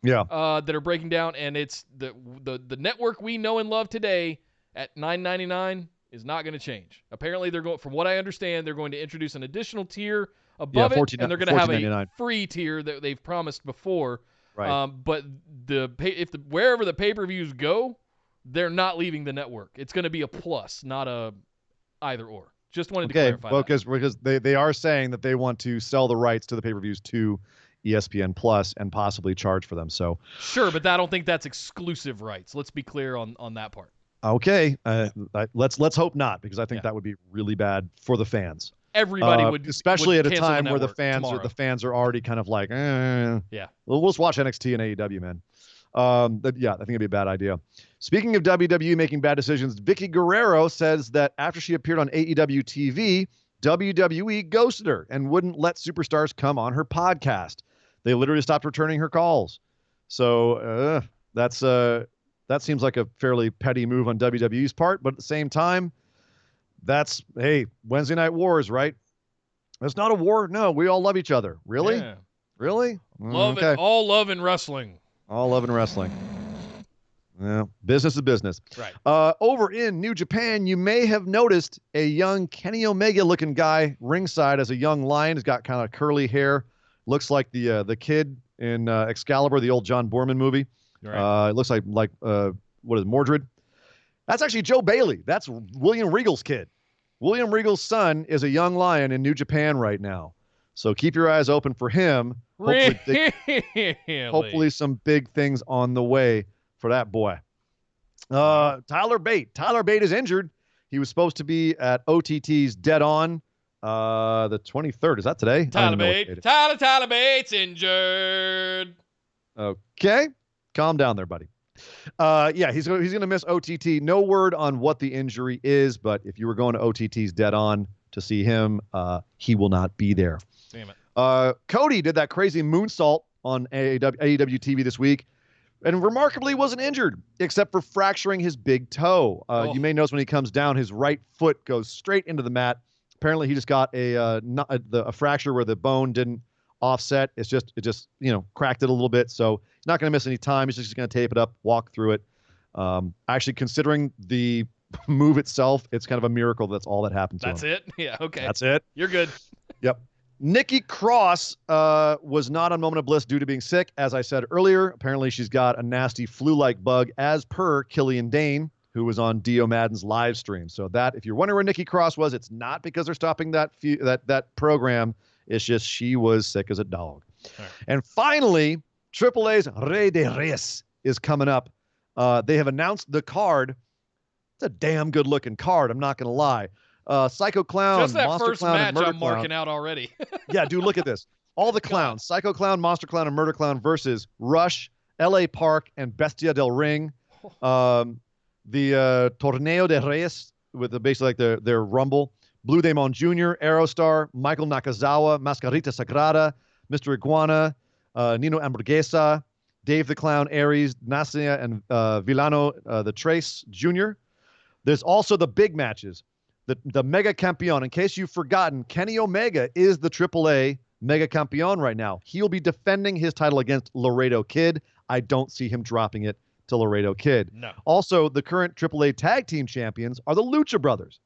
that are breaking down, and it's the network we know and love today at $9.99 is not going to change. Apparently, from what I understand, they're going to introduce an additional tier above it, and they're going to have a free tier that they've promised before. Right. But wherever the pay-per-views go, they're not leaving the network. It's going to be a plus, not a either or. Just wanted to clarify that. Because they are saying that they want to sell the rights to the pay-per-views to ESPN Plus and possibly charge for them. So sure, but I don't think that's exclusive rights. Let's be clear on that part. Okay, let's hope not, because I think that would be really bad for the fans. Everybody would, especially would at a time where the fans fans are already kind of like, yeah. We'll just watch NXT and AEW, man. Yeah, I think it'd be a bad idea. Speaking of WWE making bad decisions, Vicky Guerrero says that after she appeared on AEW TV, WWE ghosted her and wouldn't let superstars come on her podcast. They literally stopped returning her calls. So that seems like a fairly petty move on WWE's part, but at the same time, that's, hey, Wednesday Night Wars, right? It's not a war. No, we all love each other. Really? Yeah. Really? Love Okay. it. All love in wrestling. All love and wrestling. Yeah, business is business. Right. Over in New Japan, you may have noticed a young Kenny Omega looking guy ringside as a young lion. He's got kind of curly hair. Looks like the kid in Excalibur, the old John Boorman movie. Right. It looks like what is it, Mordred? That's actually Joe Bailey. That's William Regal's kid. William Regal's son is a young lion in New Japan right now. So keep your eyes open for him. Hopefully some big things on the way for that boy. Tyler Bate. Tyler Bate is injured. He was supposed to be at OTT's Dead On the 23rd. Is that today? Tyler Bate's injured. Okay. Calm down there, buddy. Yeah, he's going to miss OTT. No word on what the injury is, but if you were going to OTT's Dead On to see him, he will not be there. Damn it. Cody did that crazy moonsault on AEW TV this week and remarkably wasn't injured except for fracturing his big toe. You may notice when he comes down, his right foot goes straight into the mat. Apparently he just got a fracture where the bone didn't offset. It just cracked it a little bit. So he's not going to miss any time. He's just going to tape it up, walk through it. Actually, considering the move itself, it's kind of a miracle that's all that happened to him. That's it? Yeah, okay. That's it. You're good. Yep. Nikki Cross was not on Moment of Bliss due to being sick, as I said earlier. Apparently, she's got a nasty flu-like bug, as per Killian Dane, who was on Dio Madden's live stream. So that, if you're wondering where Nikki Cross was, it's not because they're stopping that program. It's just she was sick as a dog. Right. And finally, AAA's Rey de Reyes is coming up. They have announced the card. It's a damn good-looking card, I'm not going to lie. Psycho Clown, just that Monster first Clown, match and Murder I'm marking Clown. out already. Yeah, dude, look at this. All the clowns, Psycho Clown, Monster Clown, and Murder Clown versus Rush, L.A. Park, and Bestia del Ring. The Torneo de Reyes, with basically like their Rumble. Blue Demon Jr., Aerostar, Michael Nakazawa, Mascarita Sagrada, Mr. Iguana, Nino Hamburguesa, Dave the Clown, Aries, Nasia, and Villano the Trace Jr. There's also the big matches. The Mega Campeon. In case you've forgotten, Kenny Omega is the AAA Mega Campeon right now. He'll be defending his title against Laredo Kid. I don't see him dropping it to Laredo Kid. No. Also, the current AAA Tag Team Champions are the Lucha Brothers.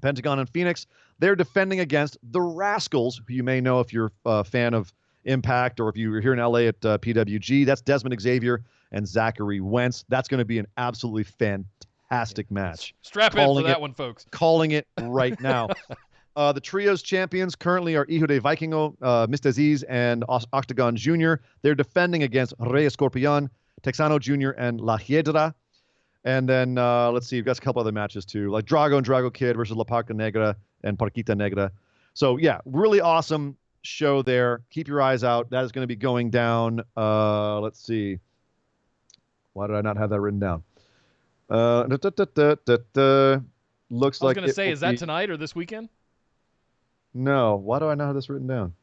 Pentagon and Phoenix. They're defending against the Rascals, who you may know if you're a fan of Impact or if you were here in LA at PWG. That's Desmond Xavier and Zachary Wentz. That's going to be an absolutely fantastic match. Strap in for that one, folks. Calling it right now. The Trios champions currently are Hijo de Vikingo, Mr. Aziz, and Octagon Jr. They're defending against Rey Escorpion, Texano Jr., and La Hiedra. And then, let's see, we've got a couple other matches too, like Drago and Drago Kid versus La Parca Negra and Parquita Negra. So, yeah, really awesome show there. Keep your eyes out. That is going to be going down. Let's see. Why did I not have that written down? Looks like I was going to say, is that tonight or this weekend? No. Why do I not have this written down?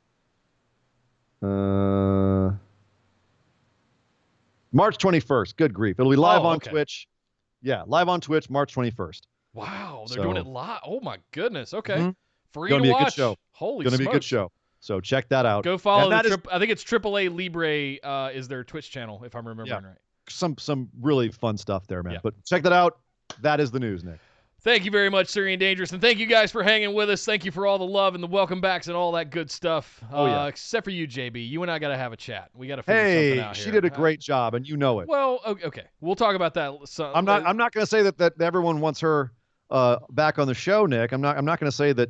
March 21st. Good grief. It'll be live on Twitch. Yeah, live on Twitch, March 21st. Wow, they're doing it live. Oh, my goodness. Okay. Mm-hmm. Free to watch. Be a good show. Holy Going to be a good show. So check that out. Go follow I think it's AAA Libre is their Twitch channel, if I'm remembering right. Some really fun stuff there, man. Yeah. But check that out. That is the news, Nick. Thank you very much, Syrian Dangerous, and thank you guys for hanging with us. Thank you for all the love and the welcome backs and all that good stuff. Except for you, JB. You and I got to have a chat. We got to figure something out here. She did a great job, and you know it. Well, okay. We'll talk about that. I'm not going to say that everyone wants her back on the show, Nick. I'm not going to say that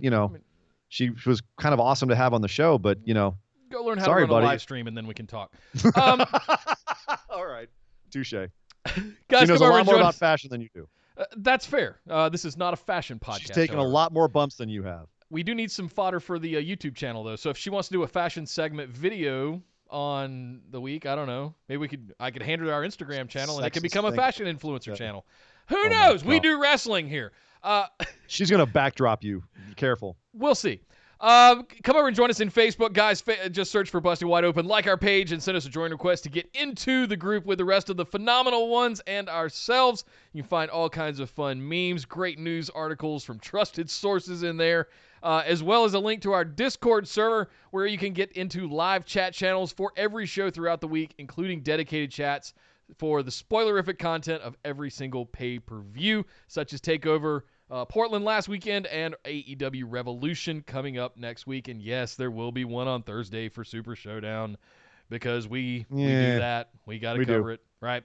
she was kind of awesome to have on the show, but go learn how to run a live stream, and then we can talk. All right, touche. Guys, she knows a lot more about fashion than you do. That's fair. This is not a fashion podcast. She's taken a lot more bumps than you have. We do need some fodder for the YouTube channel, though. So if she wants to do a fashion segment video, on the week. I don't know. Maybe I could handle our Instagram channel, and it could Sexist become a thing. fashion influencer channel. Who Oh my knows? We God. do wrestling here. She's gonna backdrop you. Be careful. We'll see. Come over and join us in Facebook, guys. Just search for Busted Wide Open, like our page, and send us a join request to get into the group with the rest of the phenomenal ones and ourselves. You can find all kinds of fun memes, great news articles from trusted sources in there, as well as a link to our Discord server where you can get into live chat channels for every show throughout the week, including dedicated chats for the spoilerific content of every single pay-per-view, such as TakeOver Portland last weekend and AEW Revolution coming up next week. And yes, there will be one on Thursday for Super Showdown because we do that. We got to cover it, right?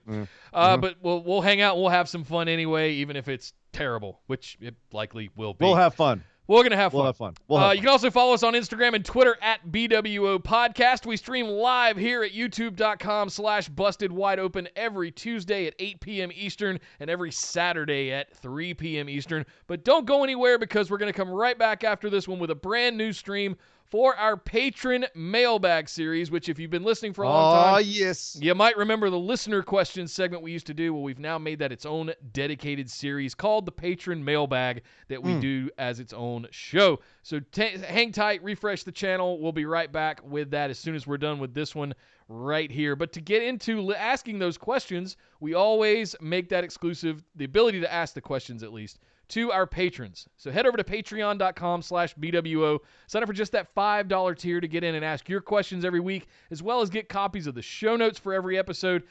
But we'll hang out. We'll have some fun anyway, even if it's terrible, which it likely will be. We'll have fun. We're going to have fun. We'll have fun. We'll have You can also follow us on Instagram and Twitter at BWO Podcast. We stream live here at youtube.com/bustedwideopen every Tuesday at 8 p.m. Eastern and every Saturday at 3 p.m. Eastern. But don't go anywhere because we're going to come right back after this one with a brand new stream for our patron mailbag series, which if you've been listening for a long time, yes. you might remember the listener questions segment we used to do. Well, we've now made that its own dedicated series called the Patron Mailbag that we do as its own show. So hang tight, refresh the channel. We'll be right back with that as soon as we're done with this one right here. But to get into asking those questions, we always make that exclusive, the ability to ask the questions at least, to our patrons. So head over to patreon.com/BWO. Sign up for just that $5 tier to get in and ask your questions every week, as well as get copies of the show notes for every episode,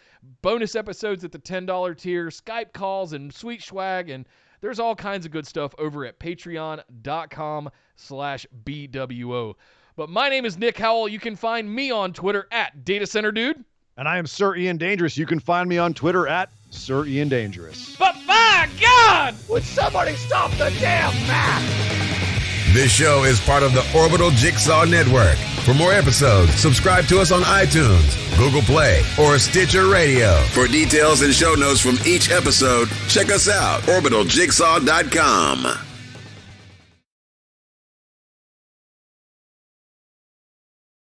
bonus episodes at the $10 tier, Skype calls, and sweet swag, and there's all kinds of good stuff over at patreon.com/BWO. But my name is Nick Howell. You can find me on Twitter at DataCenterDude. And I am Sir Ian Dangerous. You can find me on Twitter at Sir Ian Dangerous. But by God! Would somebody stop the damn map? This show is part of the Orbital Jigsaw Network. For more episodes, subscribe to us on iTunes, Google Play, or Stitcher Radio. For details and show notes from each episode, check us out, orbitaljigsaw.com.